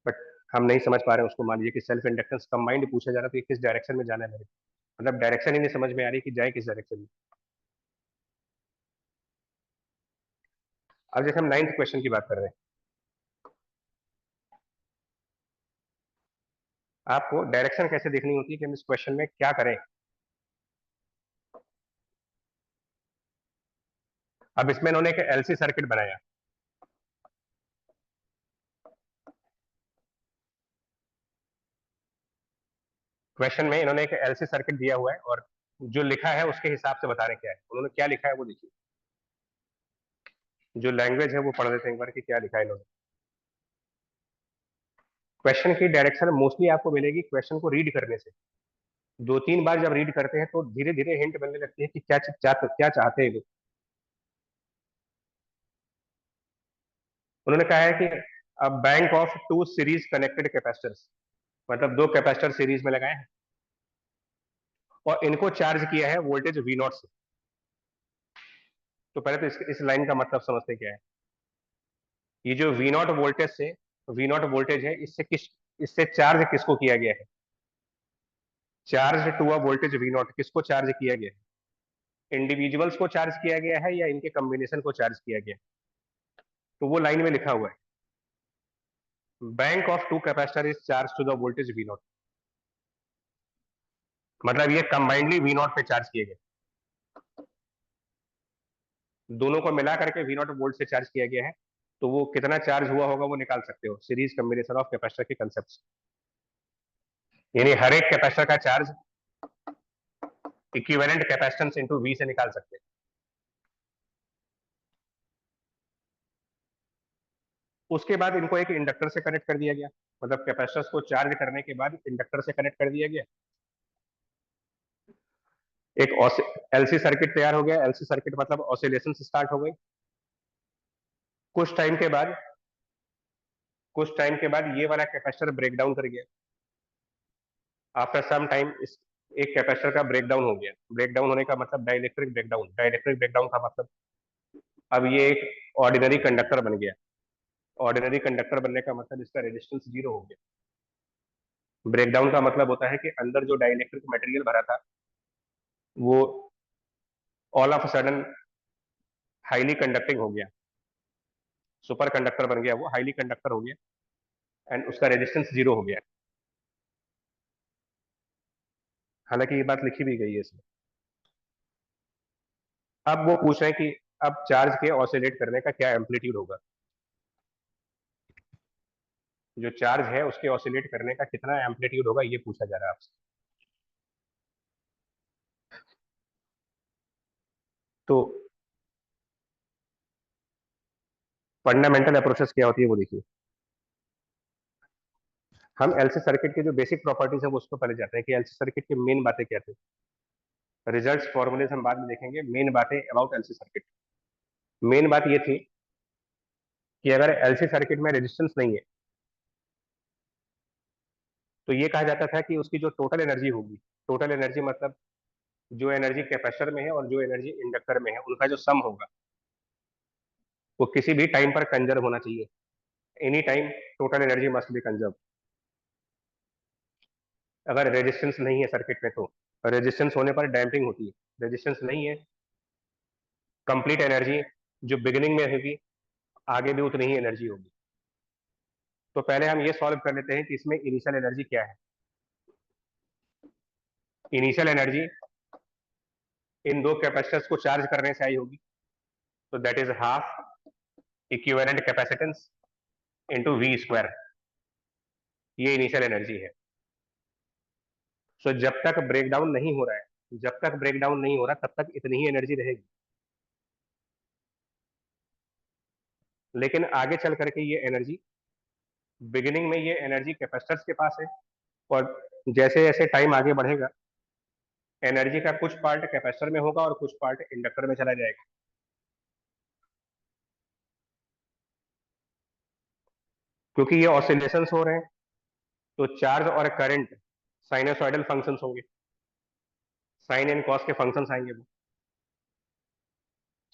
बट हम नहीं समझ पा रहे हैं उसको। मान लीजिए कि सेल्फ इंडक्टेंस कंबाइंड पूछा जा रहा है तो ये किस डायरेक्शन में जाना है मेरे, मतलब डायरेक्शन ही नहीं समझ में आ रही कि जाए किस डायरेक्शन में। अब जैसे हम 9th क्वेश्चन की बात कर रहे हैं, आपको डायरेक्शन कैसे देखनी होती है कि हम इस क्वेश्चन में क्या करें। अब इसमें इन्होंने एक LC सर्किट बनाया, क्वेश्चन में इन्होंने एक LC सर्किट दिया हुआ है और जो लिखा है उसके हिसाब से बता रहे क्या है, उन्होंने क्या लिखा है वो देखिए। जो लैंग्वेज है वो पढ़ लेते हैं एक बार कि क्या लिखा है इन्होंने। क्वेश्चन की डायरेक्शन मोस्टली आपको मिलेगी क्वेश्चन को रीड करने से। 2-3 बार जब रीड करते हैं तो धीरे धीरे हिंट मिलने लगती है कि क्या चाहते हैं लोग। उन्होंने कहा है कि a bank of 2 series connected capacitors, मतलब 2 कैपेसिटर सीरीज में लगाए हैं और इनको चार्ज किया है वोल्टेज V0 से। तो पहले तो इस लाइन का मतलब समझते क्या है। ये जो V0 वोल्टेज से V0 वोल्टेज है, इससे चार्ज किसको किया गया है? Charge to a voltage V0 किसको चार्ज किया गया है? इंडिविजुअल्स को चार्ज किया गया है या इनके कॉम्बिनेशन को चार्ज किया गया है? तो वो लाइन में लिखा हुआ है bank of 2 capacitor is charge to the voltage V0, मतलब ये कंबाइंडली V0 पे चार्ज किए गए, दोनों को मिला करके V0 वोल्ट से चार्ज किया गया है। तो वो कितना चार्ज हुआ होगा वो निकाल सकते हो सीरीज कॉम्बिनेशन ऑफ कैपेसिटर के कंसेप्ट से। यानी हर एक कैपेसिटर का charge equivalent capacitance into V से निकाल सकते हैं। उसके बाद इनको एक इंडक्टर से कनेक्ट कर दिया गया, मतलब कैपेसिटर्स को चार्ज करने के बाद इंडक्टर से कनेक्ट कर दिया गया। एक एलसी सर्किट तैयार हो गया। एलसी सर्किट मतलब ऑसिलेशन स्टार्ट हो गई। कुछ टाइम के बाद ये वाला कैपेसिटर ब्रेक डाउन कर गया। आफ्टर सम टाइम एक कैपेसिटर का ब्रेक डाउन हो गया। ब्रेक डाउन होने का मतलब डाइलेक्ट्रिक ब्रेकडाउन। डाइलेक्ट्रिक ब्रेकडाउन का मतलब अब ये एक ऑर्डिनरी कंडक्टर बन गया। ऑर्डिनरी कंडक्टर बनने का मतलब इसका रेजिस्टेंस 0 हो गया। ब्रेकडाउन का मतलब होता है कि अंदर जो डाइलेक्ट्रिक मटेरियल भरा था वो all of sudden highly conducting हो गया, सुपर कंडक्टर बन गया, वो हाईली कंडक्टर हो गया एंड उसका रेजिस्टेंस 0 हो गया। हालांकि ये बात लिखी भी गई है इसमें। अब वो पूछ रहे हैं कि अब चार्ज के ऑसिलेट करने का क्या एम्पलीट्यूड होगा। जो चार्ज है उसके ऑसिलेट करने का कितना एम्पलीट्यूड होगा ये पूछा जा रहा है आपसे। तो फंडामेंटल अप्रोचेस क्या होती है वो देखिए। हम एलसी सर्किट के जो बेसिक प्रॉपर्टीज है वो उसको पहले जाते हैं कि एलसी सर्किट की मेन बातें क्या थी। रिजल्ट्स फॉर्मूलेज हम बाद में देखेंगे। मेन बातें अबाउट एलसी सर्किट, मेन बात ये थी कि अगर एलसी सर्किट में रेजिस्टेंस नहीं है तो ये कहा जाता था कि उसकी जो टोटल एनर्जी होगी, टोटल एनर्जी मतलब जो एनर्जी कैपेसिटर में है और जो एनर्जी इंडक्टर में है उनका जो सम होगा वो किसी भी टाइम पर कंजर्व होना चाहिए। Any time total energy must be conserve. अगर रेजिस्टेंस नहीं है सर्किट में तो रेजिस्टेंस होने पर डैम्पिंग होती है। रेजिस्टेंस नहीं है, कंप्लीट एनर्जी जो बिगिनिंग में होगी आगे भी उतनी ही एनर्जी होगी। तो पहले हम ये सॉल्व कर लेते हैं कि इसमें इनिशियल एनर्जी क्या है। इनिशियल एनर्जी इन दो कैपेसिटर्स को चार्ज करने से आई होगी, तो that is half equivalent capacitance into V square. ये इनिशियल एनर्जी है। सो जब तक ब्रेकडाउन नहीं हो रहा है, जब तक ब्रेकडाउन नहीं हो रहा तब तक इतनी ही एनर्जी रहेगी। लेकिन आगे चल करके ये एनर्जी, बिगिनिंग में ये एनर्जी कैपेसिटर्स के पास है और जैसे जैसे टाइम आगे बढ़ेगा एनर्जी का कुछ पार्ट कैपेसिटर में होगा और कुछ पार्ट इंडक्टर में चला जाएगा। क्योंकि ये ऑसिलेशंस हो रहे हैं तो चार्ज और करंट साइनसॉइडल फंक्शंस होंगे, साइन एंड कॉस के फंक्शंस आएंगे। वो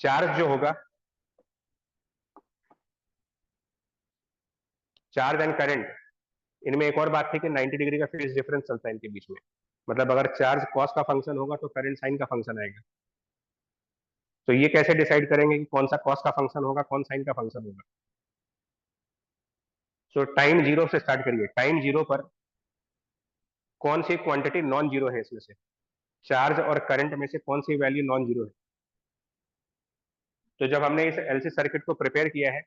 चार्ज जो होगा, चार्ज एंड करंट, इनमें एक और बात थी कि 90 डिग्री का फेज डिफरेंस चलता है इनके बीच में। मतलब अगर चार्ज कॉस का फंक्शन होगा तो करंट साइन का फंक्शन आएगा। तो ये कैसे डिसाइड करेंगे कि कौन सा कॉस का फंक्शन होगा कौन साइन का फंक्शन होगा। सो टाइम जीरो से स्टार्ट करिए। टाइम जीरो पर कौन सी क्वांटिटी नॉन जीरो है इसमें से, चार्ज और करंट में से कौन सी वैल्यू नॉन जीरो है। तो जब हमने इस एलसी सर्किट को प्रिपेयर किया है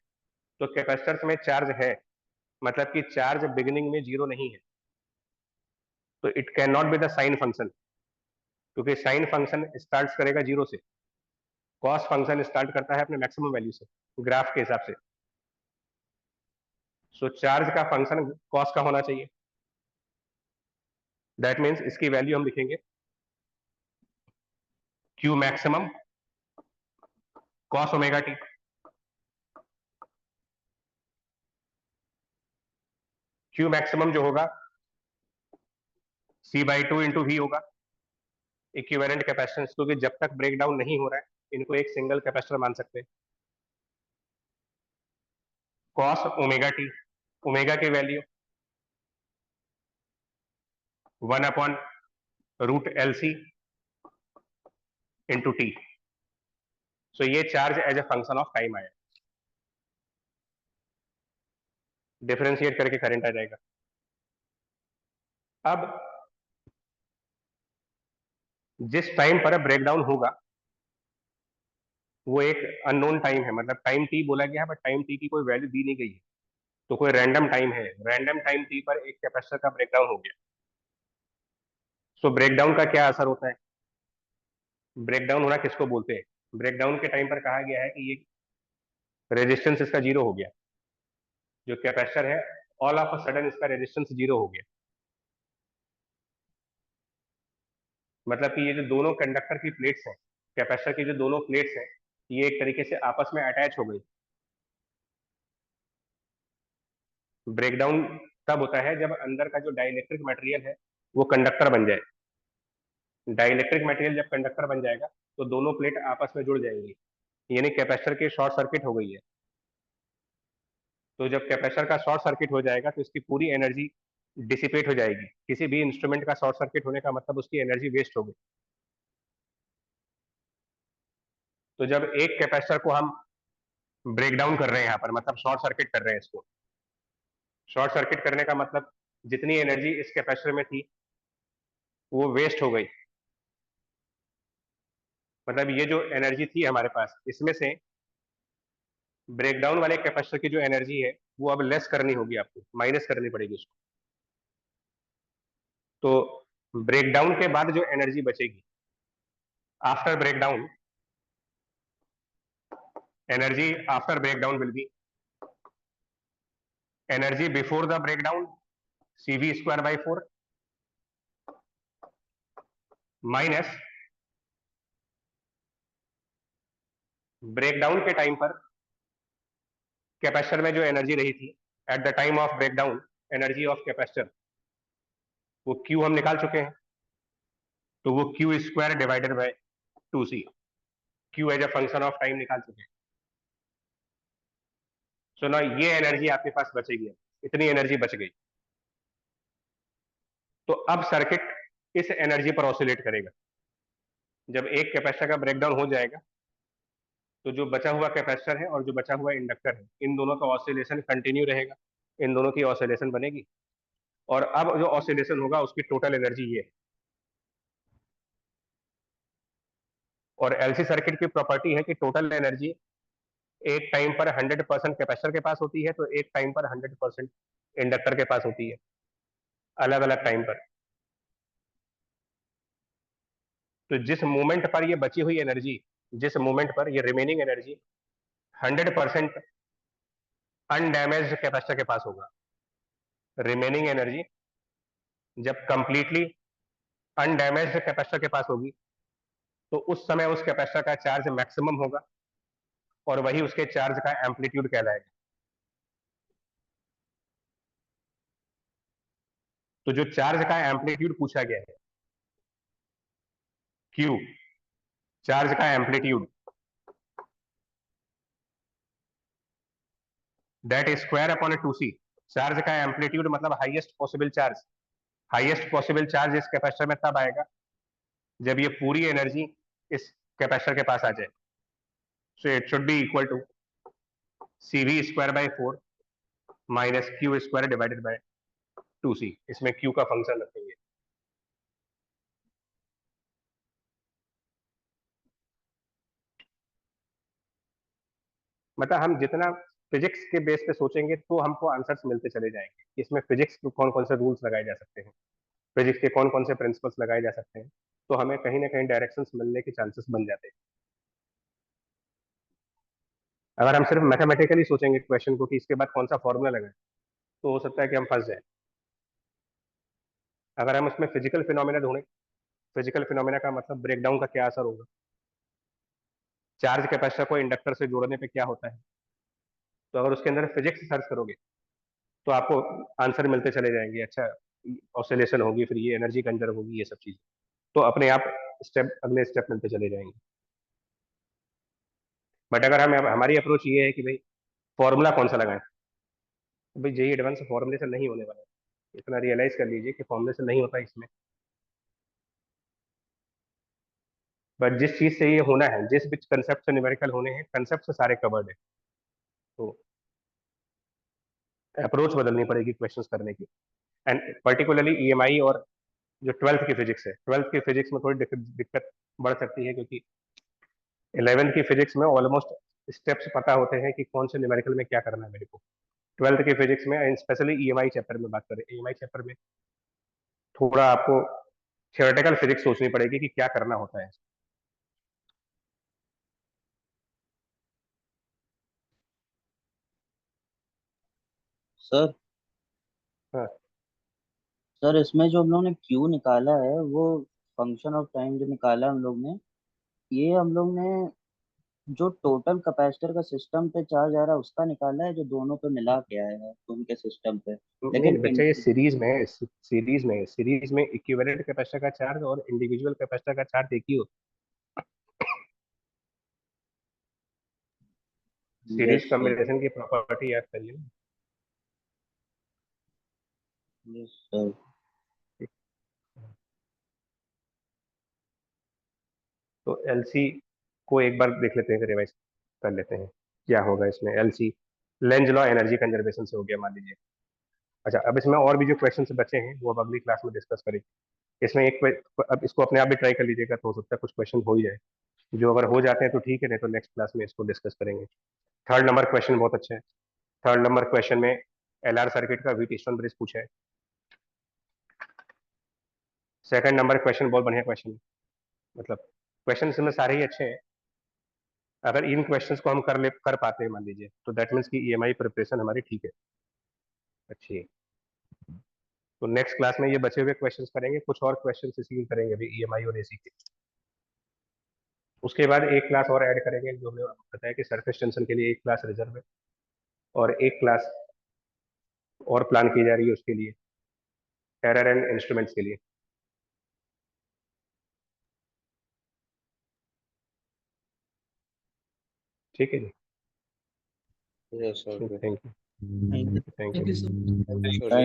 तो कैपेसिटर्स में चार्ज है, मतलब कि चार्ज बिगिनिंग में जीरो नहीं है, तो it can not be the sine function, क्योंकि साइन फंक्शन स्टार्ट करेगा जीरो से। कॉस फंक्शन स्टार्ट करता है अपने मैक्सिमम वैल्यू से ग्राफ के हिसाब से। सो चार्ज का फंक्शन कॉस का होना चाहिए। दैट मीन्स इसकी वैल्यू हम लिखेंगे Q maximum cos omega T. Q maximum जो होगा C/2 इंटू वी होगा इक्विवेलेंट कैपेसिटेंस, क्योंकि जब तक ब्रेक डाउन नहीं हो रहा है इनको एक सिंगल कैपेसिटर मान सकते हैं। कॉस ओमेगा टी, ओमेगा की value 1/√LC into T. So ये charge as a function of time आया, डिफरेंशिएट करके करंट आ जाएगा। अब जिस टाइम पर ब्रेकडाउन होगा वो एक अननोन टाइम है, मतलब टाइम टी बोला गया है बट टाइम टी की कोई वैल्यू दी नहीं गई है, तो कोई रैंडम टाइम है। रैंडम टाइम टी पर एक कैपेसिटर का ब्रेकडाउन हो गया। सो ब्रेकडाउन का क्या असर होता है? ब्रेकडाउन होना किसको बोलते हैं? ब्रेकडाउन के टाइम पर कहा गया है कि ये रेजिस्टेंस इसका जीरो हो गया, जो कैपेसिटर है ऑल ऑफ अ सडन इसका रेजिस्टेंस जीरो हो गया। मतलब कि ये जो दोनों कंडक्टर की प्लेट्स हैं, कैपेसिटर की जो दोनों प्लेट्स हैं, ये एक तरीके से आपस में अटैच हो गई। ब्रेकडाउन तब होता है जब अंदर का जो डाइलेक्ट्रिक मटेरियल है वो कंडक्टर बन जाए। डाइलेक्ट्रिक मटेरियल जब कंडक्टर बन जाएगा तो दोनों प्लेट आपस में जुड़ जाएंगी, यानी कैपेसिटर की शॉर्ट सर्किट हो गई है। तो जब कैपेसिटर का शॉर्ट सर्किट हो जाएगा तो इसकी पूरी एनर्जी डिसिपेट हो जाएगी। किसी भी इंस्ट्रूमेंट का शॉर्ट सर्किट होने का मतलब उसकी एनर्जी वेस्ट हो गई। तो जब एक कैपेसिटर को हम ब्रेक डाउन कर रहे हैं यहाँ पर, मतलब शॉर्ट सर्किट कर रहे हैं इसको, शॉर्ट सर्किट करने का मतलब जितनी एनर्जी इस कैपेसिटर में थी वो वेस्ट हो गई। मतलब ये जो एनर्जी थी हमारे पास, इसमें से ब्रेकडाउन वाले कैपेसिटर की जो एनर्जी है वो अब लेस करनी होगी, आपको माइनस करनी पड़ेगी उसको। तो ब्रेकडाउन के बाद जो एनर्जी बचेगी after breakdown, energy after breakdown will be energy before the breakdown CV²/4 minus breakdown के टाइम पर कैपेसिटर में जो एनर्जी रही थी at the time of breakdown, energy of capacitor, वो क्यू हम निकाल चुके हैं, तो वो Q² divided by 2C, Q as a function of time निकाल चुके हैं। सो ना ये एनर्जी आपके पास बचेगी, इतनी एनर्जी बच गई। तो अब सर्किट इस एनर्जी पर ऑसिलेट करेगा। जब एक कैपेसिटर का ब्रेकडाउन हो जाएगा तो जो बचा हुआ कैपेसिटर है और जो बचा हुआ इंडक्टर है, इन दोनों का ऑसिलेशन कंटिन्यू रहेगा, इन दोनों की ऑसिलेशन बनेगी। और अब जो ऑसिलेशन होगा उसकी टोटल एनर्जी ये है। और एलसी सर्किट की प्रॉपर्टी है कि टोटल एनर्जी एक टाइम पर 100% कैपेसिटर के पास होती है, तो एक टाइम पर 100% इंडक्टर के पास होती है, अलग अलग टाइम पर। तो जिस मोमेंट पर ये बची हुई एनर्जी, जिस मोमेंट पर ये रिमेनिंग एनर्जी 100% अनडैमेज्ड कैपेसिटर के पास होगा, रिमेनिंग एनर्जी जब कंप्लीटली अनडैमेज्ड कैपेसिटर के पास होगी तो उस समय उस कैपेसिटर का चार्ज मैक्सिमम होगा और वही उसके चार्ज का एम्पलीट्यूड कहलाएगा। तो जो चार्ज का एम्पलीट्यूड पूछा गया है Q, चार्ज का एम्पलीट्यूड, दैट स्क्वायर/2C। चार्ज का एम्पलीट्यूड मतलब highest possible charge. Highest possible charge इस कैपेसिटर में तब आएगा जब ये पूरी एनर्जी इस कैपेसिटर के पास आ जाए। So it should be equal to CV²/4 minus Q² divided by 2C। इसमें Q का फंक्शन रखेंगे। मतलब हम जितना फिजिक्स के बेस पे सोचेंगे तो हमको आंसर्स मिलते चले जाएंगे। इसमें फिजिक्स के कौन कौन से रूल्स लगाए जा सकते हैं, फिजिक्स के कौन कौन से प्रिंसिपल्स लगाए जा सकते हैं, तो हमें कहीं ना कहीं डायरेक्शंस मिलने के चांसेस बन जाते हैं। अगर हम सिर्फ मैथमेटिकली सोचेंगे क्वेश्चन को कि इसके बाद कौन सा फॉर्मूला लगाएं, तो हो सकता है कि हम फंस जाए। अगर हम उसमें फिजिकल फिनोमेना ढूंढें, फिजिकल फिनोमेना का मतलब ब्रेकडाउन का क्या असर होगा, चार्ज कैपेसिटर को इंडक्टर से जोड़ने पे क्या होता है, तो अगर उसके अंदर फिजिक्स सर्च करोगे तो आपको आंसर मिलते चले जाएंगे। अच्छा, ऑसिलेशन होगी, फिर ये एनर्जी कंजर्व होगी, ये सब चीजें, तो अपने आप स्टेप अगले स्टेप मिलते चले जाएंगे। बट अगर हमारी अप्रोच ये है कि भाई फॉर्मूला कौन सा लगाएं, तो भाई जेई एडवांस फॉर्मूले से नहीं होने वाला है, इतना रियलाइज कर लीजिए कि फॉर्मूले से नहीं होता इसमें। बट जिस चीज से ये होना है, जिस भी कंसेप्ट से न्यूमेरिकल होने हैं, कंसेप्ट से सारे कवर्ड है, तो अप्रोच बदलनी पड़ेगी क्वेश्चंस करने की। एंड पर्टिकुलरली ईएमआई और जो 12th की फिजिक्स है, 12th की फिजिक्स में थोड़ी दिक्कत बढ़ सकती है, क्योंकि 11th की फिजिक्स में ऑलमोस्ट स्टेप्स पता होते हैं कि कौन से न्यूमेरिकल में क्या करना है मेरे को। 12th की फिजिक्स में, स्पेशली ईएमआई चैप्टर में बात करें, ईएमआई चैप्टर में थोड़ा आपको थियोरेटिकल फिजिक्स सोचनी पड़ेगी कि क्या करना होता है। सर हाँ, सर इसमें जो हम लोग ने क्यू निकाला है, वो फंक्शन ऑफ टाइम जो निकाला हम लोग ने, ये हम लोग ने जो टोटल कैपेसिटर का सिस्टम पे चार्ज आ रहा है उसका निकाला है, जो दोनों पे मिला के आया है उनके सिस्टम पे। नहीं लेकिन बच्चा, ये सीरीज में है, सीरीज में इक्विवेलेंट कैपेसिटर का चार्ज और इंडिविजुअल कैपेसिटर का चार्ज एक ही होता है। सीरीज यस सर, कॉम्बिनेशन की प्रॉपर्टी याद करिए ना। Yes sir. तो एलसी को एक बार देख लेते हैं, रिवाइज कर लेते हैं क्या होगा इसमें। LC Lenz law energy conservation से हो गया मान लीजिए। अच्छा, अब इसमें और भी जो क्वेश्चन बचे हैं वो अब अगली क्लास में डिस्कस करेंगे। इसमें अब इसको अपने आप भी ट्राई कर लीजिएगा, तो हो सकता है कुछ क्वेश्चन हो ही जाए। जो अगर हो जाते हैं तो ठीक है, नहीं तो नेक्स्ट क्लास में इसको डिस्कस करेंगे। 3rd नंबर क्वेश्चन बहुत अच्छा है। 3rd नंबर क्वेश्चन में एलआर सर्किट का व्हीटस्टोन ब्रिज पूछा है। 2nd नंबर क्वेश्चन बहुत बढ़िया क्वेश्चन है, मतलब क्वेश्चन इसमें सारे ही अच्छे हैं। अगर इन क्वेश्चंस को हम कर पाते हैं मान लीजिए, तो दैट मीन्स की ईएमआई प्रिपरेशन हमारी ठीक है, अच्छी है। तो नेक्स्ट क्लास में ये बचे हुए क्वेश्चंस करेंगे, कुछ और क्वेश्चंस इसी करेंगे अभी ईएमआई और एसी के। उसके बाद एक क्लास और ऐड करेंगे, जो हमें बताया कि सरफेस टेंशन के लिए एक क्लास रिजर्व है, और एक क्लास और प्लान की जा रही है उसके लिए, एरर एंड इंस्ट्रूमेंट्स के लिए। ठीक है जी, Yes, sir. Thank you, thank thank you you. Sir. Sure, sir.